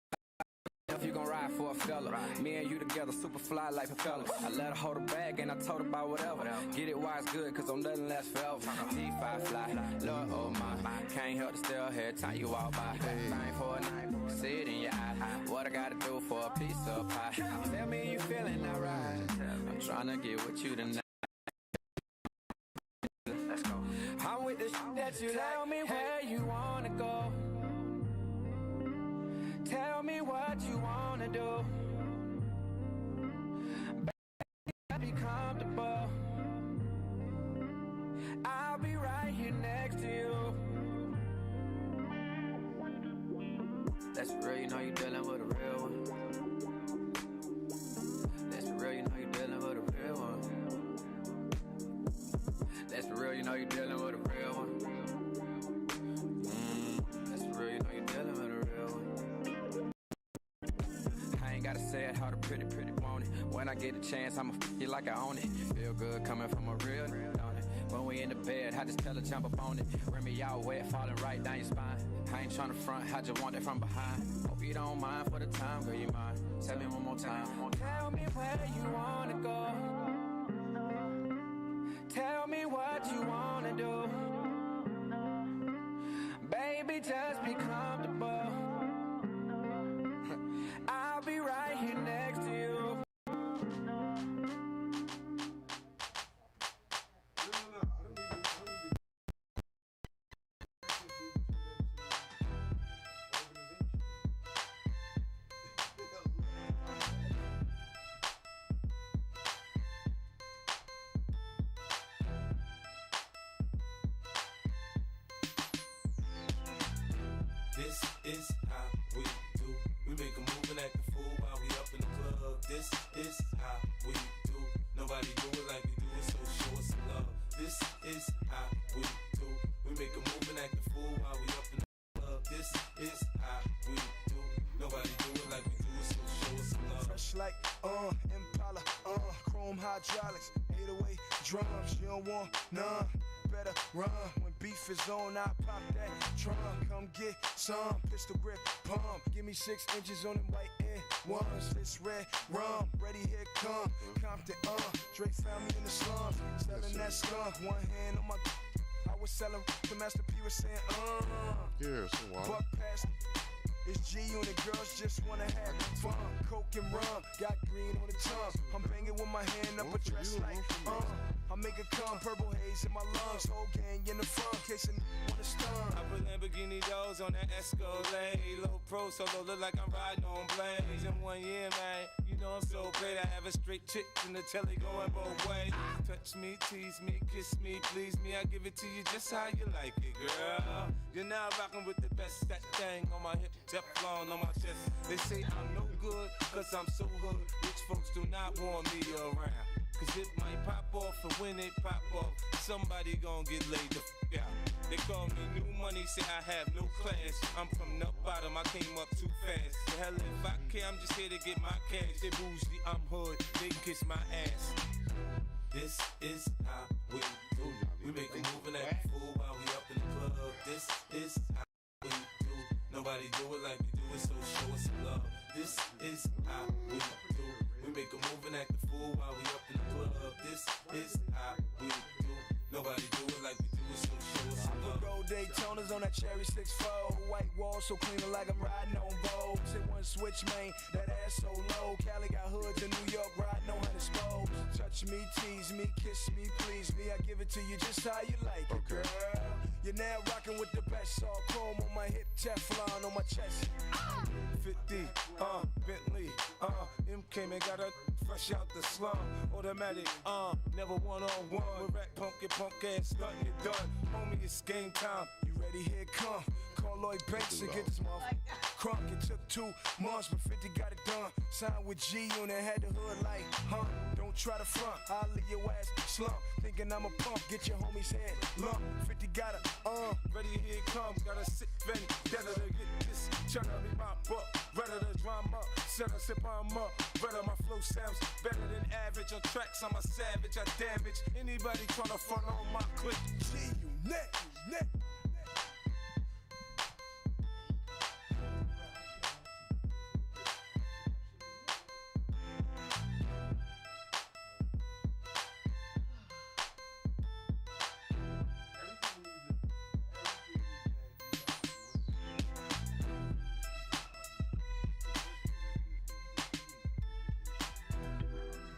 If you gon' ride for a fella, me and you together, super fly like a fella. I let her hold her bag and I told her about whatever. Get it while it's good, cause I'm nothing less forever. G5 fly, Lord oh my, can't help to still hear time you walk by. Thing for a night, see it in your eye. What I gotta do for a piece of pie? Tell me you feeling alright. I'm tryna get with you tonight. Let's go. I'm with the shit that you like. Tell me where you wanna go. Tell me what you wanna do. Baby, be comfortable. I'll be right here next to you. That's real, you know you dealing with a real one. That's real, you know you dealing with a real one. That's real, you know you dealing with a real one. That's real, you know you dealing with a real one. I ain't gotta say it how the pretty want it. When I get a chance, I'ma f you like I own it. Feel good coming from a real, don't it? When we in the bed, I just tell her jump up on it. Rim me all wet, falling right down your spine. I ain't tryna front, I just want it from behind. Hope you don't mind for the time, girl, you mind. Tell me one more time. Tell me where you wanna go. Tell me what you wanna do. Baby, just be comfortable. I'll be right here next to you. This is how we do. We make a move and act a fool while we up in the club. This is how we do. Nobody do it like we do it, so show us some love. This is how we do. We make a move and act a fool while we up in the club. This is how we do. Nobody do it like we do it, so show us some love. Fresh like Impala, chrome hydraulics, 808 drums. You don't want none. Better run when beef is on. I pop that trunk. Come get some pistol grip pump. Give me 6 inches on them white air ones. This red rum, ready here come. Compton, Drake found me in the slums, selling that skunk. One hand on my. I was selling to Master P was saying, Yeah, so buck past. It's G unit, girls just wanna have fun. Coke and rum, got green on the tongue. I'm banging with my hand up a dress like, I make it come, purple haze in my lungs. Whole gang in the front, case a wanna stun. I put Lamborghini doors on that Escalade. Low pro solo, look like I'm riding on blades. In 1 year, man, you know I'm so great. I have a straight chick in the telly going both ways. Touch me, tease me, kiss me, please me. I give it to you just how you like it, girl. You're now rocking with the best. That thing on my hip, Teflon on my chest. They say I'm no good, cause I'm so hood. Rich folks do not want me around. Cause it might pop off, and when it pop off, somebody gon' get laid the f*** out. They call me new money, say I have no class. I'm from the bottom, I came up too fast. The hell if I care, I'm just here to get my cash. They bougie, I'm hood, they kiss my ass. This is how we do. We make a move and act a fool while we up in the club. This is how we do. Nobody do it like we do it, so show us some love. This is how we do. We make a move and act a fool while we up in the club. This is how we do. Nobody do it like we do it, so show us some love. Gold Daytonas on that cherry 6-4. White wall so clean like I'm riding on Vogues. Hit one switch, man, that ass so low. Cali got hoods in New York, riding on 100 spokes. Touch me, tease me, kiss me, please me. I give it to you just how you like it, girl. You're now rocking with the best. All chrome on my hip, Teflon on my chest. 50, Bentley, MK man got her fresh out the slum. Automatic, never one-on-one. With rap punk, your punk ass, nothing you done. Homie, it's game time. You ready? Here it come. Call Lloyd Banks and get this motherfucker crunk. It took 2 months, but 50 got it done. Signed with G Unit, had the hood like, don't try to front. I'll leave your ass slump. Thinking I'm a punk, get your homie's head lump. 50 got it, ready, here it come. Gotta sit ready, better to get this. Tryna be my buck, better to drama. Set a sip on up, better my flow sounds better than average. On tracks, I'm a savage, I damage anybody tryna front on my clip. G-Unit, net.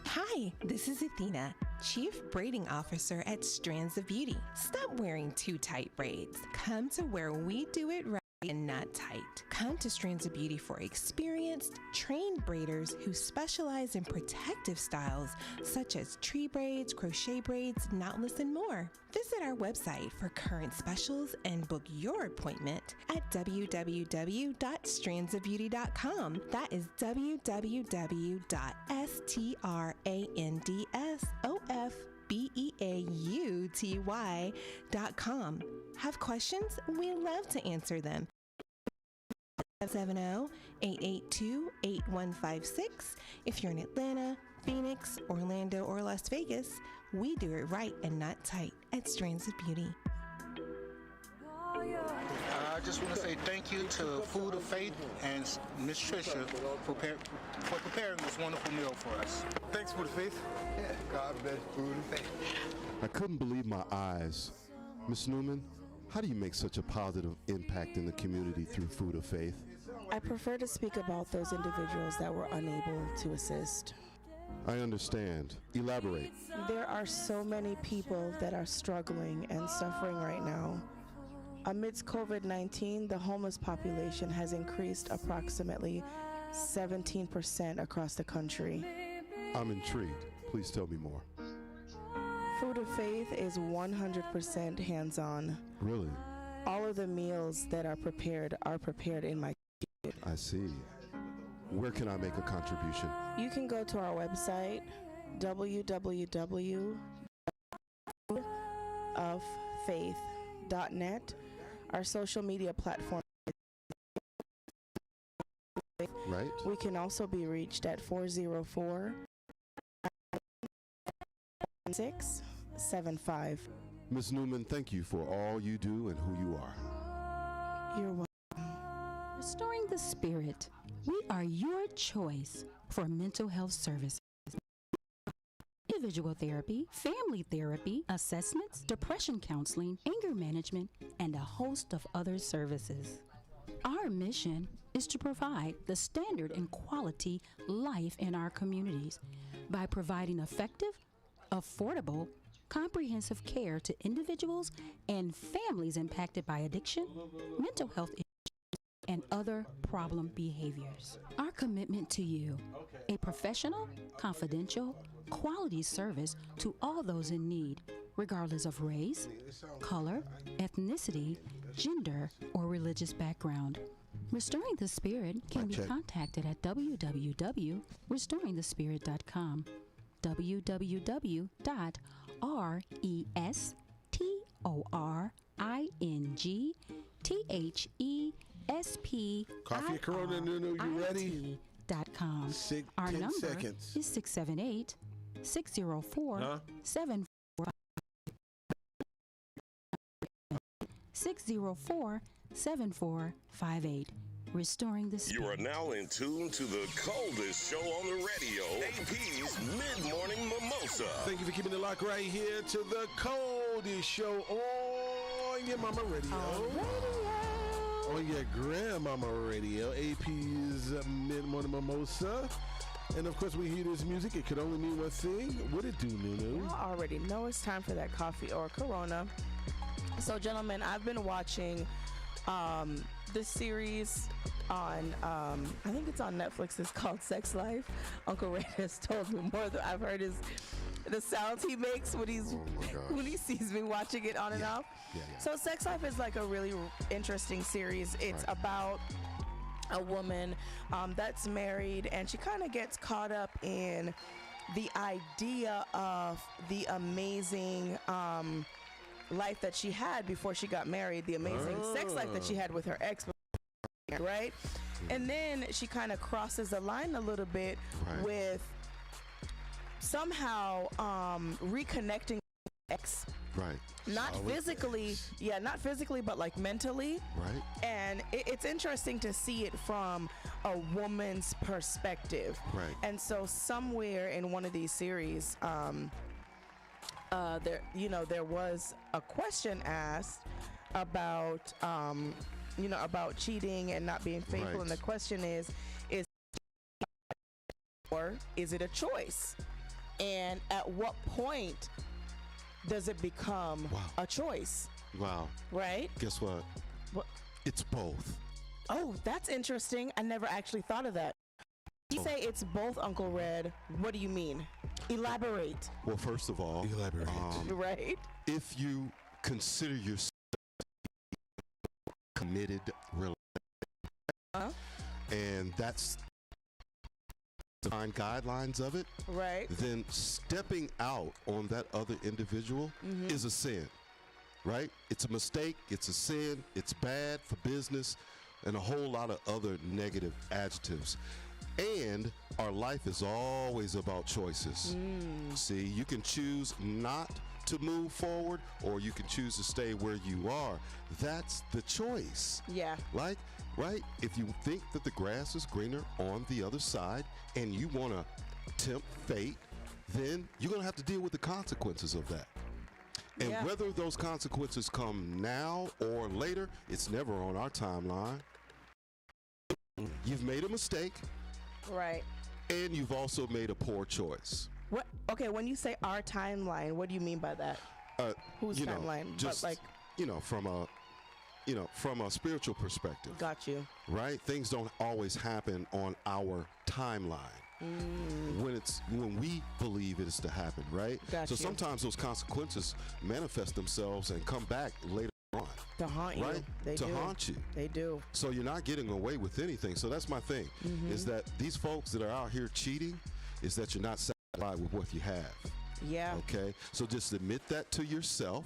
Hi, this is Athena, Chief Braiding Officer at Strands of Beauty. Stop wearing too tight braids. Come to where we do it right and not tight. Come to Strands of Beauty for experienced, trained braiders who specialize in protective styles such as tree braids, crochet braids, knotless, and more. Visit our website for current specials and book your appointment at www.strandsofbeauty.com. That is www.strandsofbeauty.com. Have questions? We love to answer them. 570-882-8156. If you're in Atlanta, Phoenix, Orlando, or Las Vegas, we do it right and not tight at Strands of Beauty. I just want to say thank you to Food of Faith and Miss Trisha for preparing this wonderful meal for us. Thanks, Food of Faith. Yeah, God bless Food of Faith. I couldn't believe my eyes. Miss Newman, how do you make such a positive impact in the community through Food of Faith? I prefer to speak about those individuals that were unable to assist. I understand. Elaborate. There are so many people that are struggling and suffering right now. Amidst COVID-19, the homeless population has increased approximately 17% across the country. I'm intrigued. Please tell me more. Food of Faith is 100% hands-on. Really? All of the meals that are prepared in my kitchen. I see. Where can I make a contribution? You can go to our website, www.offaith.net. Our social media platform. Right. We can also be reached at 404-675. Ms. Newman, thank you for all you do and who you are. You're welcome. Restoring the Spirit. We are your choice for mental health services. Individual therapy, family therapy, assessments, depression counseling, anger management, and a host of other services. Our mission is to provide the standard and quality life in our communities by providing effective, affordable, comprehensive care to individuals and families impacted by addiction, mental health issues, and other problem behaviors. Our commitment to you, a professional, confidential, quality service to all those in need, regardless of race, color, ethnicity, gender, or religious background. Restoring the Spirit can be contacted at www.restoringthespirit.com, www.restoringthespesp Coffee Corona Nunu, you ready? .com. Our number seconds. is 678-604-7458. 604-7458. restoring the spirit. You are now in tune to the coldest show on the radio, AP's Mid-Morning Mimosa. Thank you for keeping it locked right here to the coldest show on your mama radio. On your grandmama radio, AP's Mid-Morning Mimosa. And of course, we hear this music. It could only mean one thing. What it do, Nunu? You already know it's time for that coffee or Corona. So, gentlemen, I've been watching this series on, I think it's on Netflix. It's called Sex Life. Uncle Ray has told me more than I've heard the sounds he makes when when he sees me watching it on and off. So, Sex Life is like a really interesting series. It's about a woman that's married, and she kind of gets caught up in the idea of the amazing life that she had before she got married, the amazing sex life that she had with her ex, right? And then she kind of crosses the line a little bit with somehow reconnecting with her ex. Right. Not physically, not physically, but like mentally. Right. And it's interesting to see it from a woman's perspective. Right. And so somewhere in one of these series, there was a question asked about, about cheating and not being faithful. Right. And the question is or is it a choice? And at what point does it become a choice? Wow. Right? Guess what? What? It's both. Oh, that's interesting. I never actually thought of that. You say it's both, Uncle Red. What do you mean? Elaborate. Well, first of all, right? If you consider yourself committed relationship, and that's the guidelines of it, right? Then stepping out on that other individual is a sin, right? It's a mistake. It's a sin. It's bad for business, and a whole lot of other negative adjectives. And our life is always about choices. See, you can choose not to move forward, or you can choose to stay where you are. That's the choice. Yeah. Like, right? If you think that the grass is greener on the other side and you want to tempt fate, then you're going to have to deal with the consequences of that. And whether those consequences come now or later, it's never on our timeline. You've made a mistake. Right. And you've also made a poor choice. What? Okay, when you say our timeline, what do you mean by that? Whose timeline? Just from a spiritual perspective. Got you. Right? Things don't always happen on our timeline. When we believe it is to happen, right? Got so you. sometimes those consequences manifest themselves and come back later on. To haunt you. Right? They do. Haunt you. They do. So you're not getting away with anything. So that's my thing, is that these folks that are out here cheating, is that you're not satisfied with what you have. Yeah. Okay. So just admit that to yourself,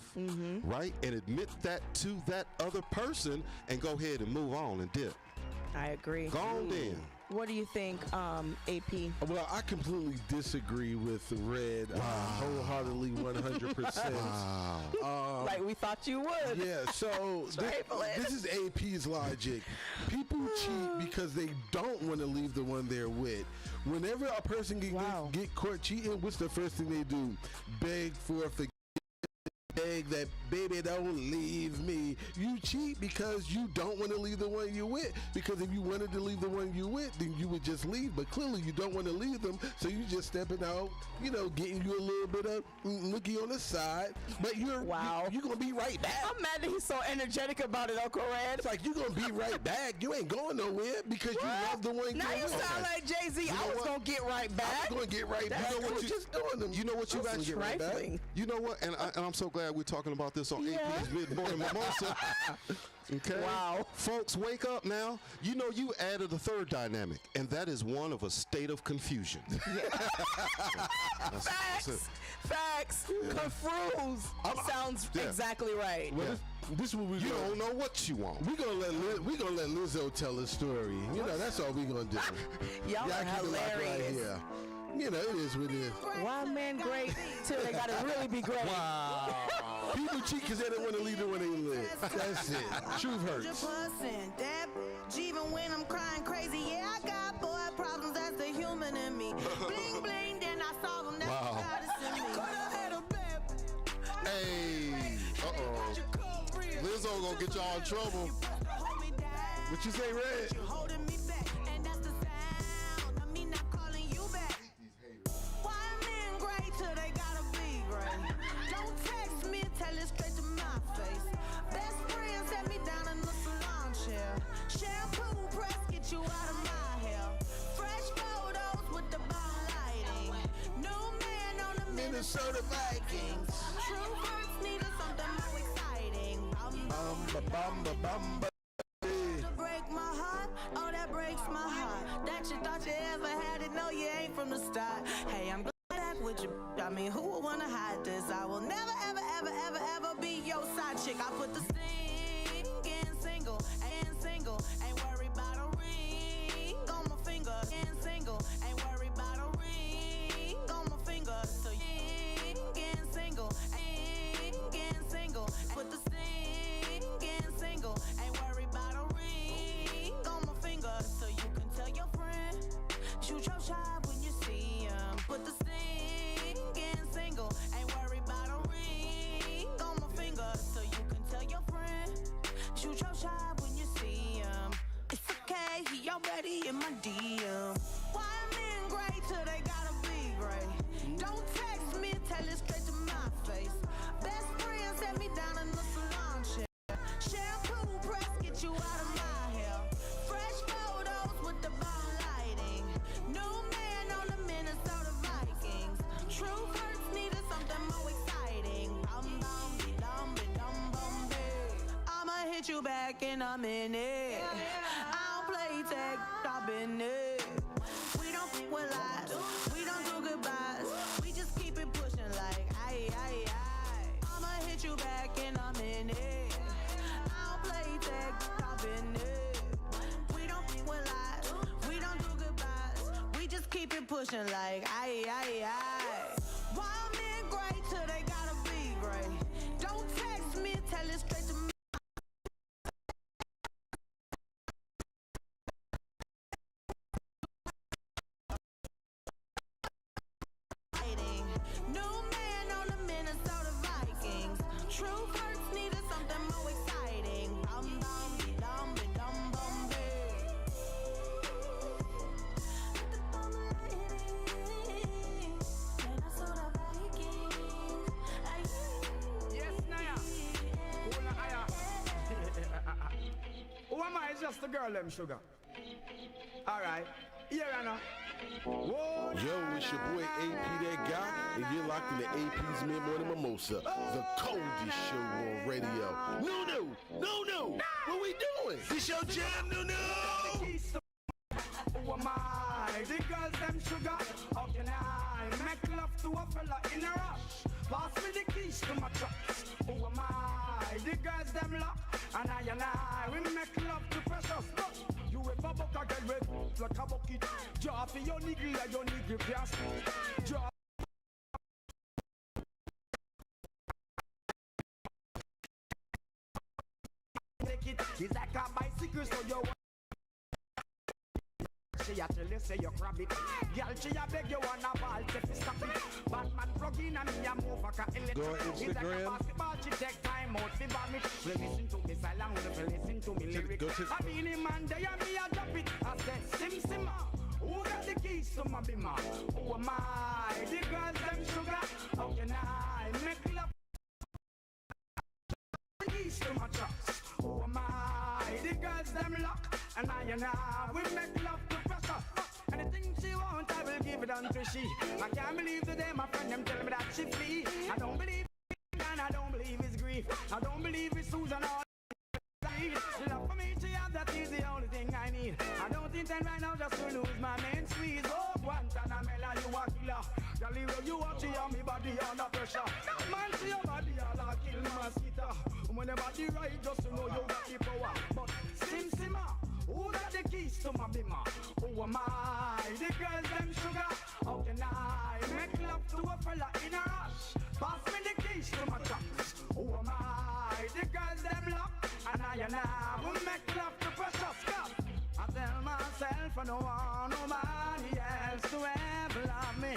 right? And admit that to that other person, and go ahead and move on and dip. I agree. Go on then. What do you think, AP? Well, I completely disagree with Red wholeheartedly, 100%. Wow. Like we thought you would. Yeah, so this is AP's logic. People cheat because they don't want to leave the one they're with. Whenever a person get caught cheating, what's the first thing they do? Beg for forgiveness. Beg that, baby, don't leave me. You cheat because you don't want to leave the one you're with. Because if you wanted to leave the one you're with, then you would just leave. But clearly you don't want to leave them, so you just stepping out, getting you a little bit of looky on the side. But you're going to be right back. I'm mad that he's so energetic about it, Uncle Red. It's like you're going to be right back. You ain't going nowhere because you love the one now you're with. Now you sound like Jay-Z. I was going to get right back. I was going to get right back. You know what just doing them. You know what you got get right back. You know what? And I'm so glad we're talking about this on AP's Mid-Morning Mimosa. Okay. Wow. Folks, wake up now. You know you added a third dynamic, and that is one of a state of confusion. Facts. Confused. Sounds exactly right. Well, this is what we don't know what you want. We're gonna let Lizzo tell a story. That's all we're gonna do. Y'all are hilarious. It is what it is. One man great till they gotta really be great. Wow. People cheat because they don't want to leave it when they live. That's it. Truth hurts. Even when I'm crying crazy, yeah, I got boy problems. That's the human in me. Bling bling, then I solve them. That's Wow. the goddess in me. Could have had a bad. Hey, Lizzo gonna get y'all in trouble. What you say, Red? You're holding me back, and that's the sound of me not calling you back. Why men great till they gotta be great? Don't text me, tell it straight to my face. Best friend set me down in the salon chair. Shampoo press, get you out of my hair. Fresh photos with the bomb lighting. New man on the Minnesota Vikings. True words needed something more exciting. To break my heart, oh that breaks my heart. That you thought you ever had it, no you ain't from the start. Hey, I'm glad back with you. I mean, who would wanna hide this? I will never, ever, ever, ever, ever be your side chick. I put the sting in single, ain't worried about a ring on my finger. In single, ain't worried about a ring on my finger. So in single, put the sting in single, ain't worried about a ring on my finger. So you can tell your friend, shoot your shot when you see him. Put the sting in single, ain't worried about a ring on my finger. So you can tell your friend, shoot your shot when you see him. It's okay, he already in my DM. Why men great till they gotta be great? Don't text me, tell it straight to my face. Best friend set me down in the salon chair. Shampoo press, get you out of my hair. Fresh photos with the bomb lighting. New man on the Minnesota Vikings. True hurts needed something more exciting. I'ma hit you back in a minute. I don't play tag, I've been it. We don't f with lies, we don't do goodbyes. We just keep it pushing like aye. I'ma hit you back in a minute. I don't play tag, I've been it. We don't f with lies, we don't do goodbyes. We just keep it pushing like aye. Why men great till they gotta be great? Don't text me, tell it straight to me. New man on the Minnesota Vikings. True hurts needed something more exciting. Yes, Naya. Who am I? It's just the girl, them sugar. All right. Here I know. Whoa, Yo, it's your boy AP That Guy, and you're locked in the AP's Mid-Morning Mimosa, the coldest show on radio. No. What we doing? This your jam, no. Who am I? The girls, them sugar. How can I make love to a fella in a rush? Pass me the keys to my trucks. Who am I? The girls, them lock. And I, we make love to precious. Look, you ever buck a girl with like a bucket? Draw for your nigga like your nigga gas. Draw. Take it, it's like a bicycle, so you she a tell you say you grab it. Girl, she a beg you wanna ball, say fi stop it. Batman plug in and me a move like a electric. Go on It's like a Instagram. basketball, she take time out fi vomit. Well, listen to me silent, well, listen to me lyrics. I mean him and they and me a drop it. I said Sim, who got the keys to my bimmer? Who am I? The girls them sugar. How can I make love? The keys to my trucks. Who am I? The girls them lock. And I we make love to pressure. Anything she wants, I will give it unto she. I can't believe today my friend them tell me that she flee. I don't believe and I don't believe it's grief. I don't believe it's Susan or love for me to have, that is the only thing I need. I don't intend right now just to lose my main squeeze. Oh, Guantanamela, you a killer. Galileo, you watch it on me body under pressure. Man, see your body, I'll kill mosquito. Whenever the right, just to know you got the power. But Simma, who got the keys to my bimmer? Who am I? The girls, them sugar. How can I make love to a fella in a rush? Pass me the keys to my trucks. Who am the girls them lock, and I will make love to precious cup. I tell myself I don't want nobody else to ever love me.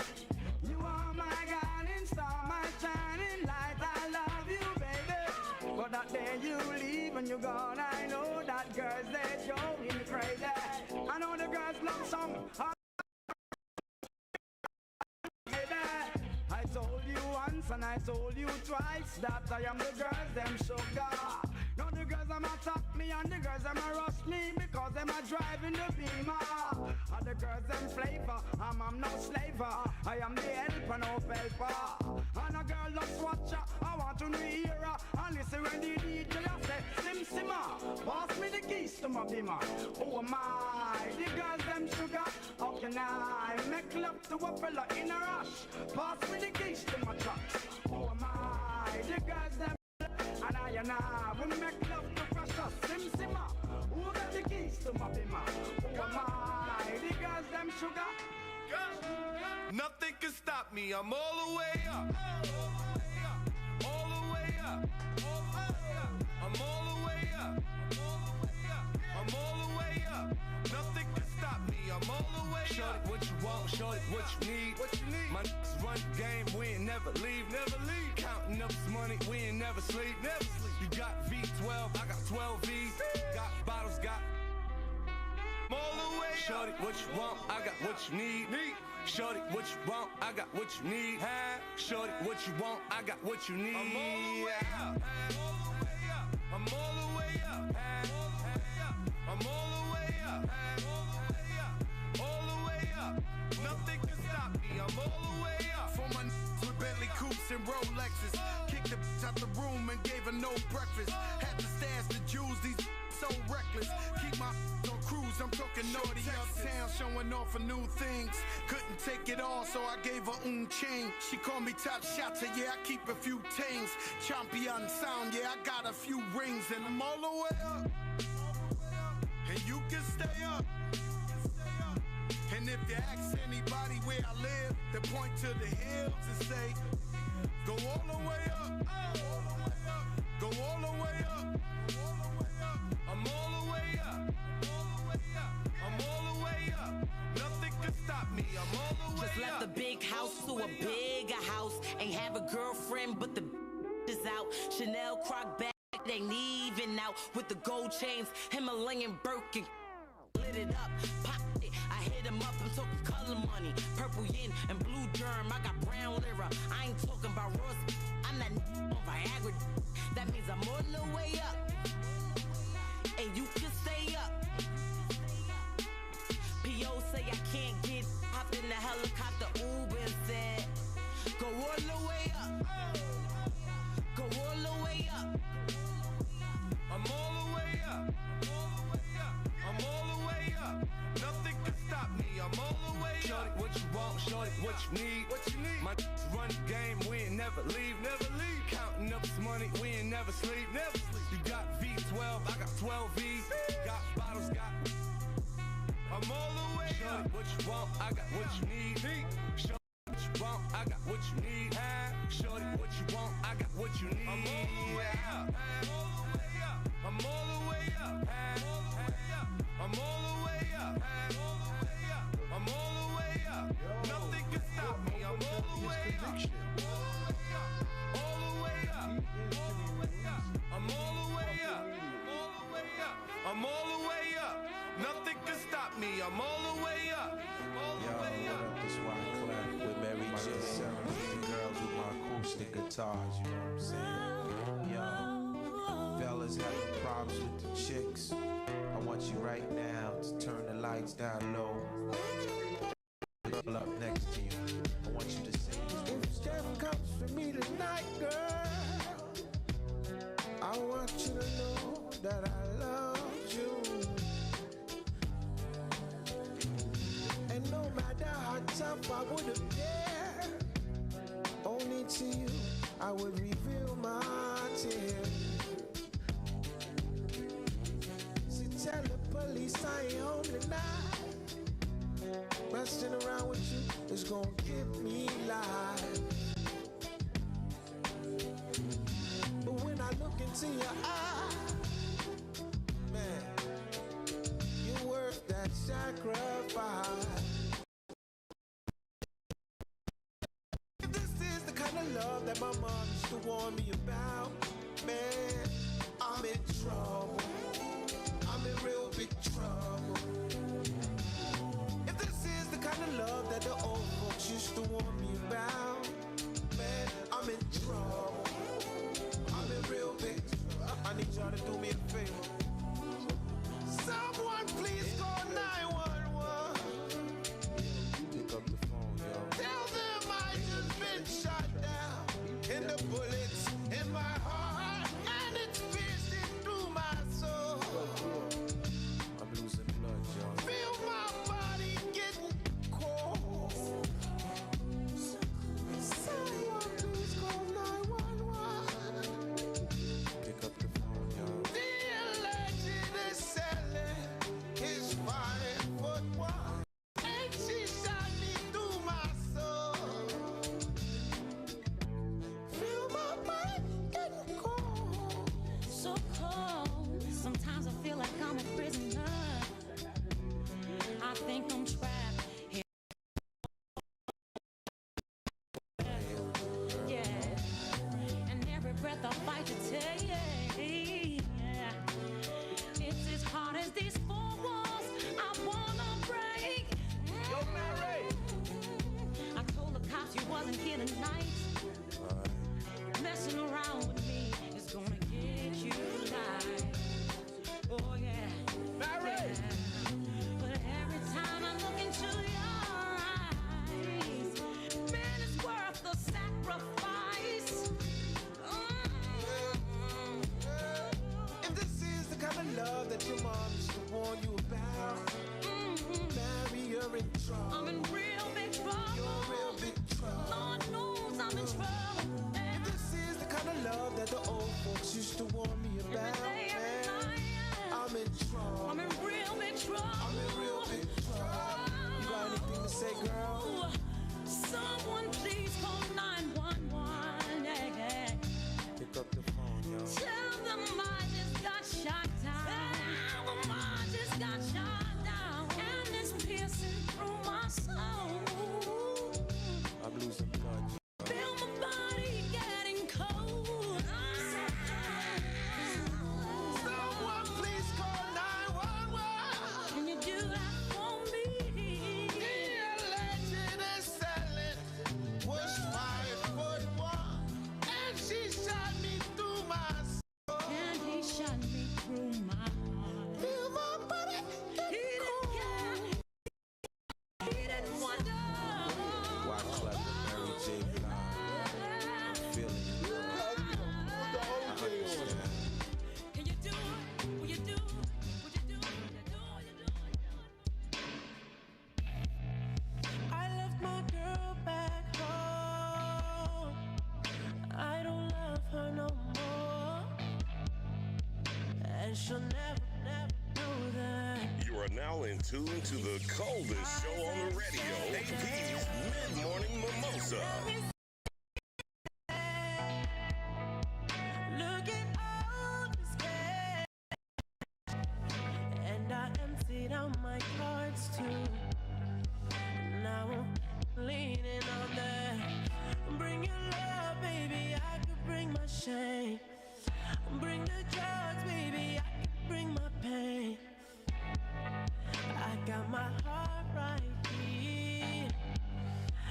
You are my guiding star, my shining light. I love you, baby. But that day you leave and you're gone, I know that girls they going crazy. I know the girls love some. I told you once and I told you twice that I am the girls them sugar. Now the girls them attack me and the girls them rush me because them are driving the beamer. And the girls them flavor, I'm no slaver. I am the helper, no helper. And a girl loves watcher, I want to hear her. And listen when the DJ say, Sim Simmer, pass me the keys to my beamer. Oh my, the girls them sugar. How can I make love to a fella in a rush? Pass me the keys to my truck. Oh my, the girls them. And I will make love to precious Sim Simmer. Who got the keys to my beamer? Oh my, the girls them sugar. Nothing can stop me, I'm all the way up. All the way up. I'm all the way up. I'm all the way up. Nothing can stop me, I'm all the way up. Show it what you want, show it what you need. My niggas run the game, we ain't never leave. Counting up this money, we ain't never sleep. You got V12, I got 12 V's. Got bottles, got I'm all the way up. Shorty, what you want, I got what you need. Shorty, what you want, I got what you need. Shorty, what you want, I got what you need. I'm all the way up. I'm all the way up. I'm all the way up. All the way up. Nothing can stop me, I'm all the way up. For my with Bentley Coupes and Rolexes. Kicked the bitch out the room and gave her no breakfast. Had to stash the jewels, these so reckless. Keep my on cruise, I'm talking naughty uptown, showing off for new things. Couldn't take it all, so I gave her chain. She called me top shotter, yeah, I keep a few tings. Champion sound, yeah, I got a few rings. And I'm all the way up. And you can stay up. And if you ask anybody where I live, they point to the hills and say, go all the way up. Go all the way up. I'm all the way up. I'm all the way up. Nothing can stop me, I'm all the way up. Just left a big house to a bigger house. Ain't have a girlfriend, but the is out. Chanel croc bag, ain't even out. With the gold chains, Himalayan Birkin. Lit it up, pop it, I hit him up, I'm talking color money. Purple yin and blue germ, I got brown lira. I ain't talking about Ross, I'm that on Viagra. That means I'm all the way up. And you can stay up. P.O. say I can't get hopped in the helicopter, Uber and said, go all the way up. Go all the way up. I'm all the way up. I'm all the way up. Nothing can stop me, I'm all the way up. Shorty, what you want, shorty, what you need. My run the game, we ain't never leave. Counting up this money, we ain't never sleep. You got V12, I got 12 V's. Got bottles, got I'm all the way shorty, up. what you want, I got what you need. Shorty, what you want, I got what you need. Shorty, what you want, I got what you need. I'm all the way up. I'm all the way up. I'm all the way up. I'm all the way up. Nothing can stop me, I'm all the way up. All the way up. I'm all the way up. I'm all the way up. Nothing can stop me, I'm all the way up. All the way up. This Wyclef with Mary J. The girls with my acoustic guitars, you know what I'm saying? Yo, fellas having problems with the chicks. I want you right now to turn the lights down low. Girl up next to you. I want you to sing these words. If Steph comes for me tonight, girl, I want you to know that I love you. And no matter how tough I would appear, only to you I would reveal my tears. So tell the police I ain't home tonight. Messing around with you is gonna give me life. But when I look in lights in your eye. Man, you're worth that sacrifice. If this is the kind of love that my mom used to warn me about, man, I'm in trouble. I'm in real big trouble. If this is the kind of love that the old folks used to warn me about, man, I'm in trouble. I'm in real big trouble. I need y'all to do me a favor. Someone please call 911. Pick up the phone, yo. Tell them I just been shot down. And the bullets in my heart, and it's piercing through my soul. I'm losing blood, yo. Feel my body getting cold. Someone please call 911. Pick up the phone, yo. The alleged assailant is 5'1", and she shot me through my soul. Feel my body getting cold. So cold. Sometimes I feel like I'm a prisoner. I think I'm trapped here. Yeah. And every breath I fight to take. Yeah. It's as hard as these four walls I wanna break. Yo, Mary. I told the cops you wasn't here tonight. Messing around with me is gonna get you tonight. Oh yeah, Mary. yeah. But every time I look into your eyes, man, it's worth the sacrifice. If this is the kind of love that your mom used to warn you about, Mary, you're in trouble. I'm in real big trouble. You're in real big trouble. Lord knows I'm in trouble. If this is the kind of love that the old folks used to warn me about, man, I'm in trouble. I'm in real big trouble. I'm in real big trouble. You got anything to say, girl? Someone please call 911. Yeah. Pick up the phone, yo. Tell them I just got shot down. Tell them I just got shot down. And it's piercing through my soul. I'm losing blood, yo. Feel my body getting cold. Someone please call 911. Can you do that for me? The alleged assailant was 5'1", and she shot me through my soul. And he shot me through my heart. Feel my body getting cold. He didn't wonder. Why clever Mary J. Blige? I'm feeling you. I understand. Can you do it? Will you do it? Would you do it? Will you do it? I left my girl back home. I don't love her no more, and she'll never, never know that. You are now in tune to the coldest show on the radio. AP's Mid-Morning Mimosa. Look at all this cash, and I emptied out my cards too. Now I'm leaning on that. Bring your love, baby. I could bring my shame. Bring the drugs, baby. I could bring my pain. I got my heart right here.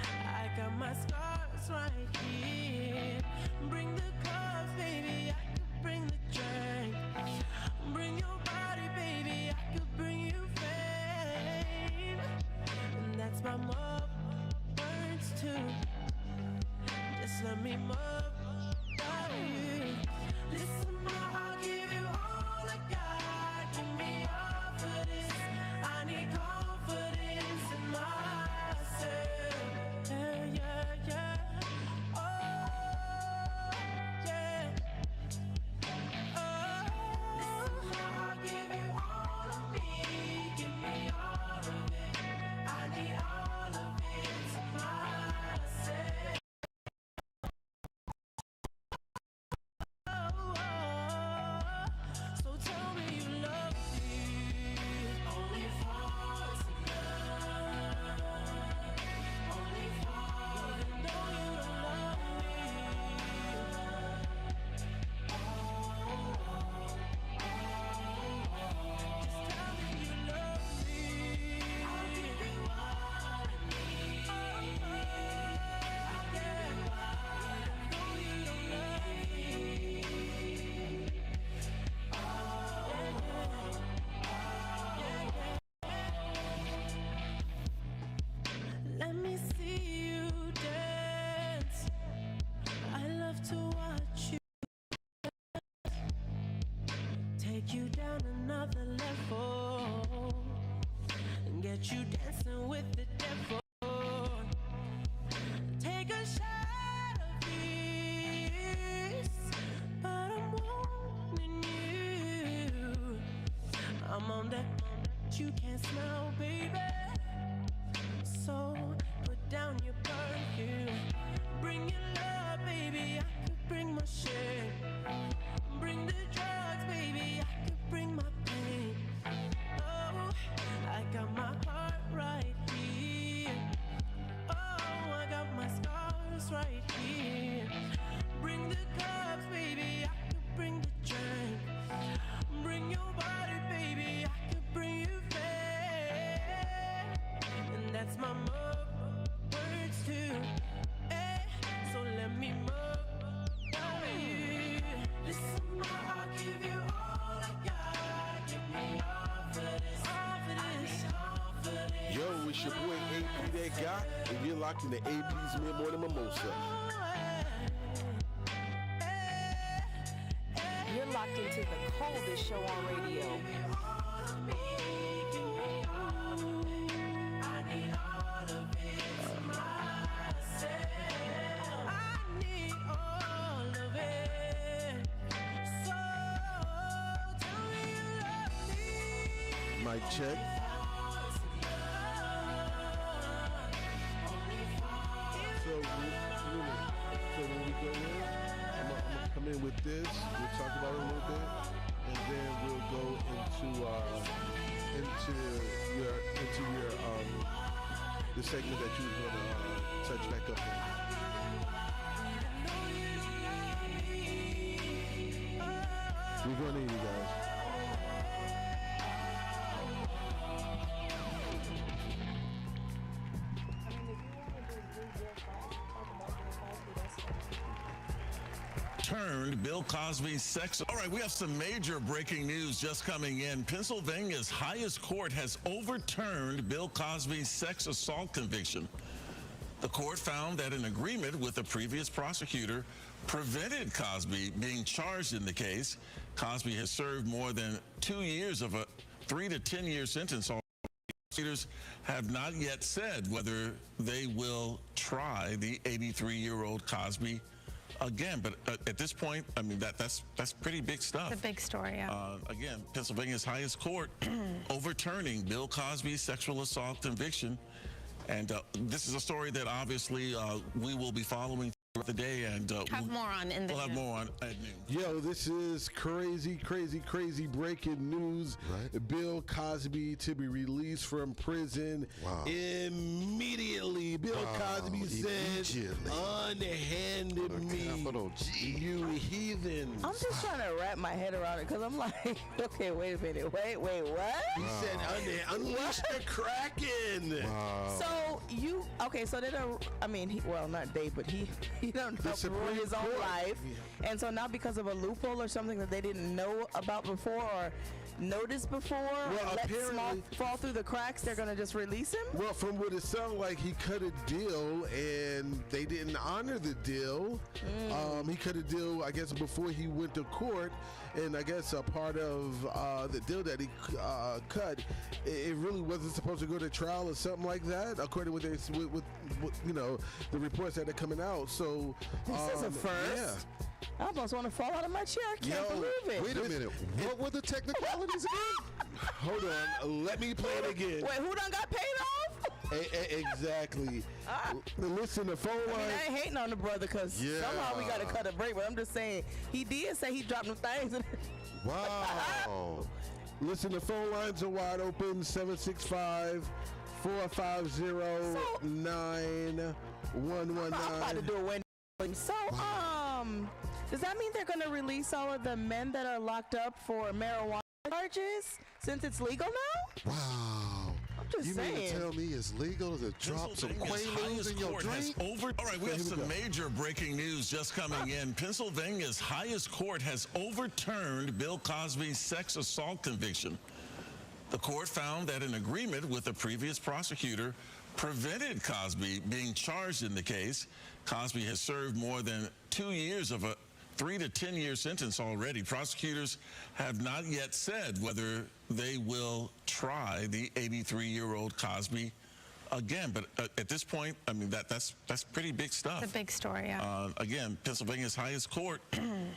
I got my scars right here. Bring the cups, baby. I could bring the drink. Bring your body, baby. I could bring you fame. And that's my love words too. Just let me love you. Listen, I'll give you all I got. Give me all for this. I need confidence in myself. Yeah, yeah, yeah. Oh, yeah. Oh, listen, I'll give you all of me. Give me all of it. I need all of it to myself. but you dancing with the devil. Take a shot of this, but I'm warning you. I'm on that you can't smell, baby. So put down your perfume. Bring your love, baby. I could bring my shit. Bring the drugs, baby. I could bring my pain. Oh, I got my heart right here. Oh, I got my scars right here. Bring the cups, baby. I could bring the drink. Bring your body, baby. I could bring you faith. And that's my words too. So let me you. Listen, I'll give you all I got. Give me all for this, all for this. Yo, it's your boy AP That Guy, and you're locked in the AP's Mid-Morning Mimosa. You're locked into the coldest show on radio. Mic check. So when we go in, I'm gonna come in with this. We'll talk about it a little bit, and then we'll go into your the segment that you were gonna touch back up on. We're going in, you guys. Turned Bill Cosby's sex. All right, we have some major breaking news just coming in. Pennsylvania's highest court has overturned Bill Cosby's sex assault conviction. The court found that an agreement with a previous prosecutor prevented Cosby being charged in the case. Cosby has served more than 2 years of a 3 to 10 year sentence. Prosecutors have not yet said whether they will try the 83-year-old Cosby again, but at this point, I mean, that's pretty big stuff. It's a big story, yeah. Again, Pennsylvania's highest court overturning Bill Cosby's sexual assault conviction. And this is a story that obviously we will be following throughout the day. And we'll have more on at noon. Yo, this is crazy breaking news. Right. Bill Cosby to be released from prison immediately. Bill Cosby said, unhanded me, you heathen. I'm just trying to wrap my head around it because I'm like, okay, wait a minute. Wait, what? He said, unleash the Kraken. So they don't, I mean, not they, but he don't ruin his own life. Yeah. And so now because of a loophole or something that they didn't know about before or noticed before, or let fall through the cracks, they're going to just release him? Well, from what it sounded like, he cut a deal and they didn't honor the deal. He cut a deal, I guess, before he went to court. And I guess a part of the deal that he cut, it really wasn't supposed to go to trial or something like that, according to what the reports that are coming out. So this is a first. Yeah. I almost want to fall out of my chair. I can't believe it. Wait a minute. What were the technicalities again? Hold on. Let me play it again. Wait, who done got paid off? Exactly. Listen, the phone line. I ain't hating on the brother because somehow we got to cut a break, but I'm just saying he did say he dropped them things. Wow. Listen, the phone lines are wide open. 765-450-9119. I'm about to do a win. So, does that mean they're going to release all of the men that are locked up for marijuana charges since it's legal now? Wow. You mean to tell me it's legal to drop some Quaaludes in your drink? All right, we have some major breaking news just coming in. Pennsylvania's highest court has overturned Bill Cosby's sex assault conviction. The court found that an agreement with a previous prosecutor prevented Cosby being charged in the case. Cosby has served more than 2 years of a 3 to 10 year sentence already. Prosecutors have not yet said whether they will try the 83-year-old Cosby again, but at this point, I mean, that's pretty big stuff. It's a big story, yeah. Again, Pennsylvania's highest court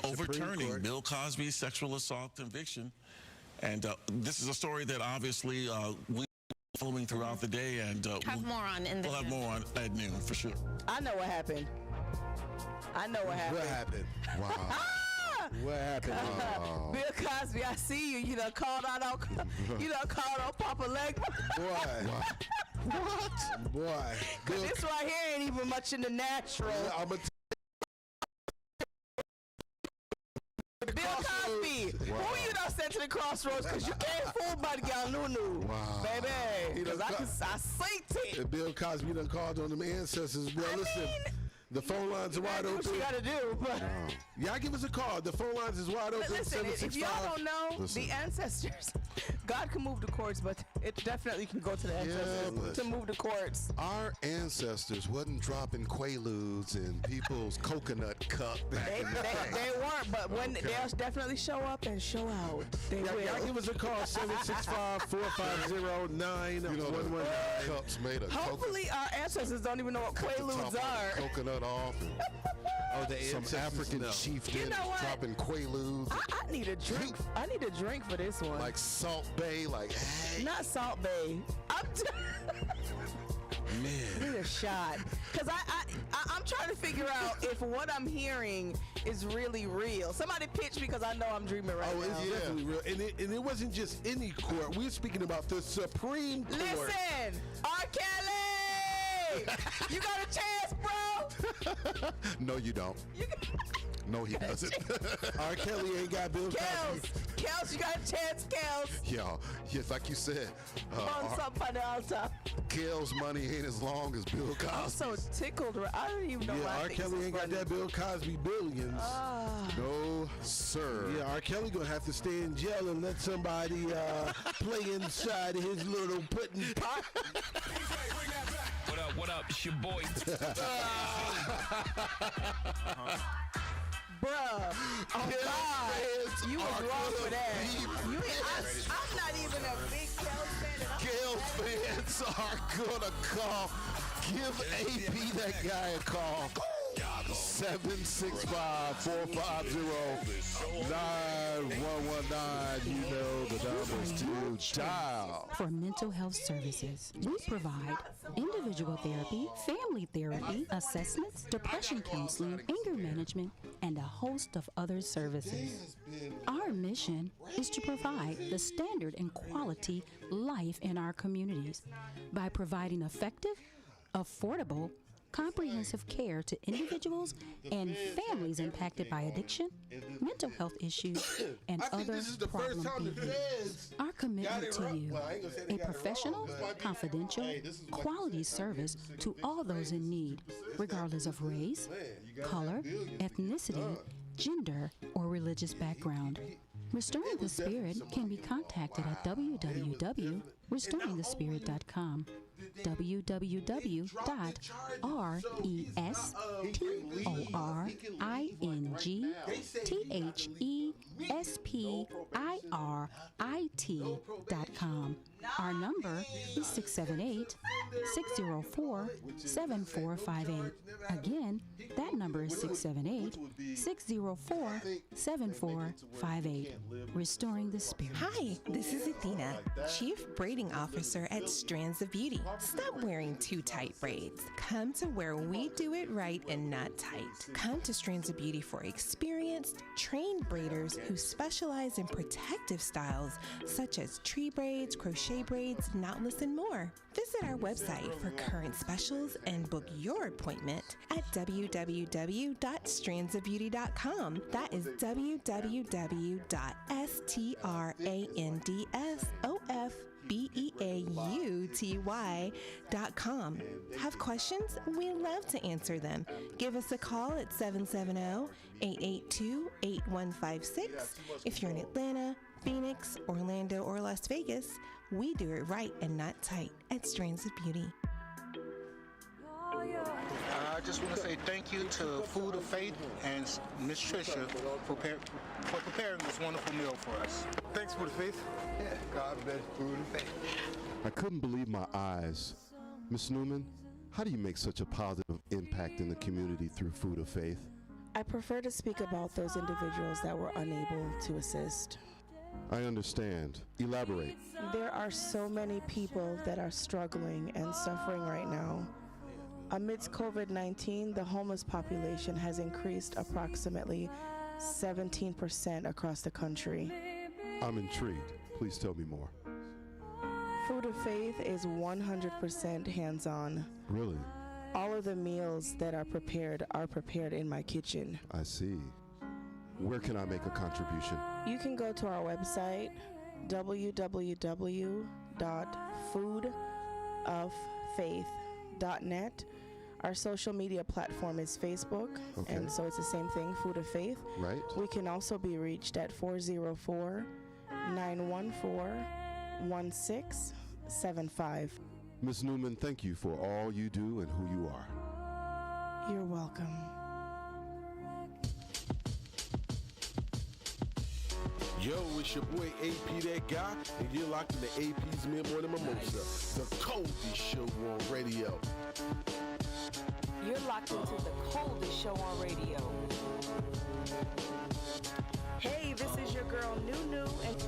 overturning Bill Cosby's sexual assault conviction. And this is a story that obviously we're following throughout the day. And we'll have more on at noon, for sure. I know what happened. What happened? Wow. What happened? Bill Cosby, I see you. You done called out on Papa Leg. Boy. What? Boy. Because this right here ain't even much in the natural. Bill Cosby, who you done sent to the crossroads? Because you can't fool by the gal Nunu. Wow. Baby. Because I synced it. Bill Cosby done called on them ancestors, bro. Listen. The phone lines are wide open. What you gotta do, but y'all give us a call. The phone lines is wide open. Listen, if y'all don't know, the ancestors, God can move the courts, but it definitely can go to the ancestors to move the courts. Our ancestors wasn't dropping Quaaludes in people's coconut cup back in the day. They weren't, but when they'll definitely show up and show out. They will. Y'all give us a call, 765-450-9119. Cups made of hopefully our ancestors don't even know what Quaaludes are. Coconut off. Some African chieftain dropping Quaaludes. I need a drink. I need a drink for this one. Like Salt Bay, hey. Not Salt Bay. Man. I need a shot. Because I'm trying to figure out if what I'm hearing is really real. Somebody pitch because I know I'm dreaming right now. Oh, it's definitely real. And it wasn't just any court. We're speaking about the Supreme Court. Listen, R. Kelly! You got a chance, bro? No, you don't. No, he doesn't. R. Kelly ain't got Bill Cosby. Kels, you got a chance, Kels. Yeah, yes, like you said. On the altar. Kel's money ain't as long as Bill Cosby. I'm so tickled. I don't even know why. R. Kelly ain't got that Bill Cosby billions. No, sir. Yeah, R. Kelly gonna have to stay in jail and let somebody play inside his little pudding pot. What up? It's your boy. Bruh, oh God, you was wrong for that. I'm not even a big Kels fan. Kels fans are gonna call. Give AP that guy a call. 765-450-9119. You know the numbers to dial. For mental health services, we provide individual therapy, family therapy, assessments, depression counseling, anger management, and a host of other services. Our mission is to provide the standard and quality life in our communities by providing effective, affordable, comprehensive care to individuals and families impacted by addiction, mental health issues, and other problem behaviors. Our commitment to you, a professional, confidential, quality service to all those in need, regardless of race, color, ethnicity, gender, or religious background. Restoring the Spirit can be contacted at www.restoringthespirit.com. www.restoringthespirit.com. Our number is 678-604-7458. Again, that number is 678-604-7458. Restoring the Spirit. Hi, this is Athena, Chief Braiding Officer at Strands of Beauty. Stop wearing too tight braids. Come to where we do it right and not tight. Come to Strands of Beauty for experienced, trained braiders who specialize in protective styles such as tree braids, crochet braids, knotless, and more. Visit our website for current specials and book your appointment at www.strandsofbeauty.com. That is www.strandsofbeauty.com. Have questions? We love to answer them. Give us a call at 770-882-8156. If you're in Atlanta, Phoenix, Orlando, or Las Vegas, we do it right and not tight at Strands of Beauty. I just just want to say thank you to Food of Faith and Miss Trisha for preparing this wonderful meal for us. Thanks, Food of Faith. Yeah, God bless Food of Faith. I couldn't believe my eyes. Miss Newman, how do you make such a positive impact in the community through Food of Faith? I prefer to speak about those individuals that were unable to assist. I understand. Elaborate. There are so many people that are struggling and suffering right now. Amidst COVID-19, the homeless population has increased approximately 17% across the country. I'm intrigued. Please tell me more. Food of Faith is 100% hands-on. Really? All of the meals that are prepared in my kitchen. I see. Where can I make a contribution? You can go to our website, www.foodoffaith.net. Our social media platform is Facebook, and so it's the same thing, Food of Faith. Right. We can also be reached at 404-914-1675. Ms. Newman, thank you for all you do and who you are. You're welcome. Yo, it's your boy AP That Guy, and you're locked in the AP's Mid-Morning Mimosa, the coldest show on radio. You're locked into the coldest show on radio. Hey, this is your girl Nunu, and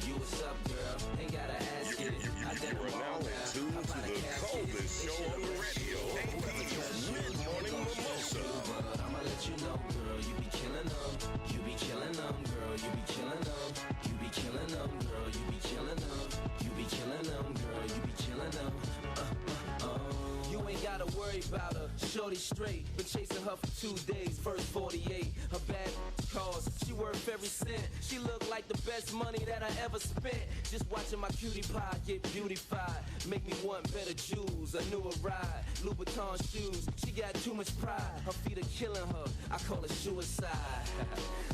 You what's up, girl? Ain't gotta ask You are now in tune to the coldest show on the radio. AP's Mid-Morning Mimosa. I'ma let you know, girl, you be killing them. You be killing them, girl, you be killing them. You be killing them, girl, you be killing them. You be killing them, girl, you be killing them. You ain't gotta worry about her, shorty straight. Been chasing her for 2 days, first 48. Her bad cause, she worth every cent. She look like the best money that I ever spent. Just watching my cutie pie get beautified. Make me want better jewels, a newer ride. Louboutin shoes, she got too much pride. Her feet are killing her, I call it suicide.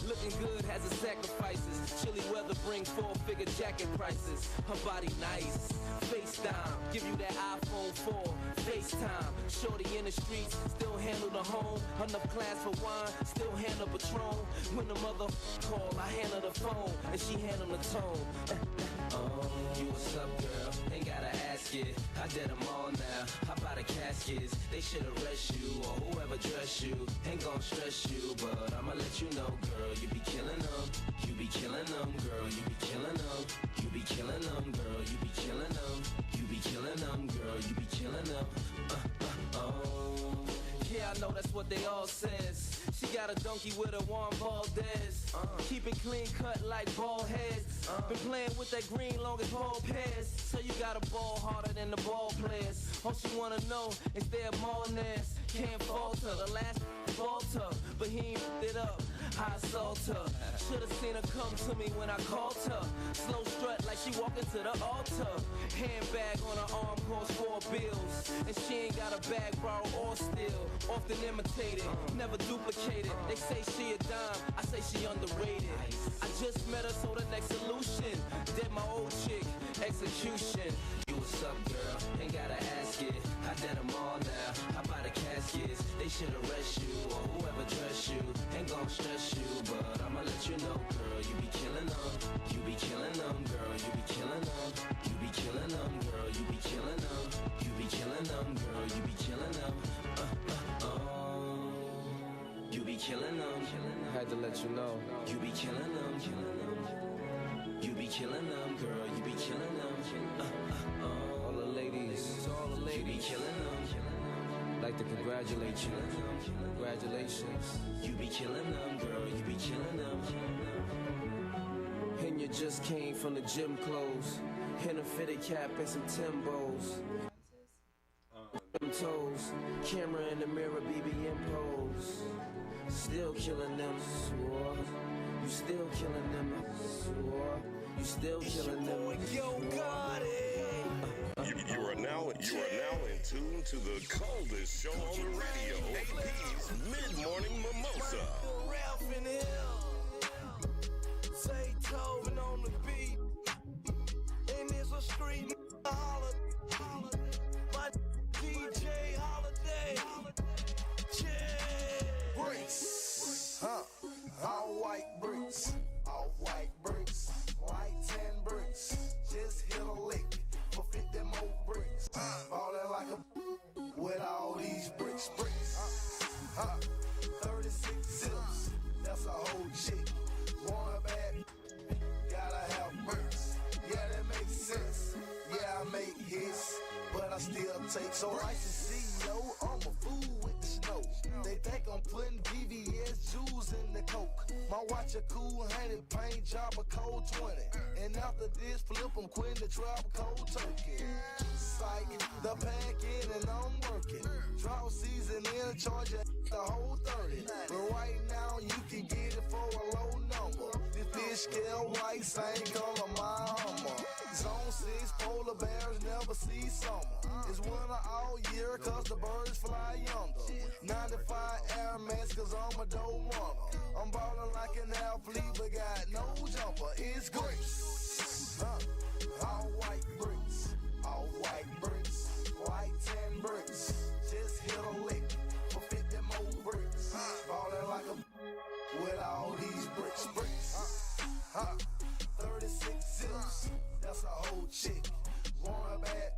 Looking good has its sacrifices. Chilly weather bring 4-figure jacket prices. Her body nice, FaceTime, give you that iPhone 4. FaceTime, shorty in the streets, still handle the home. Enough class for wine, still handle Patron. When the mother call, I handle the phone, and she handle the tone. You what's up, girl? Ain't gotta ask it. I did them all now. How about the caskets? They should arrest you, or whoever dress you. Ain't gon' stress you, but I'ma let you know, girl. You be killing them. You be killing them, girl. You be killing them. You be killing them, girl. You be killing them. You be killing them, girl. You be killing them. Yeah, I know that's what they all says. She got a donkey with a Juan Valdez. Keep it clean cut like ball heads. Been playing with that green long as ball pairs. So you got a ball harder than the ball players. All she wanna know is their Martinez. Can't falter, the last falter, but he ain't it up. I assault her. Should've seen her come to me when I called her. Slow strut like she walking to the altar. Handbag on her arm costs 4 bills. And she ain't got a bag borrowed or steal. Often imitated, never duplicated. They say she a dime, I say she underrated. I just met her, so the next solution. Dead my old chick, execution. You what's up, girl? Ain't gotta ask it. I did them all now. How about the caskets? They should arrest you, or whoever dress you. Ain't gon' stress you, but I'ma let you know, girl. You be killing them. You be killing them, girl. You be killing them. You be killing them, girl. You be killing them. You be killing them, girl. You be killing them. You be killing them. Had to let you know. You be killing them. You be killing them, girl. You be killing them. All the ladies, you be killing them. Like to congratulate you. Congratulations. You be killing them, girl. You be killing them. And you just came from the gym clothes. In a fitted cap and some Timbos. Toes, camera in the mirror, BBM pose. Still killing them, swore. You still killing them, swore. You still killing them. Yo, got it. You are now in tune to the coldest show on the radio. AP's Mid-Morning Mimosa. Ralph in the hill. Zaytoven on the beat. And there's a street holler. my DJ Holiday. Yeah. Bricks, all white bricks, all white bricks, white 10 bricks. Just hit a lick for 50 more bricks. Ballin' like a with all these bricks. 36 zips, that's a whole chick. Want a bad, gotta have bricks. Yeah, that makes sense. Yeah, I make hits, but I still take. So license CEO, I'm a fool with the snow. They think I'm putting VVS jewels in the coke. My watch a cool 100, paint job a cold 20. And after this, flip them, quit the trap cold turkey. Psych, the pack in and I'm working. Drought season in, charge the whole 30. But right now, you can get it for a low number. This fish scale white, same color, my Hummer. Zone 6, polar bears never see summer. It's winter all year, cause the birds fly yonder. 95 Air Max, cause I'm a dope runner. I'm ballin' like an athlete, but got no jumper. It's grapes. All white bricks, all white bricks, white 10 bricks. Just hit a lick for 50 more bricks. Ballin' like a with all these bricks. 36 zips, that's a whole chick. Want a bad,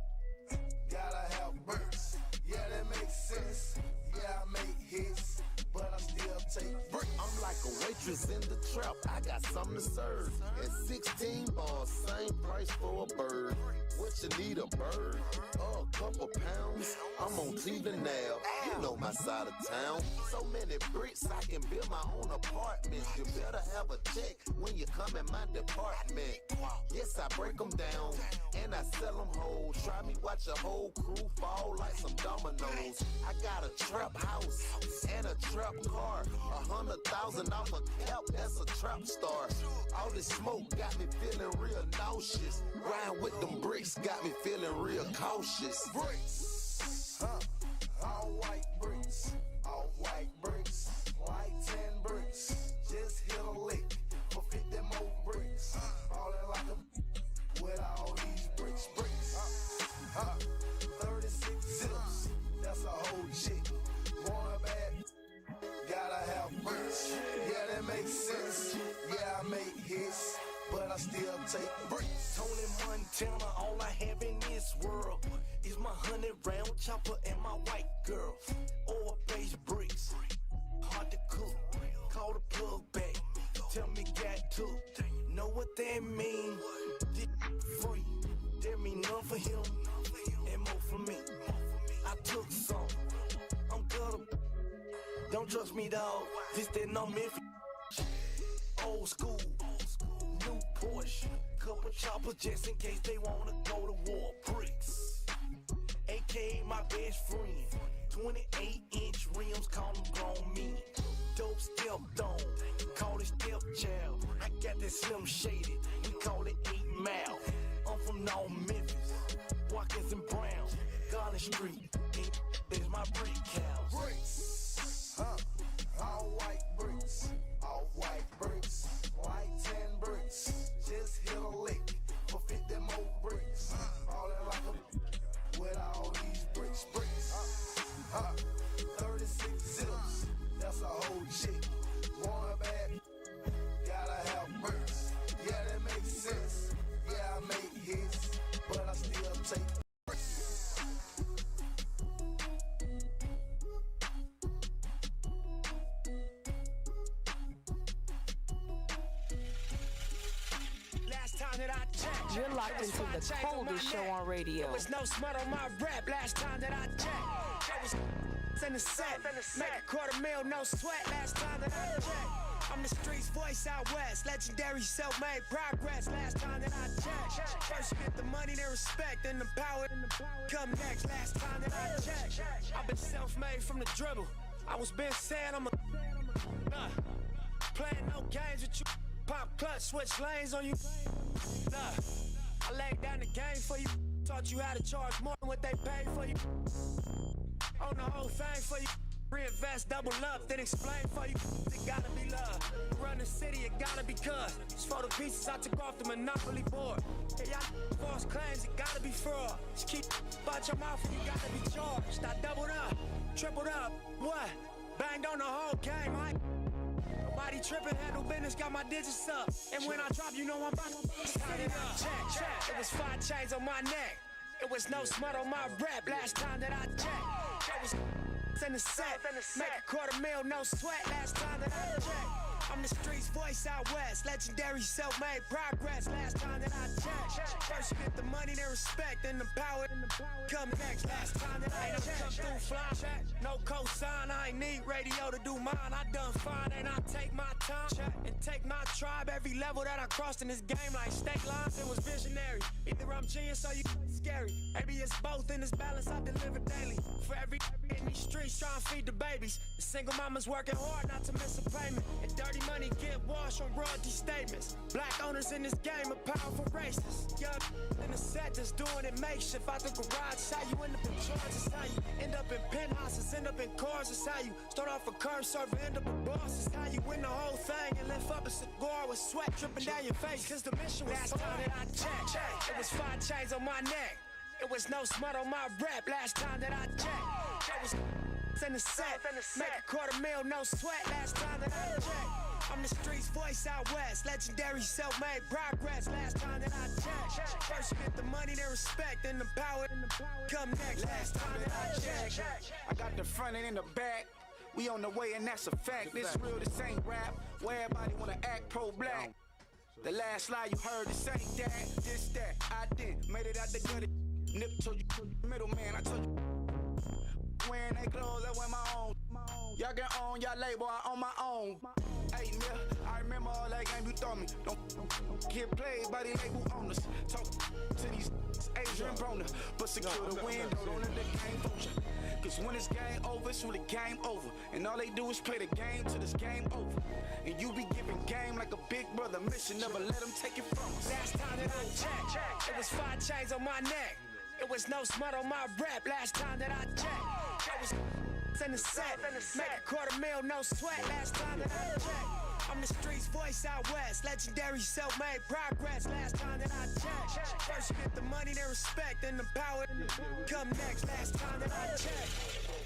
gotta have bricks. Yeah, that makes sense. Yeah, I make hits, but I still take bricks. I'm like a waitress in the trap, I got something to serve. At 16 bars, same price for a bird. What you need, a bird? Or a couple pounds? I'm on Cleveland now, you know my side of town. So many bricks, I can build my own apartment. You better have a check when you come in my department. Yes, I break them down, and I sell them whole. Try me, watch a whole crew fall like some dominoes. I got a trap house and a trap car. 100,000 off a cap, that's a trap star. All this smoke got me feeling real nauseous. Grind with them bricks got me feeling real cautious. Bricks, all white bricks, all white bricks, white 10 bricks. Just hit a lick for 50 more bricks. Ballin' like a with all these bricks. 36 zips, that's a whole chick. Want a bad, gotta have bricks. Yeah, that makes sense. Yeah, I make hits, but I still take bricks. Tony Montana, all I have in this world is my 100-round chopper and my white girl. Oil-based bricks, hard to cook. Call the plug back, tell me got to. Know what that mean? This free, that mean none for him and more for me. I took some, I'm gonna. Don't trust me, dawg. This that no Memphis. Old school, new Porsche. Couple choppers just in case they wanna go to war. Bricks, AKA my best friend. 28-inch rims, call them grown men. Dope stepped on, call it stepchild. I got that Slim Shady, we call it 8 Mile. I'm from North Memphis, Watkins and Brown, Garland Street. There's my brick house. Bricks, all white bricks, all white bricks, white 10 bricks. Just hit a lick for 50 more bricks. Ballin' like a with all these bricks. 36 zips, that's a whole chick. Want a bad, gotta have bricks. Yeah, that makes sense. Yeah, I make hits, but I still take bricks. Last time that I checked, You're locked into the coldest show on radio. There was no smut on my rap last time that I checked. There was in the set, make a $250,000, no sweat last time that I checked. I'm the streets voice out west, legendary self-made progress last time that I checked. First you get the money, then respect, then the power come next last time that I checked. I've been self-made from the dribble. I was been saying I'm a playing no games with you. Pop clutch, switch lanes on you. I laid down the game for you. Taught you how to charge more than what they pay for you. On the whole thing for you. Reinvest, double up, then explain for you. It gotta be love. Run the city, it gotta be cuz. It's for the pieces I took off the Monopoly board. Yeah, y'all false claims, it gotta be fraud. Just keep about your mouth and you gotta be charged. I doubled up, tripled up, what? Banged on the whole game, I nobody tripping, handle business, got my digits up. And when I drop, you know I'm about to city up. Check. It was 5 chains on my neck. It was no smut on my rap last time that I checked. It was in the set, make a $250,000, no sweat last time that I checked. I'm the streets voice out west, legendary self-made progress last time that I checked. First you get the money, then respect, then the power come next. Last time that I come through fly, no cosign, I ain't need radio to do mine. I done fine and I take my time and take my tribe. Every level that I crossed in this game like state lines, it was visionary. Either I'm genius or you scary. Maybe it's both in this balance I deliver daily. For every in these streets trying to feed the babies. The single mama's working hard not to miss a payment. And dirty money get washed on royalty statements. Black owners in this game are powerful racists. Young in the set just doing it makeshift. Out the garage, it's how you end up in charges. How you end up in penthouses, end up in cars. It's how you start off a curb server, end up a boss. It's how you win the whole thing and lift up a cigar with sweat dripping down your face. Cause the mission was last time that I checked. It was 5 chains on my neck. It was no smut on my rap last time that I checked. It was in the set, make a $250,000, no sweat last time that I checked. I'm the streets voice out west, legendary self-made progress last time that I checked. First you get the money, then respect, then the power come next. Last time that I checked. I got the front and in the back. We on the way and that's a fact. This real, this ain't rap. Where everybody wanna act pro-black. The last lie you heard, this ain't that, this that. I did, made it out the gutter. Nip told you, middleman, I told you. Wearing they clothes, I wear my own. Y'all get on y'all label, I own my own. Hey, yeah, I remember all that game you throw me. Don't get played by the label owners. Talk to these Adrian Broner, but secure the window, don't let the game fool you. Cause when it's game over, it's really game over. And all they do is play the game till it's game over. And you be giving game like a big brother mission, never let them take it from us. Last time that I checked, it was 5 chains on my neck. It was no smut on my rap last time that I checked. It was in the set, make a $250,000, no sweat last time that I checked. I'm the streets voice out west, legendary self-made progress last time that I checked. First you get the money, then respect, then the power come next. Last time that I checked.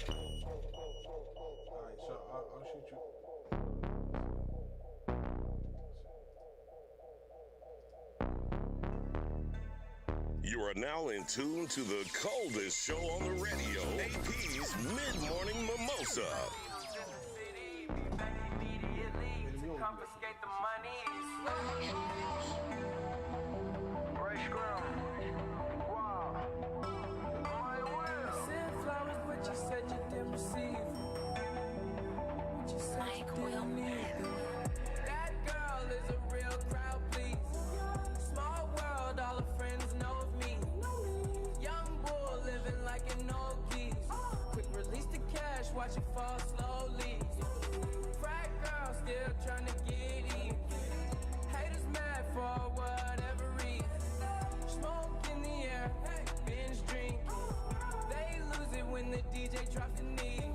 Alright, so I'll shoot you. You are now in tune to the coldest show on the radio, AP's Mid-Morning Mimosa. Confiscate the money. Fresh ground. Wow. Send flowers, but you said you didn't receive. But you said you didn't need them. That girl is a real crowd, please. Small world, all her friends know of me. Young bull living like an old geese. Quick release the cash, watch it fall slowly. Frat girl still trying to get in. Haters mad for whatever reason. Smoke in the air, binge drink. They lose it when the DJ drops the knee.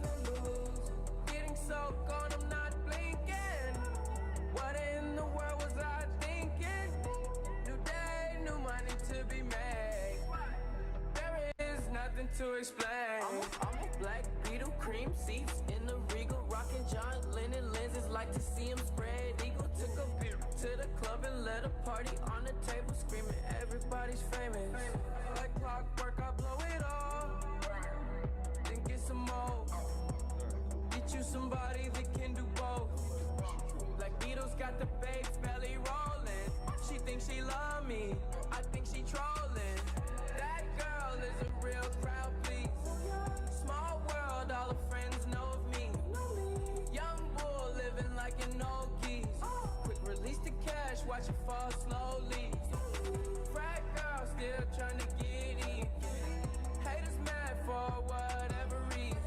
Getting so gone, I'm not blinking. What in the world was I thinking? New day, new money to be made. There is nothing to explain. I'm a black Beetle, cream seats in the Regal, rockin' John Lennon lenses, like to see him spread eagle. Took a beer to the club and let a party on the table, screaming everybody's famous. Like clockwork, I blow it all, then get some more. Get you somebody that can do both. Black Beatles got the babes belly rolling. She thinks she love me, I think she trolling. That girl is a real crowd, please. Small world, all her friends know of me. Young bull living like an old geese. Quick release the cash, watch it fall slowly. Frat girl still trying to get in. Haters mad for whatever reason.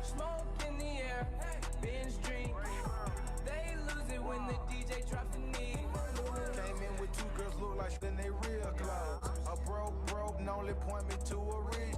Smoke in the air, binge drink. They lose it when the DJ drops the knee. Came in with 2 girls look like then they real clothes. A broke and only point me to a rich.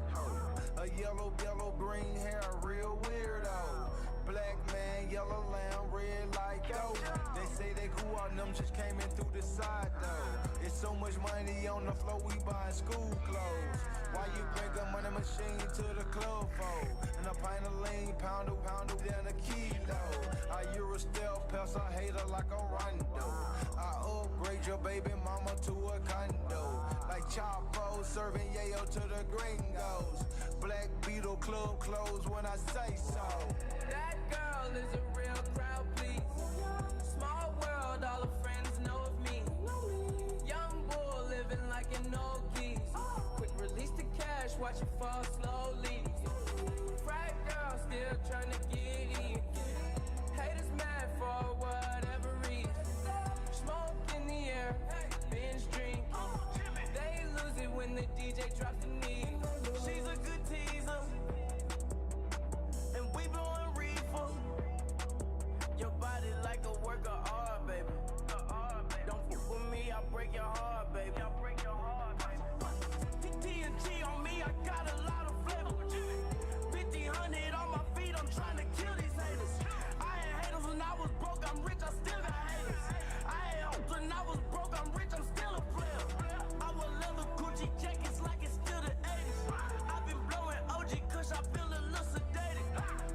A yellow, green hair, real weirdo. Black man, yellow lamb, red light though. They say they cool on them, just came in through the side though. It's so much money on the floor, we buying school clothes. Why you bring a money machine to the club for? And a pint of lean, pound down a kilo. I Euro stealth, pass a hater like a rondo. I upgrade your baby mama to a condo. Like Chapo, serving yayo to the gringos. Black Beetle club closed when I say so. That girl is a real crowd, please. Small world, all her friends know of me. Young bull living like an old geese. Quick release the cash, watch it fall slowly. Frat girl still trying to get in. Haters mad for whatever reason. Smoke in the air, binge drink. They lose it when the DJ drops the knee. She's a good teaser, and we blowing reefer. Your body like a work of art, baby. Don't fuck with me, I'll break your heart, baby. TNT on me, I got a lot of flavor. 50-100 on my feet, I'm trying to kill these haters. I had haters when I was broke, I'm rich, I still got haters. I had hoes when I was broke, I'm rich, I'm still a player. I wear leather Gucci jackets like it's still the 80s. I've been blowing OG kush, I feel a little sedated.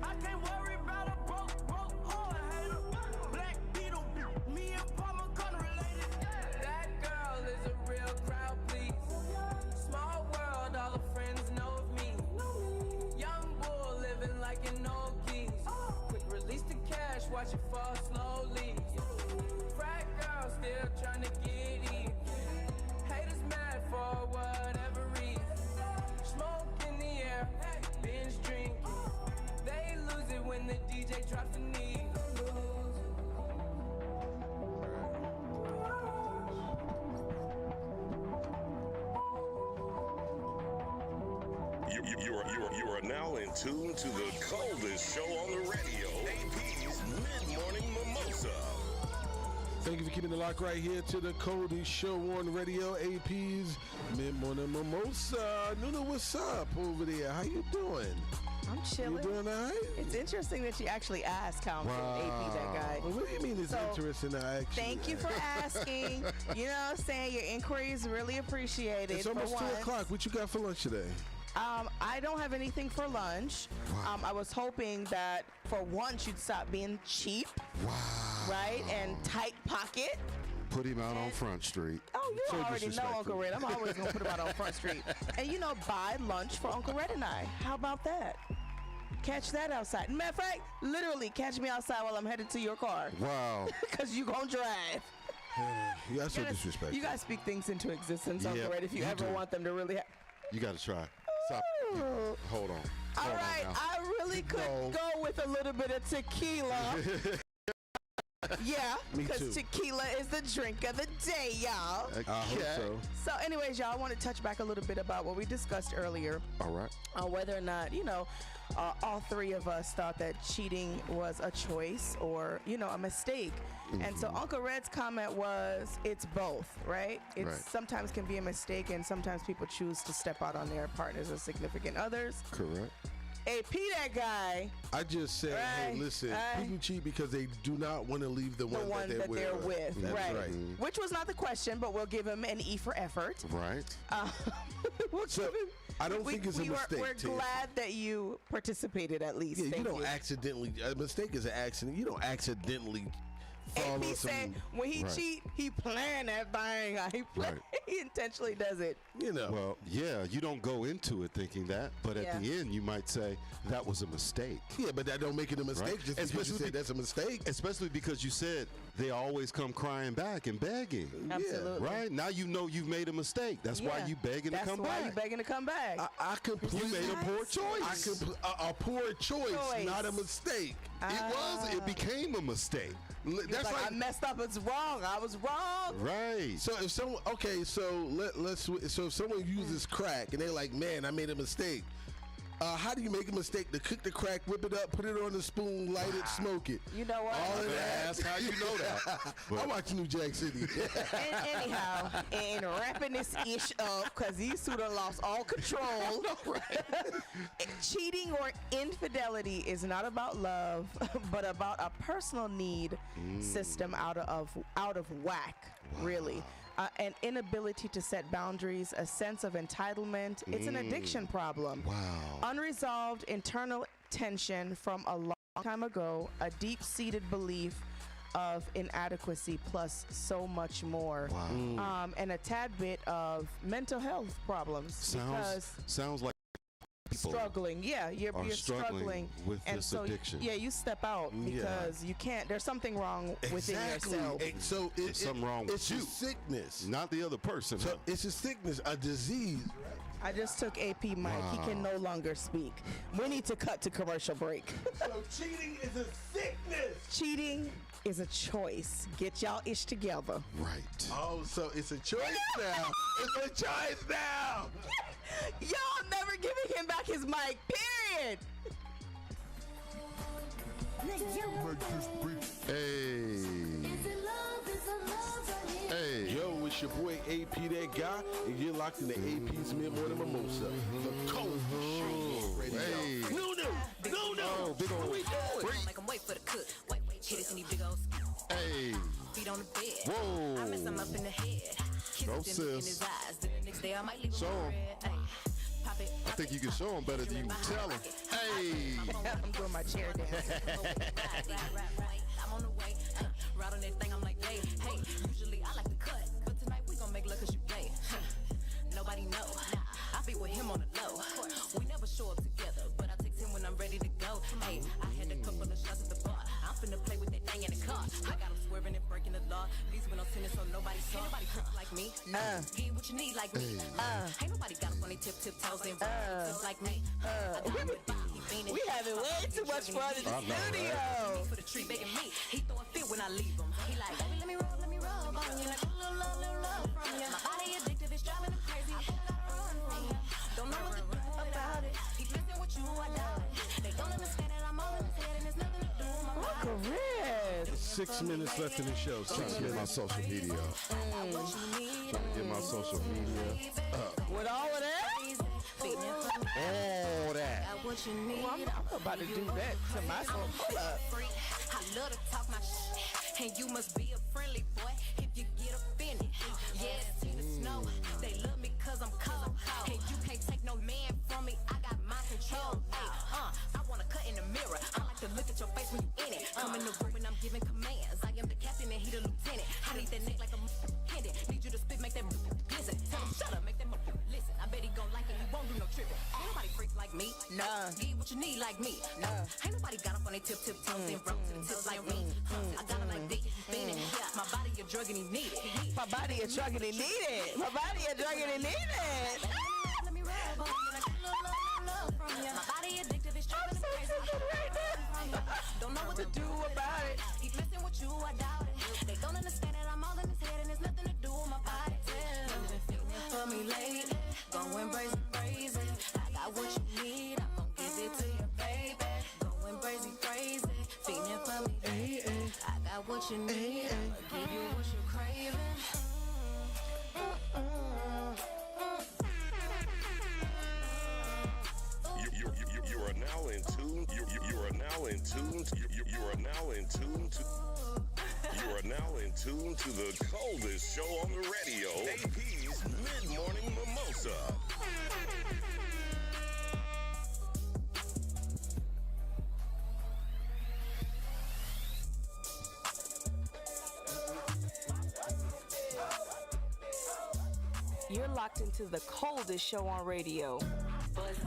I can't worry about a broke or a hater. Black Beetle, me and Palmer gun related. That girl is a real crowd, please. Small world, all her friends know of me. Young bull living like an old geese. Quick release the cash, watch it fall slowly. Frat girl still trying to get in. Haters mad for whatever reason. Smoke in the air, binge drinking. They lose it when the DJ drops the knee. You are now in tune to the coldest show on the radio. AP's Mid-Morning Mimosa. Thank you for keeping the lock right here to the coldest show on the radio. AP's Mid-Morning Mimosa. Nuna, what's up over there? How you doing? I'm chilling. You doing all right? It's interesting that you actually asked how I'm feeling, AP, that guy. Well, what do you mean it's interesting that I actually Thank you for asking. You know what I'm saying? Your inquiry is really appreciated. It's almost 2 o'clock. What you got for lunch today? I don't have anything for lunch. Wow. I was hoping that for once you'd stop being cheap. Wow. Right? And tight pocket. Put him out on Front Street. Oh, you already know Uncle Red. I'm always going to put him out on Front Street. And, you know, buy lunch for Uncle Red and I. How about that? Catch that outside. Matter of fact, literally catch me outside while I'm headed to your car. Wow. Because you going to drive. You got so disrespectful. You got to speak things into existence, Uncle Red, if you ever want them to really You got to try. Stop. Hold on. All right, I really could go with a little bit of tequila. Yeah, because tequila is the drink of the day, y'all. I hope so. So anyways, y'all, I want to touch back a little bit about what we discussed earlier. All right. On whether or not, you know, all three of us thought that cheating was a choice or, you know, a mistake. Mm-hmm. And so Uncle Red's comment was, it's both, right? It's sometimes can be a mistake, and sometimes people choose to step out on their partners or significant others. Correct. AP, that guy. I just said, hey, listen, people cheat because they do not want to leave the one that they're with. That's right. Mm-hmm. Which was not the question, but we'll give him an E for effort. Right. So I don't think it's a mistake. We're glad that you participated at least. Yeah, you don't accidentally. A mistake is an accident. You don't accidentally. AP said when he cheat, he planned that thing. He intentionally does it. You know. Well, yeah, you don't go into it thinking that, but at the end you might say that was a mistake. Yeah, but that don't make it a mistake just because you said that's a mistake. Especially because you said they always come crying back and begging. Absolutely. Yeah, right? Now you know you've made a mistake. That's why you begging to come back. That's why you begging to come back. I completely made a poor choice. A poor choice, not a mistake. It became a mistake. That's like, I messed up. It's wrong. I was wrong. Right. So if someone, so if someone uses crack and they're like, man, I made a mistake. How do you make a mistake? To cook the crack, whip it up, put it on the spoon, light it, smoke it. You know what? All of that. That's how you know that. I watch New Jack City. Anyhow, and wrapping this ish up, because these two done lost all control. Cheating or infidelity is not about love, but about a personal need system out of whack, really. An inability to set boundaries, a sense of entitlement. It's an addiction problem. Wow. Unresolved internal tension from a long time ago, a deep-seated belief of inadequacy, plus so much more. Wow. And a tad bit of mental health problems. Sounds like people struggling. Yeah, you're struggling with and this so addiction. Yeah, you step out because you can't. There's something wrong within yourself. So There's something wrong with you. It's a sickness, not the other person. So it's a sickness, a disease. I just took AP Mike. He can no longer speak. We need to cut to commercial break. So cheating is a sickness. Cheating is a choice. Get y'all ish together. Right. Oh, so it's a choice now. It's a choice now. Y'all never giving him back his mic, period. Hey. Hey. Yo, it's your boy AP That Guy, and you're locked in the AP's Mid-Morning Mimosa, the cold show. Hey. No. Big old Make him wait for the cook. Wait, hit it in these big old Hey. feet on the bed. Whoa. I mess him up in the head. Go, Kiss him in his sis. eyes. Then the next day I might leave Show him him. red. Ay, pop it. I think you can show him better than you can tell him. Hey. I'm doing my chair dance. I'm on the way. Right on that thing, I'm like, hey. Usually I like to cut, but tonight we gon' make love 'cause you play. Nobody know. I be with him on the low. We never show up together, but I text him when I'm ready to go. Hey, I had a couple of shots at the bar. I'm finna play with that thing in the car. I got him swerving and breaking the law. These when I'm sending so nobody saw. Ain't nobody trick like me. Get what you need like me. Ain't nobody got up on their tiptoes and just like me. We having way too much fun in the studio. For the tree begging me. He throwing fit when I leave him. He like, baby, let me rub on you. Like, little love from you. My body addictive, it's driving him crazy. I gotta run from you. Don't know what to do about it. He's messing with you, I doubt it. They don't understand that I'm all in his head and there's nothing to do with my body. Correct. 6 minutes left in the show. Trying to get my social media up. Trying to get my social media up. With all of that? All that. Well, I'm about to do that to myself. Hold up. I love to talk my shit, and you must be a friendly boy if you get offended. Yeah, it's in the snow. They love me 'cause I'm cold, and you can't take no man from me. I got my control. I wanna cut in the mirror. I like to look at your face when you in it. Come in the room and I'm giving commands. I am the captain and he the lieutenant. I need that neck like a pendant. Need you to spit, make that listen. Tell him shut up, make that listen. I bet he gon' like it. He won't do no tripping. Ain't nobody freak like me. Get what you need like me. Ain't nobody got up on their toes and run to the tip like me. I got him like this. My body a drug and he need it. My body a drug and he need it. My body a drug and he need it. Let me rub on you like a little love from you. My body addictive, it's driving him crazy. Don't know what to do about it. He's messing with you, I doubt it. They don't understand that I'm all in his head and there's nothing to do with my body. You've been feeling for me lately, going crazy. I got what you need, I'm gon' give it to you, baby. Going crazy, feeling for me. I got what you need, I'ma give you what you're craving. You are now in tune. You are now in tune. You are now in tune to. You are now in tune to the coldest show on the radio. AP's Mid-Morning Mimosa. You're locked into the coldest show on radio. Buzz it.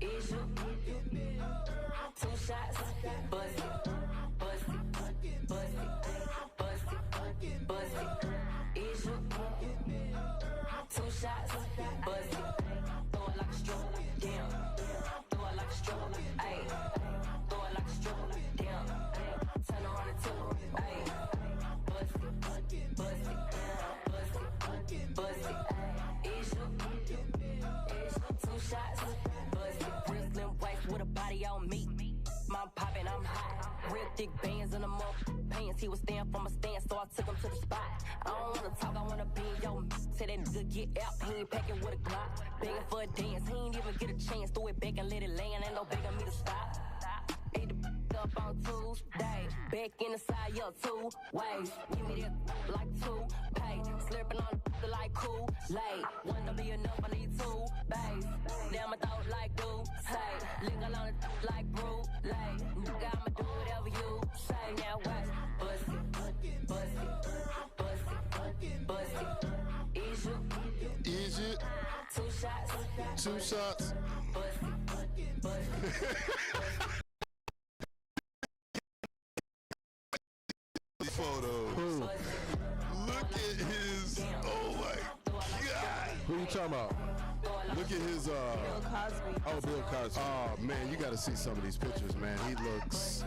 Is you 2 shots? Buzz it. Is you 2 shots? Buzz it. Throw it like a stroller, damn. Throw it like a stroller, ayy. Throw it like a stroller, damn. Turn around and tilt, ayy. Buzz it. Is you shots, bust it. Real slim waist with a body on me. Mom poppin', I'm hot. Real thick bands in the mug pants. He was staying from a stand, so I took him to the spot. I don't wanna talk, I wanna be in your Tell that nigga get out, he ain't packing with a Glock. Begging for a dance, he ain't even get a chance. Throw it back and let it land, ain't no begging me to stop. Ate the up on Tuesday, back in the side, yo, 2 ways. Give me that like 2 pay. Slurping on the like Kool-Aid. One don't be enough, I need 2 bays. Damn, I thought like do say. Lick on it like brew lay. Nigga, I'ma do whatever you say. Now watch, bust it, bust it, bust it, bust it. Is you? 2 shots. 2 shots. Bust it, bust it. Photo. Look at his. Oh my God. Who you talking about? Look at his. Bill Cosby. Oh, Bill Cosby. Oh man, you got to see some of these pictures, man. He looks.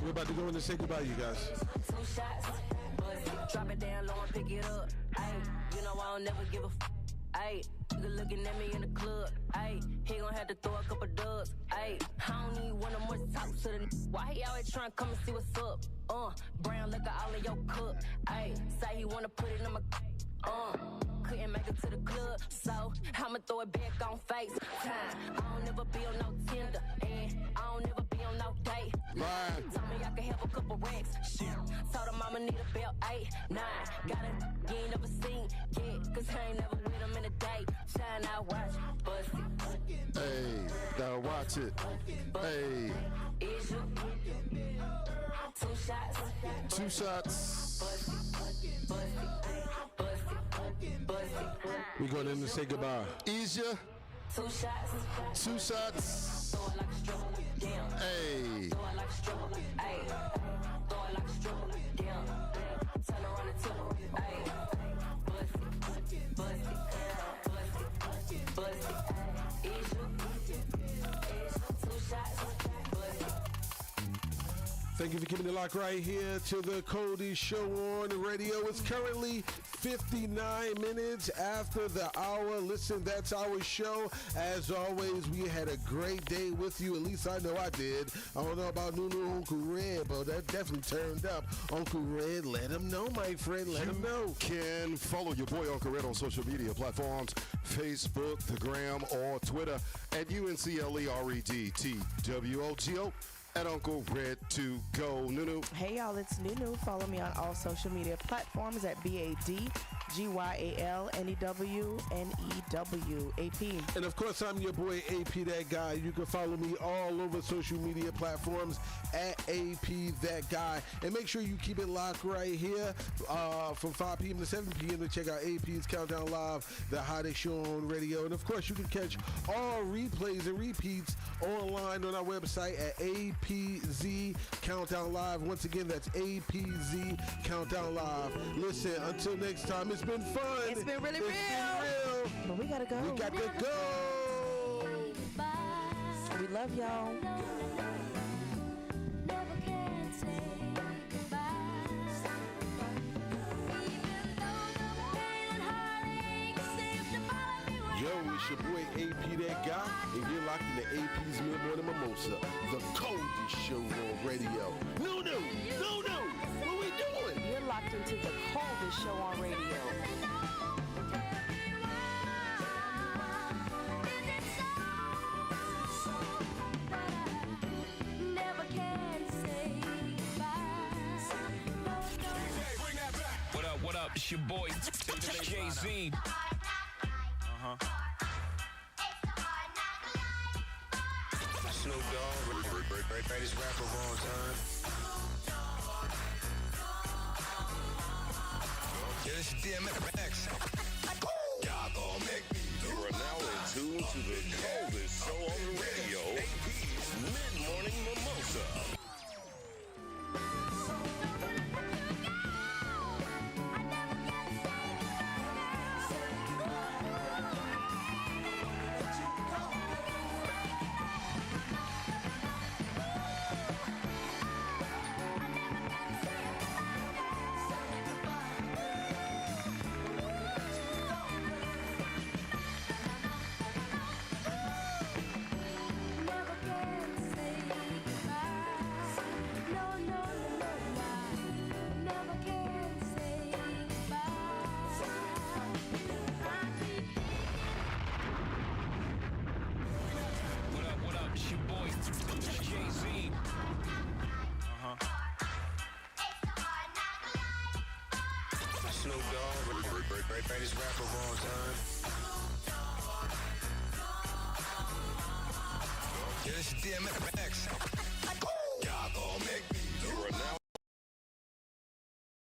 We're about to go in and say goodbye, you guys. 2 shots, bust it. Drop it down low and pick it up. Ayy, you know I don't never give a ayy, nigga looking at me in the club. Ayy, he gon' have to throw a couple dubs. Ayy, I don't need one of more talk to the why he always trying to come and see what's up. Brown liquor all in your cup. Ayy, say he wanna put it in my couldn't make it to the club, so I'ma throw it back on FaceTime. I don't never be on no Tinder, and I don't never be on no date. Right. Told me I could have a couple racks. Shit. Told him I'ma need a belt 8, 9. Got it, you ain't never seen yet, cause I ain't never with him in a date. Shine out, watch, bust it. Hey, now watch it. Hey. Is you? 2 shots. 2 shots. Bust it, bust it, bust it, bust it. We going in to say goodbye. Easier. 2 shots. 2 shots. Throw it like a stripper, damn. Hey. Throw it like a stripper, ayy. Throw it like a stripper, damn. Turn around and tip her, ayy. Bust it, bust it, bust it, bust it. Is you? 2 shots. Bust it. Thank you for keeping it locked right here to the Cody Show on the radio. It's currently 59 minutes after the hour. Listen, that's our show. As always, we had a great day with you. At least I know I did. I don't know about Nunu Uncle Red, but that definitely turned up. Uncle Red, let him know, my friend. Let him know. You can follow your boy Uncle Red on social media platforms, Facebook, the Gram, or Twitter at UNCLEREDTWOGO. At Uncle Red to go. Nunu. Hey, y'all, it's Nunu. Follow me on all social media platforms at BADGYALNEWNEWAP. And of course, I'm your boy AP That Guy. You can follow me all over social media platforms at AP That Guy. And make sure you keep it locked right here from 5 p.m. to 7 p.m. to check out AP's Countdown Live, the hottest show on radio. And of course, you can catch all replays and repeats online on our website at APZ Countdown Live. Once again, that's APZ Countdown Live. Listen, until next time, it's been fun. It's been really real. But we gotta go. We got to go. We love y'all. Yo, it's your boy AP That Guy, and you're locked in the AP's Mid-Morning Mimosa, the coldest show on radio. No, what we doing? You're locked into the coldest show on radio. What up? It's your boy, Jay-Z. Snoop Dogg, greatest rapper of all time. Yeah, this is DMX. Y'all gon' make me. You are now in tune to the coldest show on the radio, AP's Mid-Morning Mimosa. Greatest rapper of all time. Yeah, this is DMX.